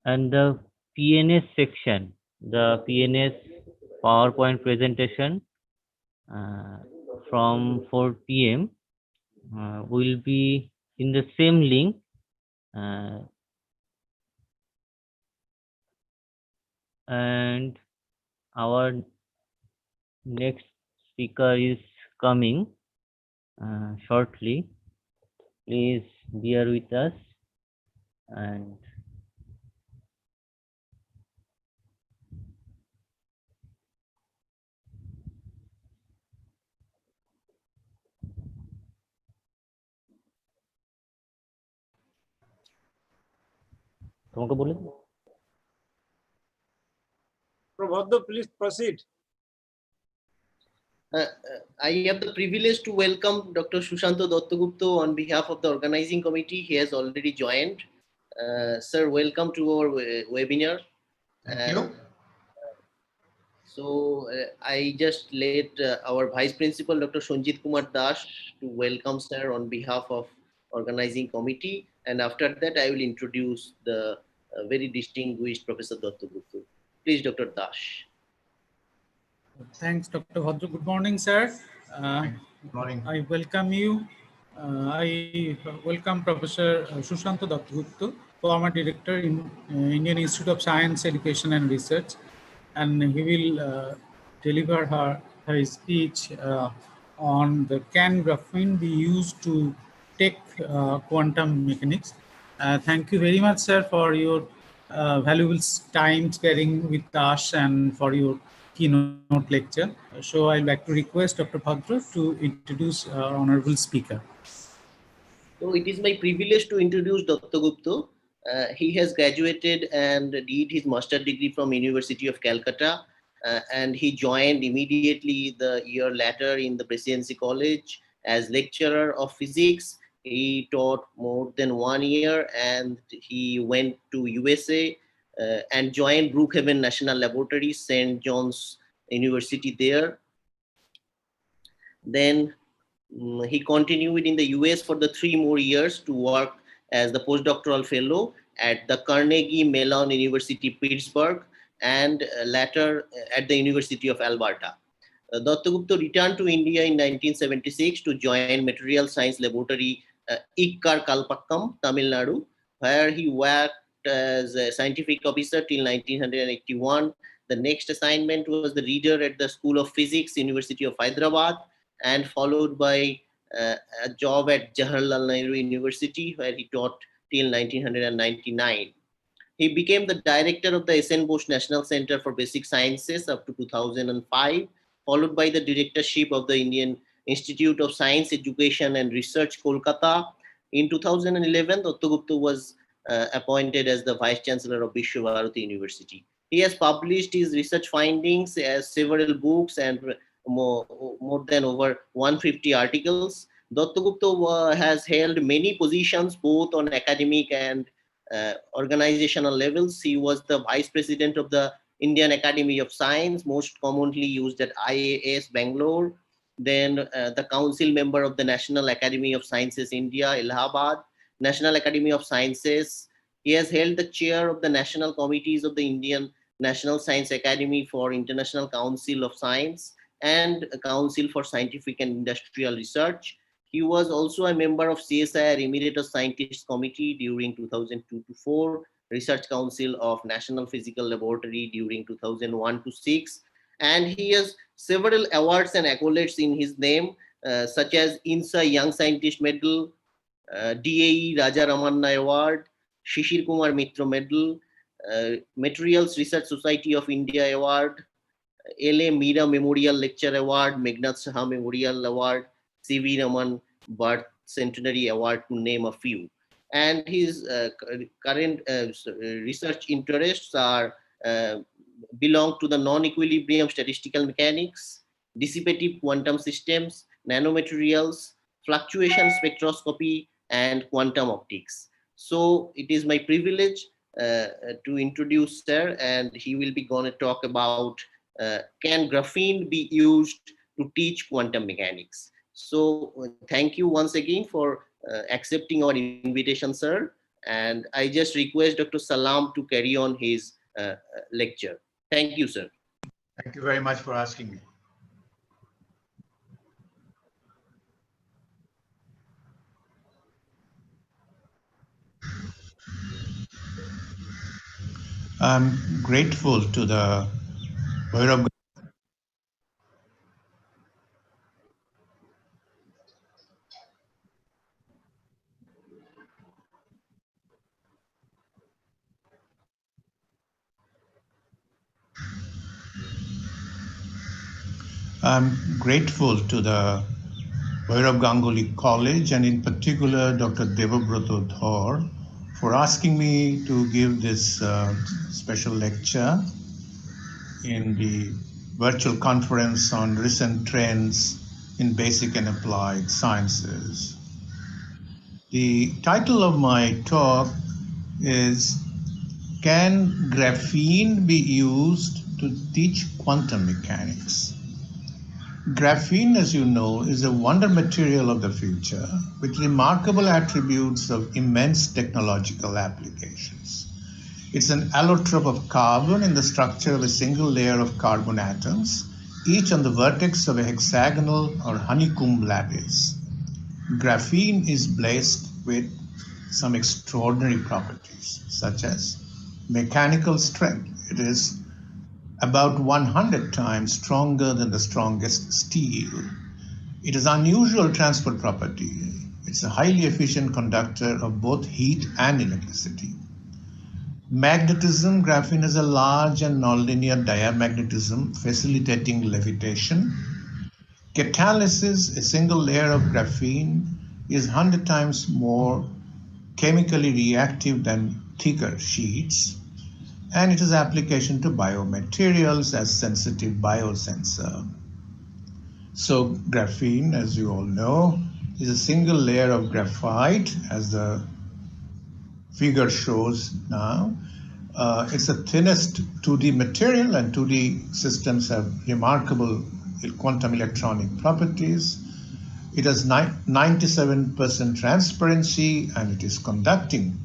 and the PNS section, the PNS PowerPoint presentation uh, from 4 p.m. Will be in the same link. And our next speaker is coming shortly. Please bear with us. And তোমাকে বলে দেব? Prabodh, please proceed. I have the privilege to welcome Dr. Shushanto Dattagupta on behalf of the organizing committee. He has already joined. Sir, welcome to our webinar. Thank you. So I just let our Vice Principal, Dr. Sanjit Kumar Das, to welcome sir on behalf of organizing committee. And after that, I will introduce the very distinguished Professor Dattagupta. Please, Dr. Das. Thanks, Dr. Bhadra. Good morning, sir. Good morning. I welcome you. I welcome Professor Shushanto Dattagupta, former director in Indian Institute of Science, Education and Research, and he will deliver his speech on the can graphene be used to take quantum mechanics. Thank you very much, sir, for your valuable time sparing with us and for your keynote lecture. So I'd like to request Dr. Bhadra to introduce our honorable speaker. So it is my privilege to introduce Dr. Gupta. He has graduated and did his master degree from University of Calcutta, and he joined immediately the year later in the Presidency College as lecturer of physics. He taught more than 1 year, and he went to USA and joined Brookhaven National Laboratory, St. John's University there. Then he continued in the US for the 3 more years to work as the postdoctoral fellow at the Carnegie Mellon University, Pittsburgh, and later at the University of Alberta. Dattagupta returned to India in 1976 to join Material Science Laboratory, Ikkar Kalpakkam, Tamil Nadu, where he worked as a scientific officer till 1981. The next assignment was the reader at the School of Physics, University of Hyderabad, and followed by a job at Jawaharlal Nehru University, where he taught till 1999. He became the director of the S.N. Bose National Center for Basic Sciences up to 2005, followed by the directorship of the Indian Institute of Science, Education and Research, Kolkata. In 2011, Dattagupta was appointed as the Vice Chancellor of Vishwabharati University. He has published his research findings as several books and more than over 150 articles. Dattagupta has held many positions both on academic and organizational levels. He was the vice president of the Indian Academy of Science, most commonly used at IAS Bangalore, then the council member of the National Academy of Sciences India, Allahabad, National Academy of Sciences. He has held the chair of the national committees of the Indian National Science Academy for International Council of Science and Council for Scientific and Industrial Research. He was also a member of CSIR Emeritus Scientists Committee during 2002 to 4, Research Council of National Physical Laboratory during 2001 to 6, and he has several awards and accolades in his name, such as INSA Young Scientist Medal, DAE Raja Ramanna Award, Shishir Kumar Mitra Medal, Materials Research Society of India Award, LA Meera Memorial Lecture Award, Meghnad Saha Memorial Award, CV Raman Birth Centenary Award, to name a few. And his current research interests are belong to the non-equilibrium statistical mechanics, dissipative quantum systems, nanomaterials, fluctuation spectroscopy, and quantum optics. So it is my privilege to introduce sir, and he will be going to talk about can graphene be used to teach quantum mechanics. So thank you once again for accepting our invitation, sir. And I just request Dr. Salam to carry on his lecture. Thank you, sir. Thank you very much for asking me. I'm grateful to the Bhairab. I'm grateful to the Bhairab Ganguly College and in particular Dr. Devabrata Dhar for asking me to give this special lecture in the virtual conference on recent trends in basic and applied sciences. The title of my talk is Can Graphene Be Used to Teach Quantum Mechanics? Graphene, as you know, is a wonder material of the future with remarkable attributes of immense technological applications. It's an allotrope of carbon in the structure of a single layer of carbon atoms, each on the vertex of a hexagonal or honeycomb lattice. Graphene is blessed with some extraordinary properties, such as mechanical strength. It is about 100 times stronger than the strongest steel. It has unusual transport property. It's a highly efficient conductor of both heat and electricity. Magnetism, graphene has a large and nonlinear diamagnetism facilitating levitation. Catalysis, a single layer of graphene, is 100 times more chemically reactive than thicker sheets, and it has application to biomaterials as sensitive biosensor. So graphene, as you all know, is a single layer of graphite, as the figure shows now. It's the thinnest 2D material, and 2D systems have remarkable quantum electronic properties. It has 97% transparency, and it is conducting.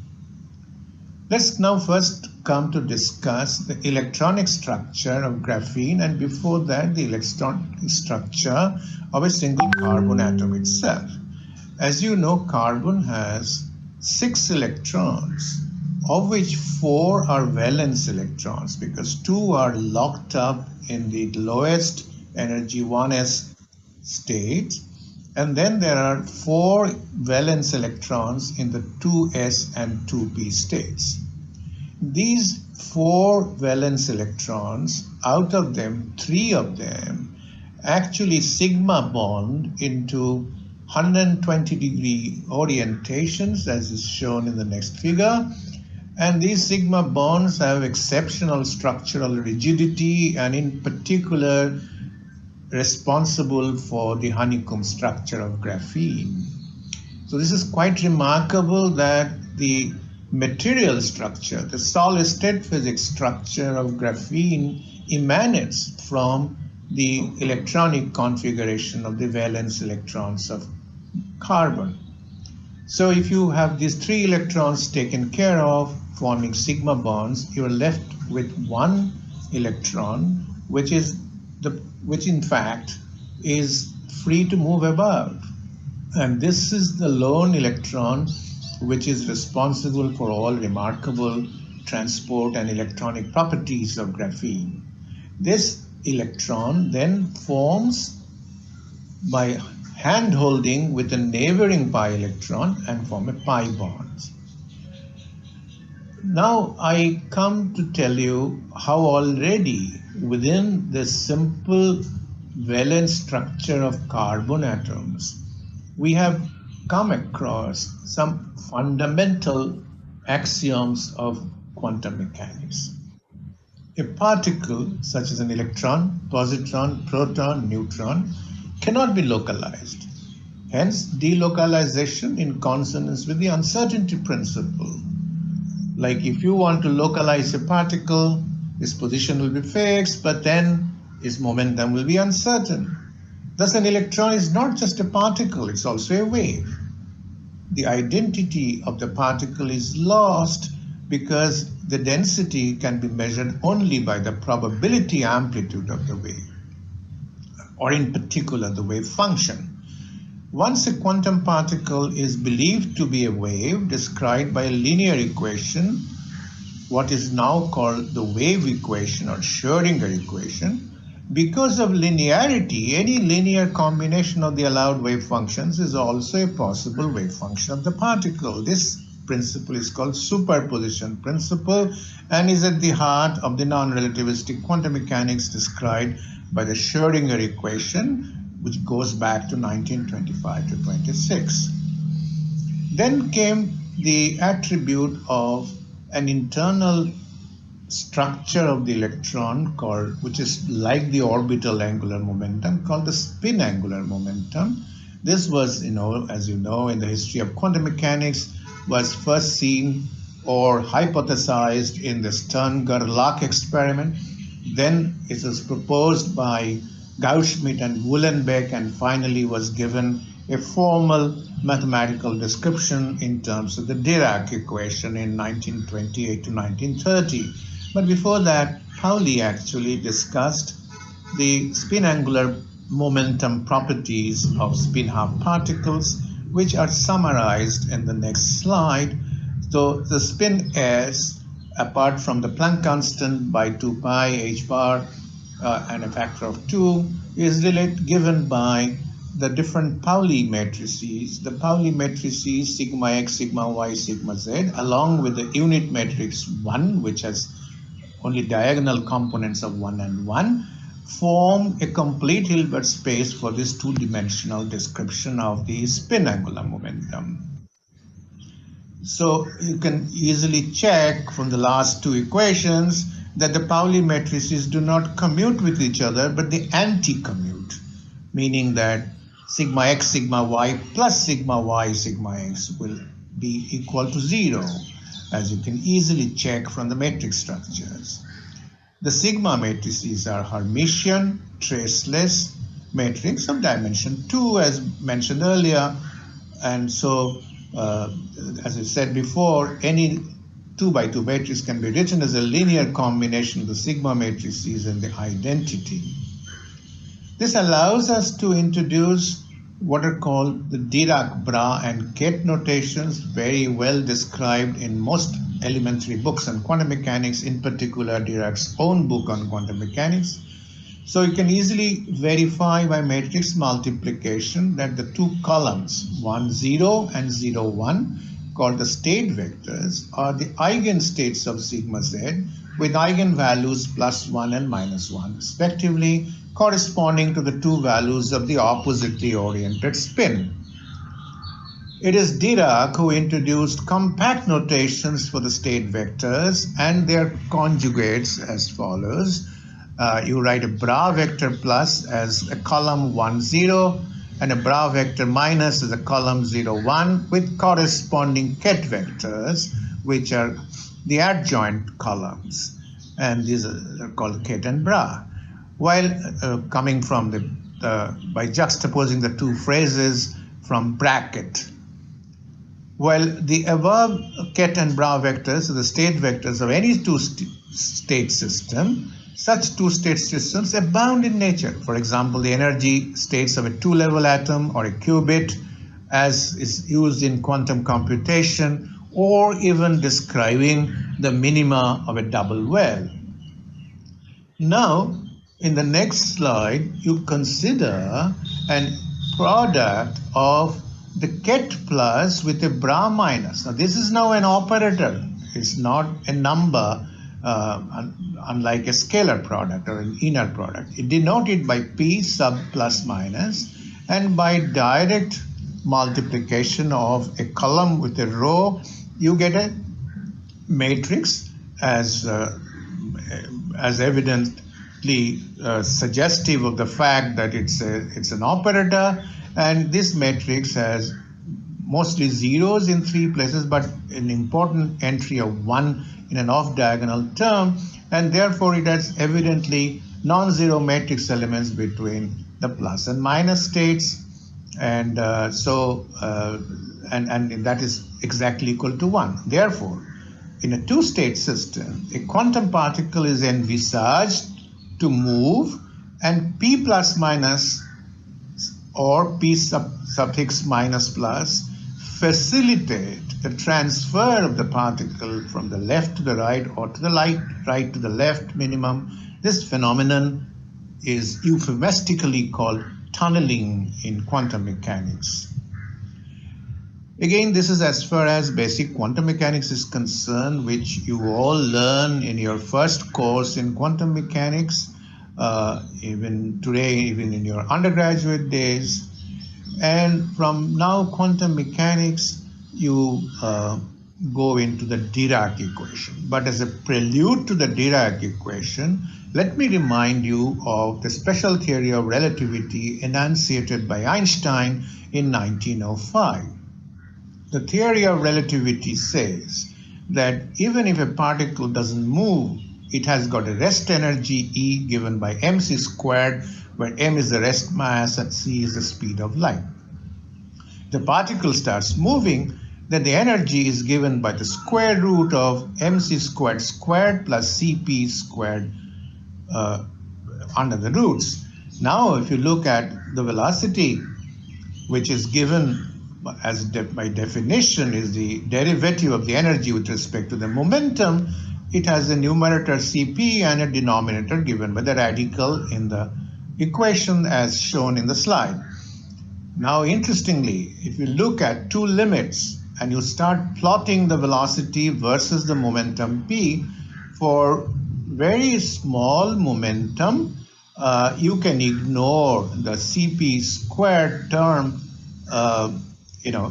Let's now first come to discuss the electronic structure of graphene, and before that, the electronic structure of a single carbon atom itself. As you know, carbon has 6 electrons, of which 4 are valence electrons, because 2 are locked up in the lowest energy 1s state, and then there are 4 valence electrons in the 2s and 2p states. These 4 valence electrons, out of them, 3 of them actually sigma bond into 120-degree orientations, as is shown in the next figure. And these sigma bonds have exceptional structural rigidity, and in particular responsible for the honeycomb structure of graphene. So this is quite remarkable that the material structure, the solid state physics structure of graphene emanates from the electronic configuration of the valence electrons of carbon. So if you have these 3 electrons taken care of, forming sigma bonds, you're left with 1 electron, which in fact is free to move about. And this is the lone electron which is responsible for all remarkable transport and electronic properties of graphene. This electron then forms by hand holding with a neighboring pi electron and form a pi bond. Now I come to tell you how already within the simple valence structure of carbon atoms, we have come across some fundamental axioms of quantum mechanics. A particle, such as an electron, positron, proton, neutron, cannot be localized. Hence, delocalization in consonance with the uncertainty principle. Like if you want to localize a particle, its position will be fixed, but then its momentum will be uncertain. Thus, an electron is not just a particle, it's also a wave. the identity of the particle is lost because the density can be measured only by the probability amplitude of the wave, or in particular the wave function. Once a quantum particle is believed to be a wave described by a linear equation, what is now called the wave equation or Schrödinger equation, because of linearity, any linear combination of the allowed wave functions is also a possible wave function of the particle. This principle is called superposition principle and is at the heart of the non-relativistic quantum mechanics described by the Schrödinger equation, which goes back to 1925 to 26. Then came the attribute of an internal structure of the electron called, which is like the orbital angular momentum, called the spin angular momentum. This was, as you know, in the history of quantum mechanics, was first seen or hypothesized in the Stern-Gerlach experiment. Then it was proposed by Gauss-Schmidt and Uhlenbeck, and finally was given a formal mathematical description in terms of the Dirac equation in 1928 to 1930. But before that, Pauli actually discussed the spin angular momentum properties of spin half particles, which are summarized in the next slide. So the spin s, apart from the Planck constant by 2 pi h bar and a factor of 2, is given by the different Pauli matrices. The Pauli matrices sigma x, sigma y, sigma z, along with the unit matrix 1, which has only diagonal components of 1 and 1, form a complete Hilbert space for this two-dimensional description of the spin angular momentum. So you can easily check from the last two equations that the Pauli matrices do not commute with each other, but they anti-commute, meaning that sigma x, sigma y plus sigma y, sigma x will be equal to 0, as you can easily check from the matrix structures. The sigma matrices are Hermitian, traceless matrix of dimension 2, as mentioned earlier. And so, as I said before, any 2 by 2 matrix can be written as a linear combination of the sigma matrices and the identity. This allows us to introduce what are called the Dirac-Bra and Ket notations, very well described in most elementary books on quantum mechanics, in particular Dirac's own book on quantum mechanics. So you can easily verify by matrix multiplication that the two columns, 1, 0 and 0, 1, called the state vectors, are the eigenstates of sigma z with eigenvalues +1 and -1, respectively, corresponding to the two values of the oppositely oriented spin. It is Dirac who introduced compact notations for the state vectors and their conjugates as follows. You write a bra vector plus as a column 1, 0, and a bra vector minus as a column 0, 1, with corresponding ket vectors, which are the adjoint columns. And these are called ket and bra. While coming from by juxtaposing the two phrases from bracket. Well, the above ket and bra vectors are the state vectors of any two-state system. Such two-state systems abound in nature. For example, the energy states of a two-level atom or a qubit, as is used in quantum computation, or even describing the minima of a double well. Now, in the next slide, you consider a product of the ket plus with a bra minus. Now, this is now an operator. It's not a number, unlike a scalar product or an inner product. It denoted by P sub plus minus, and by direct multiplication of a column with a row, you get a matrix as evidently suggestive of the fact that it's an operator, and this matrix has mostly zeros in 3 places, but an important entry of 1 in an off-diagonal term, and therefore it has evidently non-zero matrix elements between the plus and minus states. And and that is exactly equal to 1. Therefore, in a two-state system, a quantum particle is envisaged to move, and p plus minus or p suffix minus plus facilitate the transfer of the particle from the left to the right or to the right to the left minimum. This phenomenon is euphemistically called tunneling in quantum mechanics. Again, this is as far as basic quantum mechanics is concerned, which you all learn in your first course in quantum mechanics, even today, even in your undergraduate days. And from now, quantum mechanics, you go into the Dirac equation. But as a prelude to the Dirac equation, let me remind you of the special theory of relativity enunciated by Einstein in 1905. The theory of relativity says that even if a particle doesn't move, it has got a rest energy E given by mc squared, where m is the rest mass and c is the speed of light. The particle starts moving, then the energy is given by the square root of mc squared squared plus cp squared under the roots. Now, if you look at the velocity, which is given as by definition is the derivative of the energy with respect to the momentum, it has a numerator Cp and a denominator given by the radical in the equation as shown in the slide. Now, interestingly, if you look at two limits and you start plotting the velocity versus the momentum p, for very small momentum, you can ignore the Cp squared term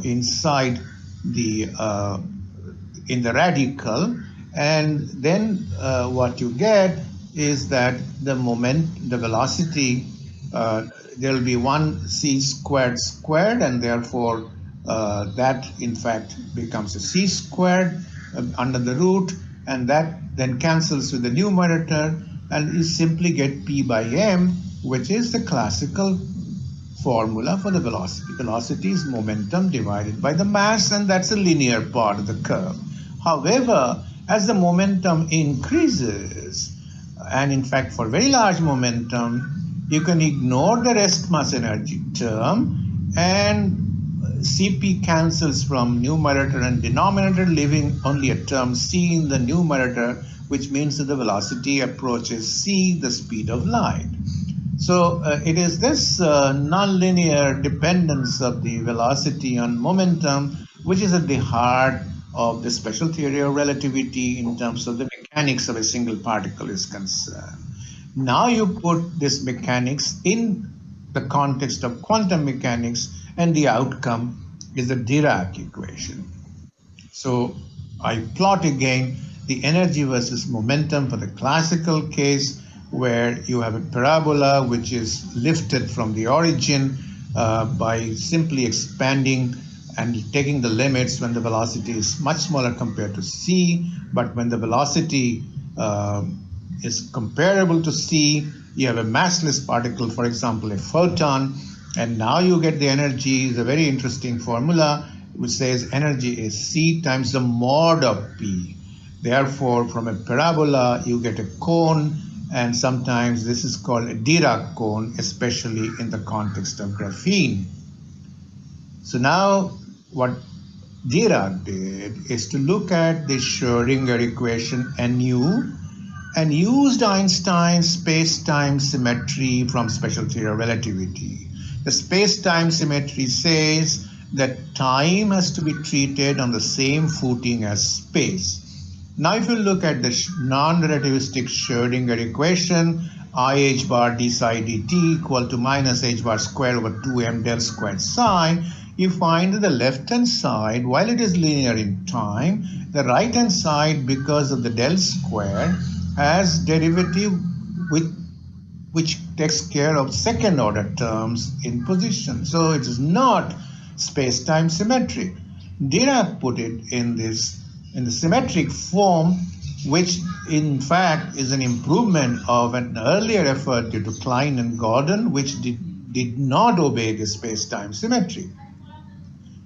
inside the in the radical, and then what you get is that the velocity, there will be one c squared squared, and therefore that in fact becomes a c squared under the root, and that then cancels with the numerator, and you simply get p by m, which is the classical formula for the velocity. Velocity is momentum divided by the mass, and that's a linear part of the curve. However, as the momentum increases, and in fact for very large momentum, you can ignore the rest mass energy term, and Cp cancels from numerator and denominator, leaving only a term c in the numerator, which means that the velocity approaches c, the speed of light. So it is this nonlinear dependence of the velocity on momentum which is at the heart of the special theory of relativity in terms of the mechanics of a single particle is concerned. Now you put this mechanics in the context of quantum mechanics, and the outcome is the Dirac equation. So I plot again the energy versus momentum for the classical case, where you have a parabola which is lifted from the origin by simply expanding and taking the limits when the velocity is much smaller compared to c, but when the velocity is comparable to c, you have a massless particle, for example, a photon, and now you get the energy. Is a very interesting formula which says energy is c times the mod of p. Therefore, from a parabola, you get a cone, and sometimes this is called a Dirac cone, especially in the context of graphene. So now what Dirac did is to look at the Schrödinger equation nu and used Einstein's space-time symmetry from special theory of relativity. The space-time symmetry says that time has to be treated on the same footing as space. Now, if you look at the non-relativistic Schrödinger equation, I h bar d psi dt equal to minus h bar square over 2m del squared psi, you find that the left-hand side, while it is linear in time, the right-hand side, because of the del square, has derivative which takes care of second-order terms in position. So it is not space-time symmetric. Dirac put it in the symmetric form, which in fact is an improvement of an earlier effort due to Klein and Gordon, which did not obey the space-time symmetry.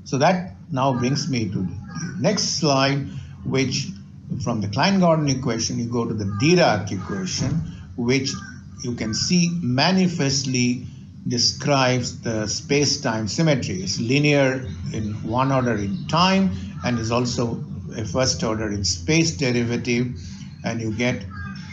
So that now brings me to the next slide, which from the Klein-Gordon equation, you go to the Dirac equation, which you can see manifestly describes the space-time symmetry. It's linear in one order in time and is also a first order in space derivative. And you get,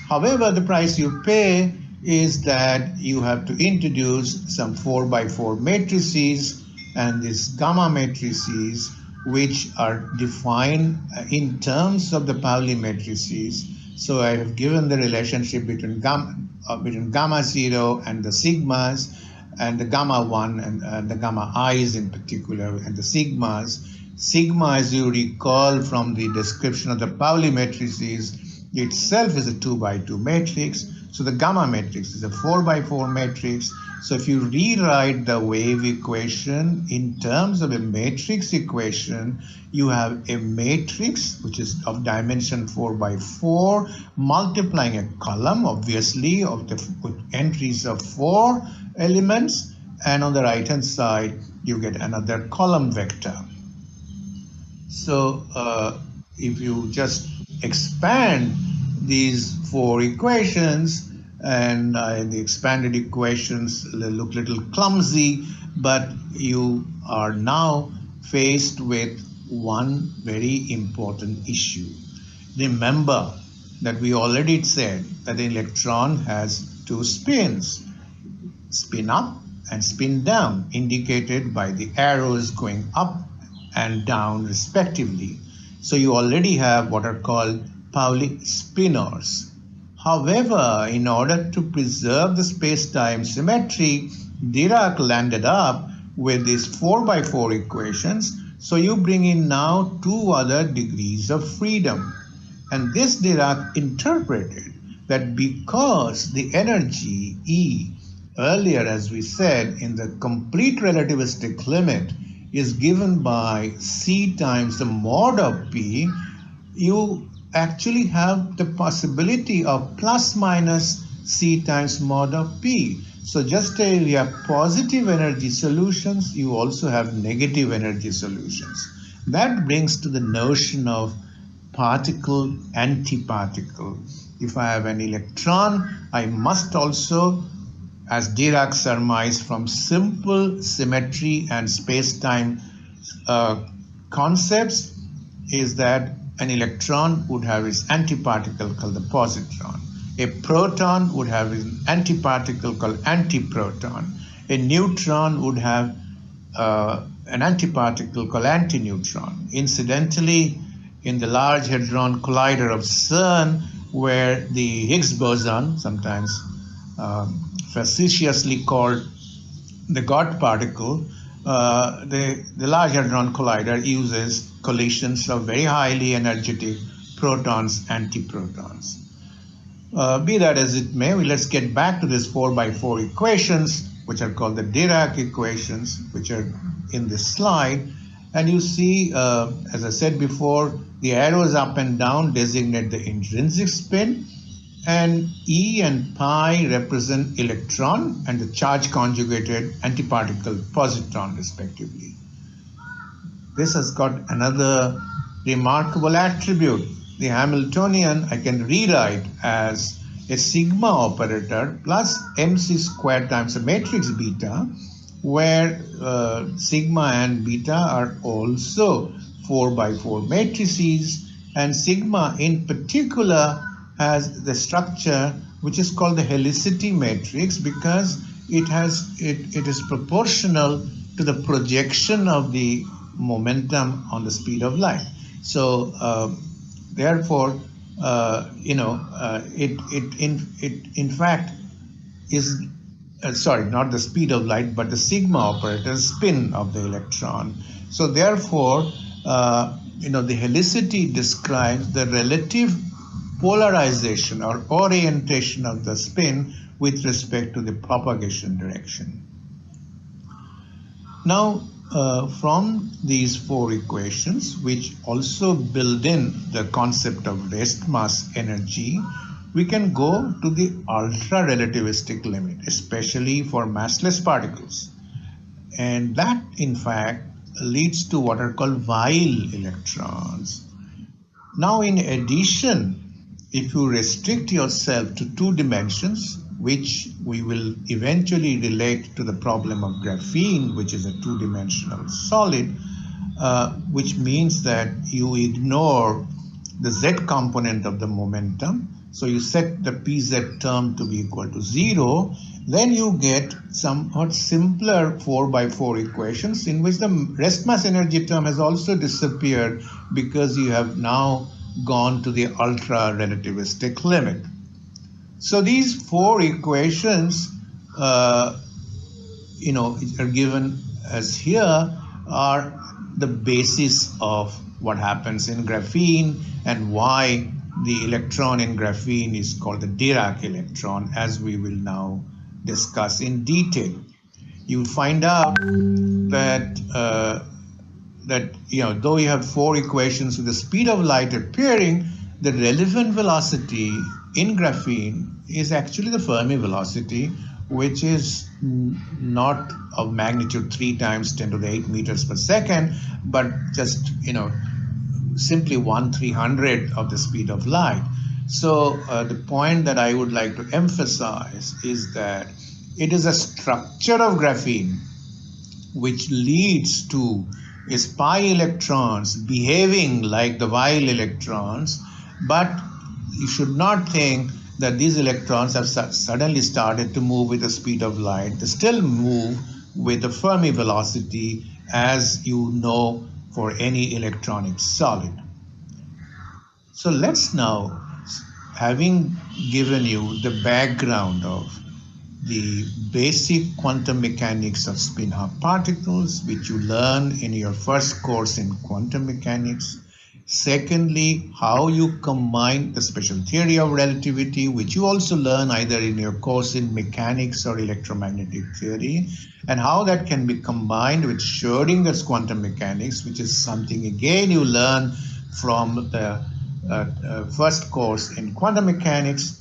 however, the price you pay is that you have to introduce some 4x4 matrices and these gamma matrices, which are defined in terms of the Pauli matrices. So I have given the relationship between gamma 0 and the sigmas, and the gamma 1 and the gamma i's in particular, and the sigmas. Sigma, as you recall from the description of the Pauli matrices, itself is a 2x2 matrix. So the gamma matrix is a 4x4 matrix. So if you rewrite the wave equation in terms of a matrix equation, you have a matrix which is of dimension 4x4 multiplying a column, obviously, of the entries of 4 elements, and on the right hand side you get another column vector. So if you just expand these 4 equations, and the expanded equations look a little clumsy, but you are now faced with one very important issue. Remember that we already said that the electron has 2 spins, spin up and spin down, indicated by the arrows going up and down respectively. So you already have what are called Pauli spinors. However, in order to preserve the space-time symmetry, Dirac landed up with these 4x4 equations. So you bring in now 2 other degrees of freedom. And this Dirac interpreted that because the energy E, earlier as we said in the complete relativistic limit, is given by C times the mod of P, you actually have the possibility of plus minus C times mod of P. So just as you have positive energy solutions, you also have negative energy solutions. That brings to the notion of particle, antiparticle. If I have an electron, I must also, as Dirac surmised from simple symmetry and space-time concepts, is that an electron would have its antiparticle called the positron. A proton would have an antiparticle called antiproton. A neutron would have an antiparticle called antineutron. Incidentally, in the Large Hadron Collider of CERN, where the Higgs boson, sometimes facetiously called the God particle, the Large Hadron Collider uses collisions of very highly energetic protons, antiprotons. Be that as it may, let's get back to these 4x4 equations, which are called the Dirac equations, which are in this slide. And you see, as I said before, the arrows up and down designate the intrinsic spin, and E and pi represent electron and the charge conjugated antiparticle positron respectively. This has got another remarkable attribute. The Hamiltonian I can rewrite as a sigma operator plus mc squared times a matrix beta, where sigma and beta are also 4x4 matrices, and sigma in particular has the structure which is called the helicity matrix because it is proportional to the projection of the momentum on the speed of light. So therefore, it in fact is sorry, not the speed of light, but the sigma operator spin of the electron. So therefore, the helicity describes the relative polarization or orientation of the spin with respect to the propagation direction. Now, from these 4 equations, which also build in the concept of rest mass energy, we can go to the ultra-relativistic limit, especially for massless particles. And that, in fact, leads to what are called Weyl electrons. Now, in addition, if you restrict yourself to 2 dimensions, which we will eventually relate to the problem of graphene, which is a 2-dimensional solid, which means that you ignore the z component of the momentum. So you set the pz term to be equal to 0, then you get somewhat simpler 4x4 equations in which the rest mass energy term has also disappeared because you have now gone to the ultra relativistic limit. So these 4 equations are given as here are the basis of what happens in graphene and why the electron in graphene is called the Dirac electron, as we will now discuss in detail. You find out that though you have 4 equations with the speed of light appearing, the relevant velocity in graphene is actually the Fermi velocity, which is not of magnitude 3 times 10 to the 8 meters per second, but just simply 1/300 of the speed of light. So the point that I would like to emphasize is that it is a structure of graphene which leads to pi electrons behaving like the Weyl electrons, but you should not think that these electrons have suddenly started to move with the speed of light. They still move with the Fermi velocity, as you know for any electronic solid. So let's now, having given you the background of the basic quantum mechanics of spin-half particles, which you learn in your first course in quantum mechanics. Secondly, how you combine the special theory of relativity, which you also learn either in your course in mechanics or electromagnetic theory, and how that can be combined with Schrödinger's quantum mechanics, which is something again you learn from the first course in quantum mechanics.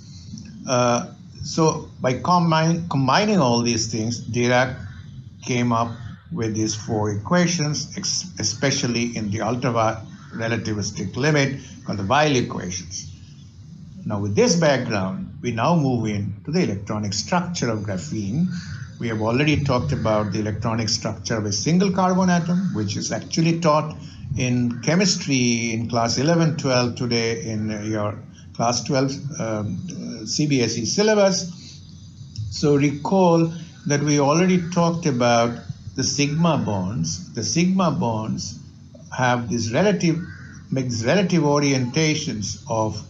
So by combining all these things, Dirac came up with these 4 equations, especially in the ultra-relativistic limit called the Weyl equations. Now with this background, we now move into the electronic structure of graphene. We have already talked about the electronic structure of a single carbon atom, which is actually taught in chemistry in class 11-12 today in your class 12 CBSE syllabus. So recall that we already talked about the sigma bonds. The sigma bonds have these relative orientations of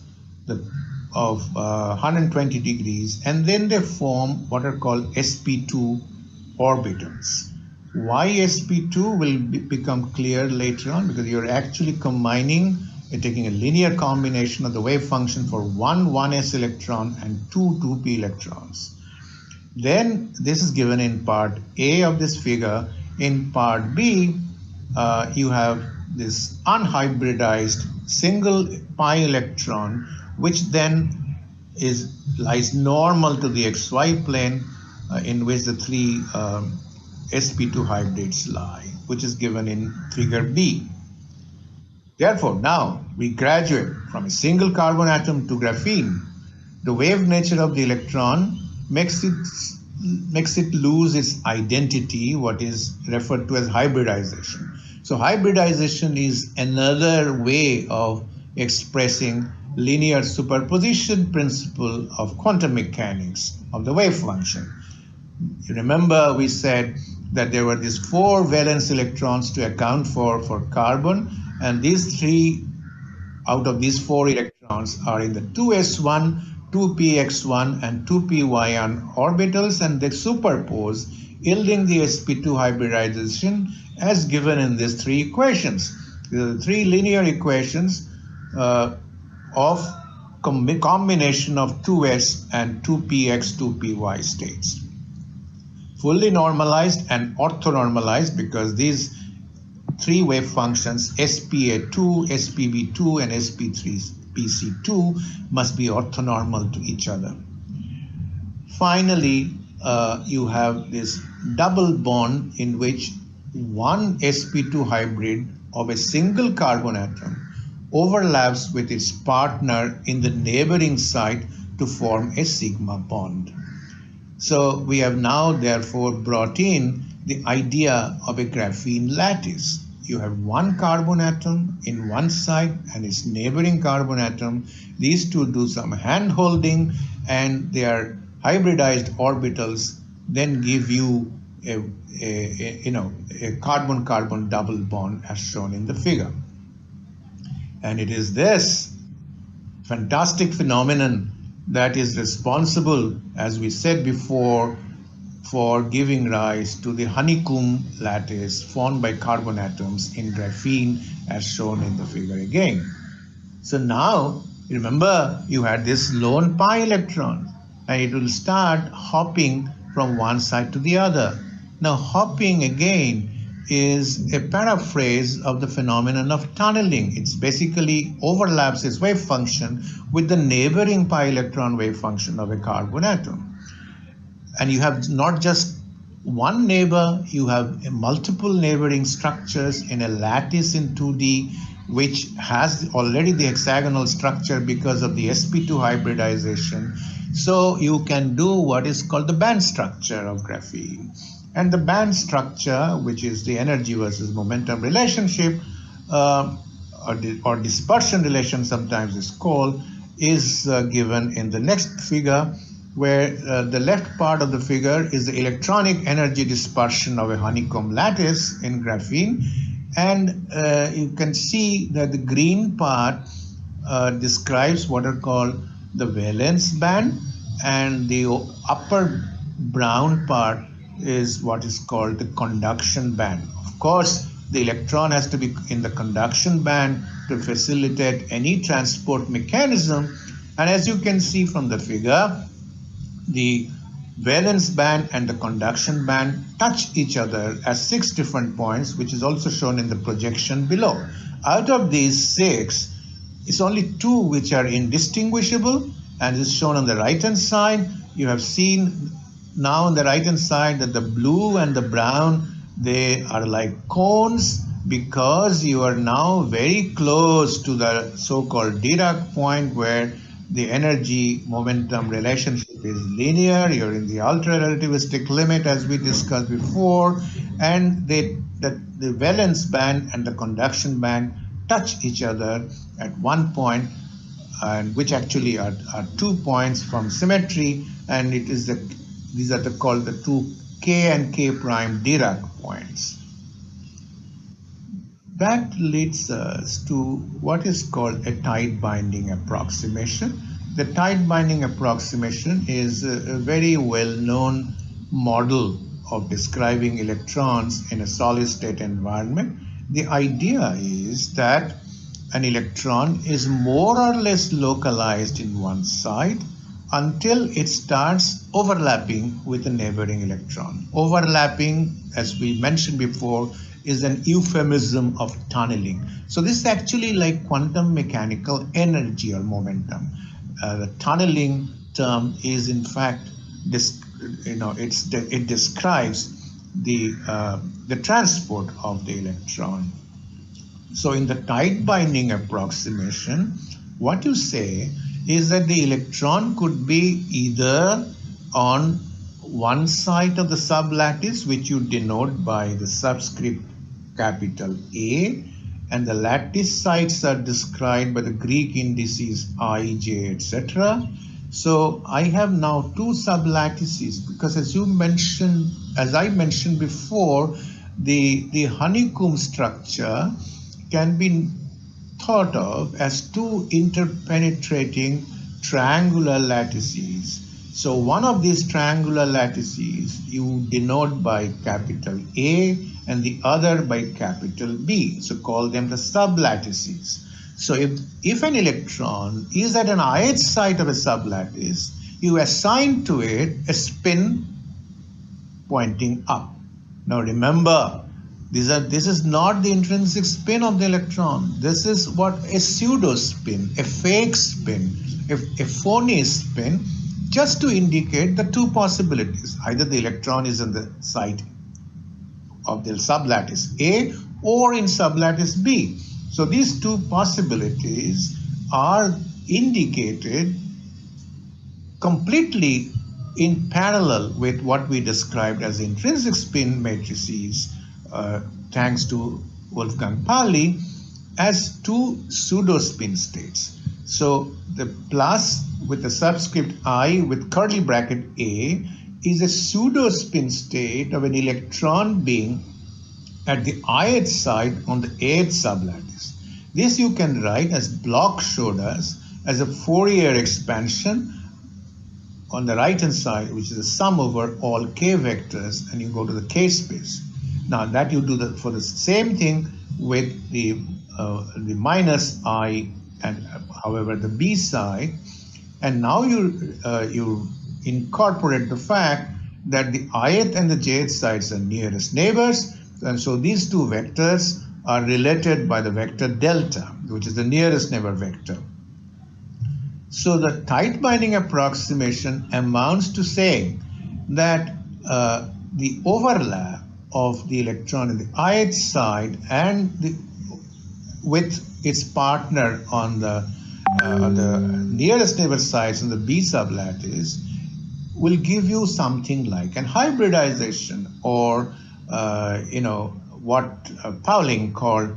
120 degrees, and then they form what are called sp2 orbitals. Why sp2 will become clear later on, because you're actually taking a linear combination of the wave function for one 1s electron and two 2p electrons. Then this is given in part A of this figure. In part B, you have this unhybridized single pi electron, which then lies normal to the xy plane, in which the 3 sp2 hybrids lie, which is given in figure B. Therefore, now we graduate from a single carbon atom to graphene. The wave nature of the electron makes it lose its identity, what is referred to as hybridization. So hybridization is another way of expressing linear superposition principle of quantum mechanics of the wave function. You remember we said that there were these 4 valence electrons to account for carbon, and these 3 out of these 4 electrons are in the 2s1, 2px1 and 2py1 orbitals, and they superpose, yielding the sp2 hybridization as given in these 3 equations. These are the 3 linear equations of combination of 2s and 2px, 2py states. Fully normalized and orthonormalized, because these 3 wave functions, SPA2, SPB2, and SPB3 PC2 must be orthonormal to each other. Finally, you have this double bond in which one sp2 hybrid of a single carbon atom overlaps with its partner in the neighboring site to form a sigma bond. So we have now therefore brought in the idea of a graphene lattice. You have one carbon atom in one site and its neighboring carbon atom. These two do some hand holding and their hybridized orbitals then give you a carbon-carbon double bond as shown in the figure. And it is this fantastic phenomenon that is responsible, as we said before, for giving rise to the honeycomb lattice formed by carbon atoms in graphene as shown in the figure again. So now, remember, you had this lone pi electron and it will start hopping from one side to the other. Now hopping again is a paraphrase of the phenomenon of tunneling. It's basically overlaps its wave function with the neighboring pi electron wave function of a carbon atom. And you have not just one neighbor, you have multiple neighboring structures in a lattice in 2D, which has already the hexagonal structure because of the sp2 hybridization. So you can do what is called the band structure of graphene. And the band structure, which is the energy versus momentum relationship, or dispersion relation sometimes is called, is given in the next figure, where the left part of the figure is the electronic energy dispersion of a honeycomb lattice in graphene. And you can see that the green part describes what are called the valence band, and the upper brown part is what is called the conduction band. Of course, the electron has to be in the conduction band to facilitate any transport mechanism. And as you can see from the figure, the valence band and the conduction band touch each other at 6 different points, which is also shown in the projection below. Out of these 6, it's only 2 which are indistinguishable, and is shown on the right hand side. You have seen now on the right hand side that the blue and the brown, they are like cones, because you are now very close to the so-called Dirac point, where the energy momentum relationship is linear. You're in the ultra relativistic limit, as we discussed before, and the valence band and the conduction band touch each other at one point, and which actually are 2 points from symmetry, and it is these are called the 2 K and K prime Dirac points. That leads us to what is called a tight binding approximation. The tight binding approximation is a very well-known model of describing electrons in a solid state environment. The idea is that an electron is more or less localized in one side until it starts overlapping with a neighboring electron. Overlapping, as we mentioned before, is an euphemism of tunneling. So this is actually like quantum mechanical energy or momentum. The tunneling term is in fact, it describes the transport of the electron. So in the tight binding approximation, what you say is that the electron could be either on one side of the sublattice, which you denote by the subscript capital A, and the lattice sites are described by the Greek indices I, J, etc. So I have now 2 sublattices, because as I mentioned before, the honeycomb structure can be thought of as 2 interpenetrating triangular lattices. So one of these triangular lattices you denote by capital A and the other by capital B. So call them the sublattices. So if an electron is at an ith site of a sublattice, you assign to it a spin pointing up. Now remember, This is not the intrinsic spin of the electron. This is what a pseudo spin, a fake spin, a phony spin, just to indicate the two possibilities. Either the electron is in the site of the sublattice A or in sublattice B. So these two possibilities are indicated completely in parallel with what we described as intrinsic spin matrices, thanks to Wolfgang Pauli, as two pseudo spin states. So the plus with the subscript I with curly bracket A is a pseudo spin state of an electron being at the ith side on the eighth sublattice. This you can write, as Bloch showed us, as a Fourier expansion on the right hand side, which is a sum over all k vectors, and you go to the k space. Now that you do for the same thing with the minus I and however the b side, and now you incorporate the fact that the ith and the jth sides are nearest neighbors, and so these two vectors are related by the vector delta, which is the nearest neighbor vector. So the tight binding approximation amounts to saying that the overlap of the electron in the ith side and with its partner on the nearest neighbor sides on the B sublattice will give you something like an hybridization, or what Pauling called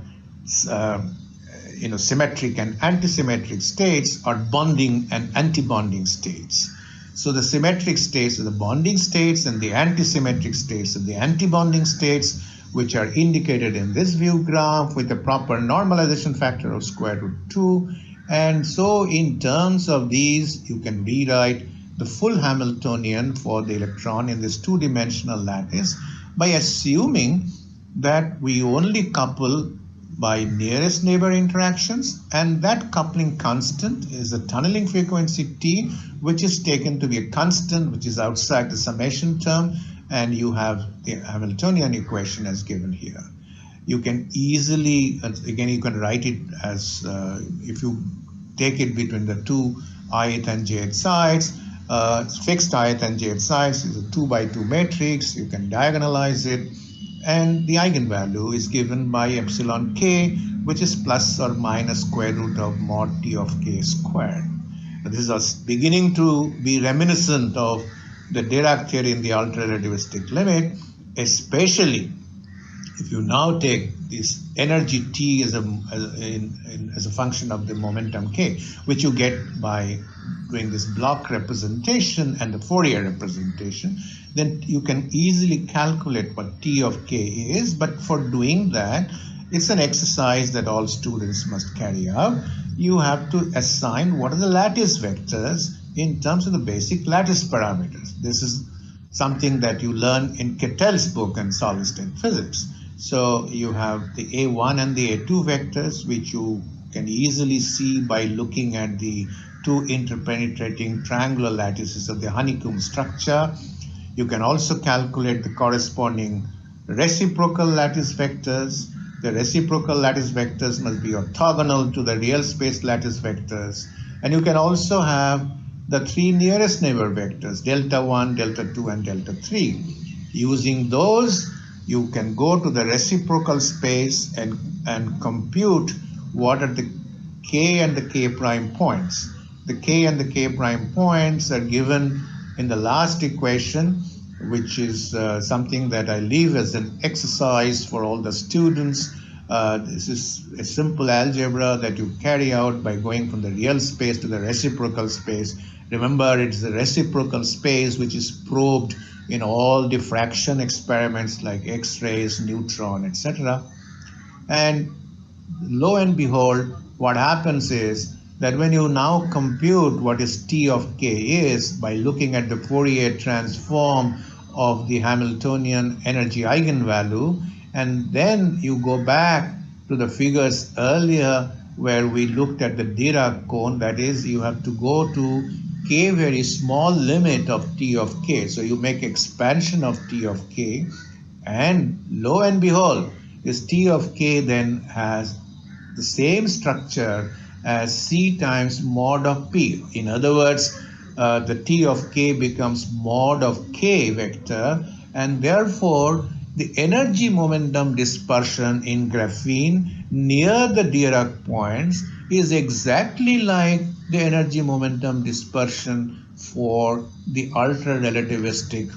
symmetric and antisymmetric states, are bonding and antibonding states. So the symmetric states are the bonding states, and the antisymmetric states are the antibonding states, which are indicated in this view graph with a proper normalization factor of square root 2. And so in terms of these, you can rewrite the full Hamiltonian for the electron in this two-dimensional lattice by assuming that we only couple by nearest neighbor interactions, and that coupling constant is the tunneling frequency T, which is taken to be a constant which is outside the summation term, and you have the Hamiltonian equation as given here. You can easily, again, you can write it as, if you take it between the two ith and jth sides, fixed ith and jth sides is a 2 by 2 matrix. You can diagonalize it, and the eigenvalue is given by epsilon k, which is plus or minus square root of mod t of k squared. This is beginning to be reminiscent of the Dirac theory in the ultra-relativistic limit, especially if you now take this energy T as a function of the momentum K, which you get by doing this block representation and the Fourier representation, then you can easily calculate what T of K is. But for doing that, it's an exercise that all students must carry out. You have to assign what are the lattice vectors in terms of the basic lattice parameters. This is something that you learn in Kettel's book in solid state physics. So you have the A1 and the A2 vectors, which you can easily see by looking at the two interpenetrating triangular lattices of the honeycomb structure. You can also calculate the corresponding reciprocal lattice vectors. The reciprocal lattice vectors must be orthogonal to the real space lattice vectors. And you can also have the three nearest neighbor vectors, delta 1, delta 2, and delta 3. Using those, you can go to the reciprocal space and compute what are the k and the k prime points. The k and the k prime points are given in the last equation, which is something that I leave as an exercise for all the students. This is a simple algebra that you carry out by going from the real space to the reciprocal space. Remember, it's the reciprocal space which is probed in all diffraction experiments like X-rays, neutron, etc. And lo and behold, what happens is that when you now compute what is T of K is by looking at the Fourier transform of the Hamiltonian energy eigenvalue, and then you go back to the figures earlier where we looked at the Dirac cone, that is, you have to go to k very small limit of T of K. So you make expansion of T of K, and lo and behold, is T of K then has the same structure as C times mod of P. In other words, the T of K becomes mod of K vector, and therefore the energy momentum dispersion in graphene near the Dirac points is exactly like the energy momentum dispersion for the ultra relativistic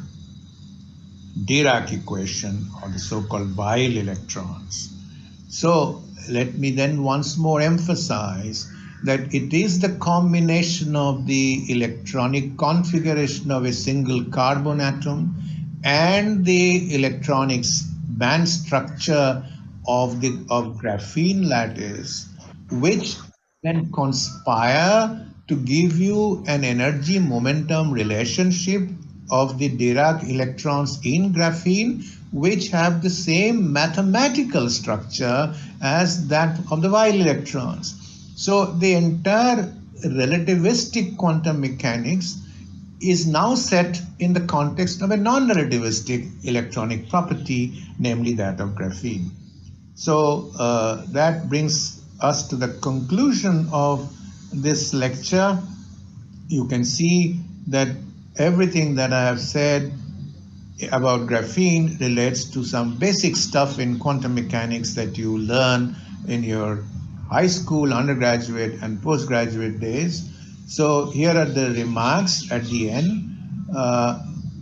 Dirac equation, or the so-called Weyl electrons. So let me then once more emphasize that it is the combination of the electronic configuration of a single carbon atom and the electronics band structure of graphene lattice which can conspire to give you an energy momentum relationship of the Dirac electrons in graphene, which have the same mathematical structure as that of the Weyl electrons. So the entire relativistic quantum mechanics is now set in the context of a non-relativistic electronic property, namely that of graphene. So that brings us to the conclusion of this lecture. You can see that everything that I have said about graphene relates to some basic stuff in quantum mechanics that you learn in your high school, undergraduate, and postgraduate days. So here are the remarks at the end.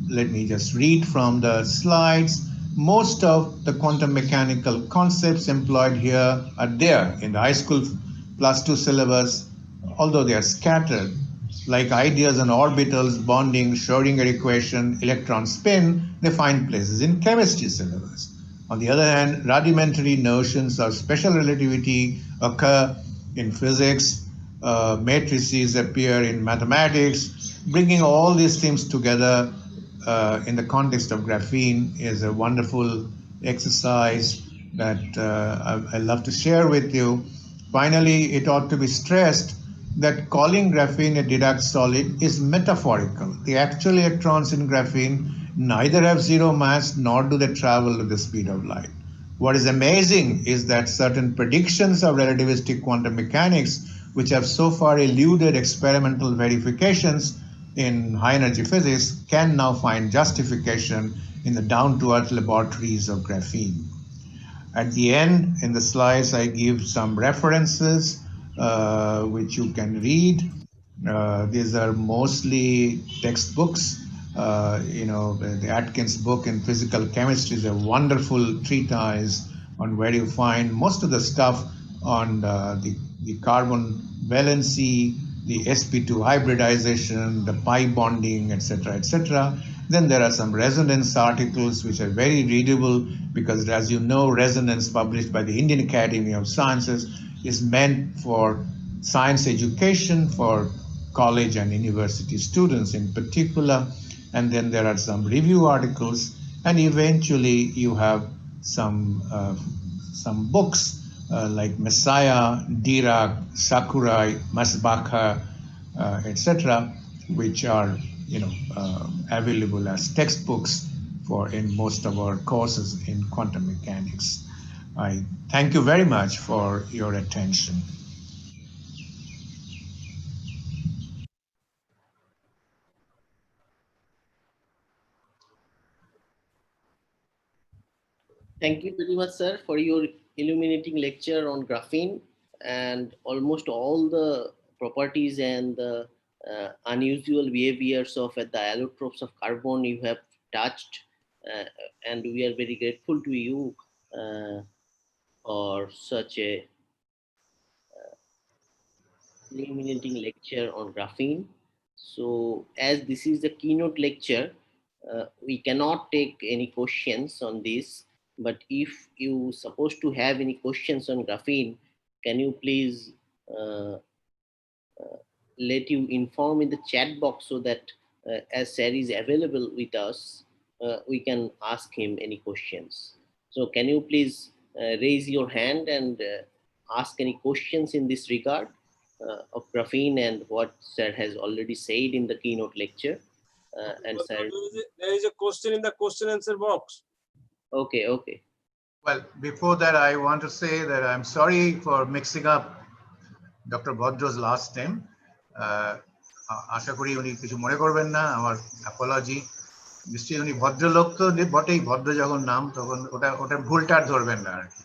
Let me just read from the slides. Most of the quantum mechanical concepts employed here are there in the high school +2 syllabus, although they are scattered, like ideas on orbitals, bonding, Schrodinger equation, electron spin, they find places in chemistry syllabus. On the other hand, rudimentary notions of special relativity occur in physics, matrices appear in mathematics. Bringing all these things together in the context of graphene is a wonderful exercise that I love to share with you. Finally, it ought to be stressed that calling graphene a Dirac solid is metaphorical. The actual electrons in graphene neither have zero mass nor do they travel at the speed of light. What is amazing is that certain predictions of relativistic quantum mechanics, which have so far eluded experimental verifications in high energy physics, can now find justification in the down-to-earth laboratories of graphene. At the end, in the slides, I give some references which you can read. These are mostly textbooks. The Atkins book in physical chemistry is a wonderful treatise on where you find most of the stuff on the carbon valency, the sp2 hybridization, the pi bonding, etc., etc. Then there are some resonance articles which are very readable because, as you know, resonance published by the Indian Academy of Sciences is meant for science education for college and university students in particular. And then there are some review articles, and eventually you have some books like Messiah, Dirac, Sakurai, Masbaka, etc., which are available as textbooks for in most of our courses in quantum mechanics. I thank you very much for your attention. Thank you very much, sir, for your illuminating lecture on graphene, and almost all the properties and the unusual behaviors of the allotropes of carbon you have touched, and we are very grateful to you for such a illuminating lecture on graphene. So, as this is the keynote lecture, we cannot take any questions on this. But if you supposed to have any questions on graphene, can you please let you inform in the chat box so that as Sir is available with us, we can ask him any questions. So can you please raise your hand and ask any questions in this regard of graphene and what Sir has already said in the keynote lecture. And Sir, There is a question in the question answer box. okay. Well, before that, I want to say that I'm sorry for mixing up Dr. Bhadra's last name. আশা করি উনি কিছু মনে করবেন না, আমার Apology. নিশ্চয়ই উনি ভদ্রলোক তো বটেই, ভদ্র যখন নাম তখন ওটা ভুলটা ধরবেন না আর কি।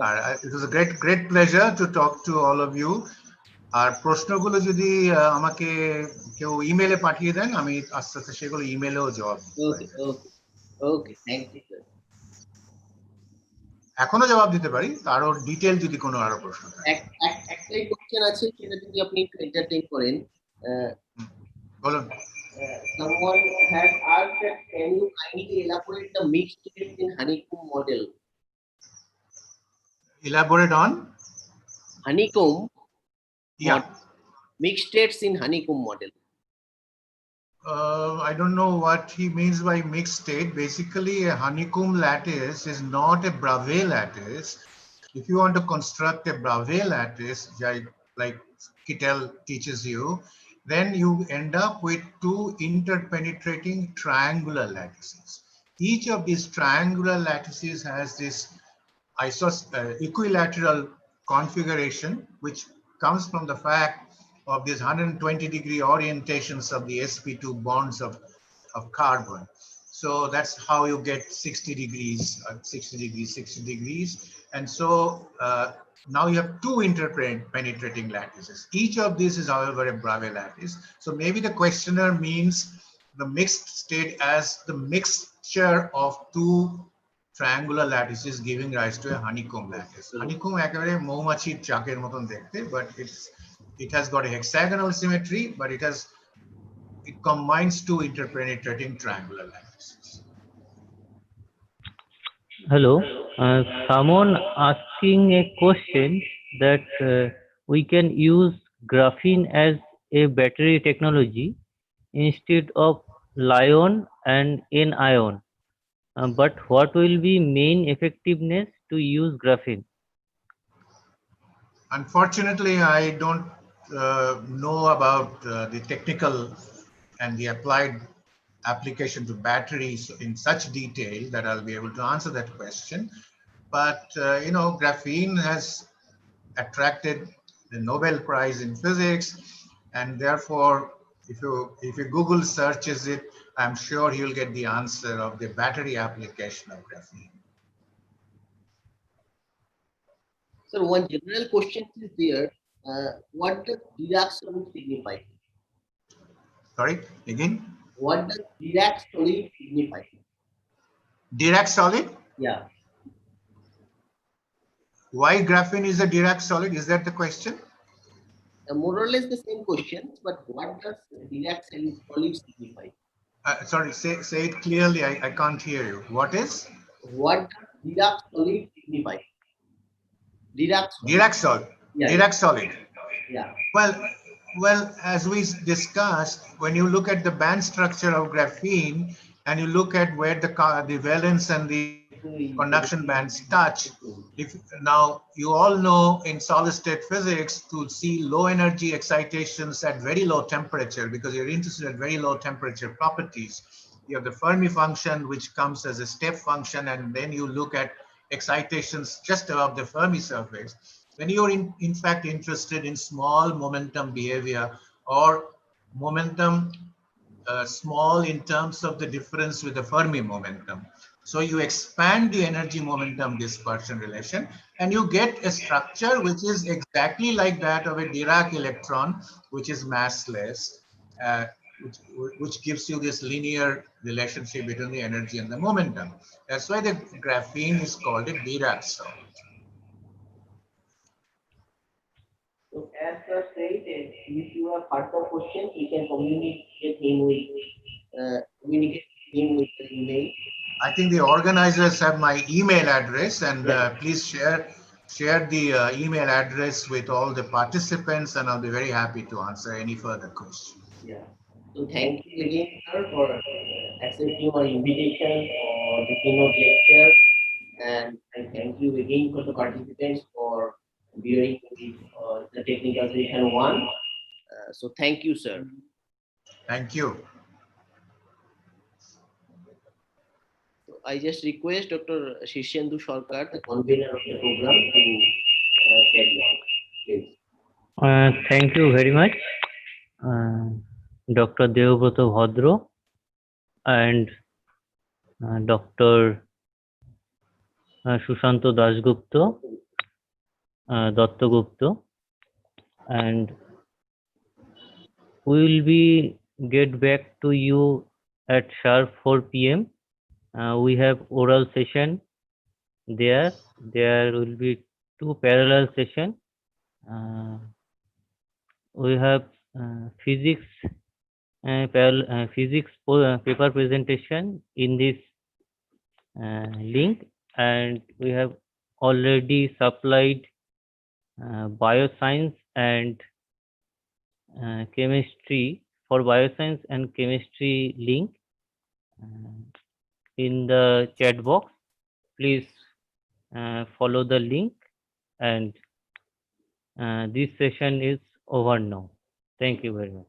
আর it was a great pleasure to talk to all of you. আর প্রশ্নগুলো যদি আমাকে কেউ ইমেলে পাঠিয়ে দেন, আমি আস্তে আস্তে সেগুলো ইমেলেও জবাব ওকে থ্যাংক ইউ স্যার। এখনো জবাব দিতে পারি, আরো ডিটেল যদি কোনো আরো প্রশ্ন থাকে। একটাই কোশ্চেন আছে, সেটা যদি আপনি একটু এন্টারটেইন করেন। বলুন। Someone has asked that can you kindly elaborate the mixed states in honeycomb model? Elaborate on honeycomb. Yeah. Mixed states in honeycomb model. I don't know what he means by mixed state. Basically, a honeycomb lattice is not a Bravais lattice. If you want to construct a Bravais lattice, like Kittel teaches you, then you end up with two interpenetrating triangular lattices. Each of these triangular lattices has this equilateral configuration, which comes from the fact of these 120-degree orientations of the sp2 bonds of carbon. So that's how you get 60 degrees, 60 degrees, 60 degrees. And so now you have two interpenetrating lattices. Each of these is, however, a Bravais lattice. So maybe the questioner means the mixed state as the mixture of two triangular lattices giving rise to a honeycomb lattice. Honeycomb একেবারে মৌমাছির চাকের মতন দেখতে, but it has got a hexagonal symmetry, but it combines two interpenetrating triangular lattices. Hello, someone asking a question that we can use graphene as a battery technology instead of Li-ion and N-ion. But what will be main effectiveness to use graphene? Unfortunately, I don't know about the technical and the applied application to batteries in such detail that I'll be able to answer that question. But you know, graphene has attracted the Nobel Prize in physics, and therefore, if you Google searches it, I'm sure you'll get the answer of the battery application of graphene. So one general question is there. What does Dirac solid signify? Sorry, again? What does Dirac solid signify? Dirac solid? Yeah. Why graphene is a Dirac solid? Is that the question? More or less the same question, but what does Dirac solid signify? Sorry, say it clearly. I can't hear you. What is? What does Dirac solid signify? Dirac solid. Yeah, Dirac solid. Yeah. Well, as we discussed, when you look at the band structure of graphene and you look at where the valence and the conduction bands touch, now you all know in solid state physics to see low energy excitations at very low temperature, because you're interested in very low temperature properties. You have the Fermi function, which comes as a step function, and then you look at excitations just above the Fermi surface. When you're in fact interested in small momentum behavior or momentum small in terms of the difference with the Fermi momentum. So you expand the energy momentum dispersion relation and you get a structure which is exactly like that of a Dirac electron, which is massless, which gives you this linear relationship between the energy and the momentum. That's why the graphene is called a Dirac solid. So as Sir said, if you have further questions, you can communicate him with the email. I think the organizers have my email address, and please share the email address with all the participants, and I'll be very happy to answer any further questions. Yeah. So thank you again, sir, for accepting our invitation for the keynote lecture, and I thank you again for the participants for bearing with the technical session 1. So thank you, sir. Thank you. I just request Dr. Shishendu Sarkar, the convener of the program, to carry on. Please. Thank you very much, Dr. Devabroto Bhadro and Dr. Sushanto Dasgupta, Datta Gupta, and we will be get back to you at sharp 4 p.m. We have oral session there. There will be 2 parallel session. We have physics paper presentation in this link, and we have already supplied bioscience and chemistry for bioscience and chemistry link in the chat box. Please follow the link, and this session is over now. Thank you very much.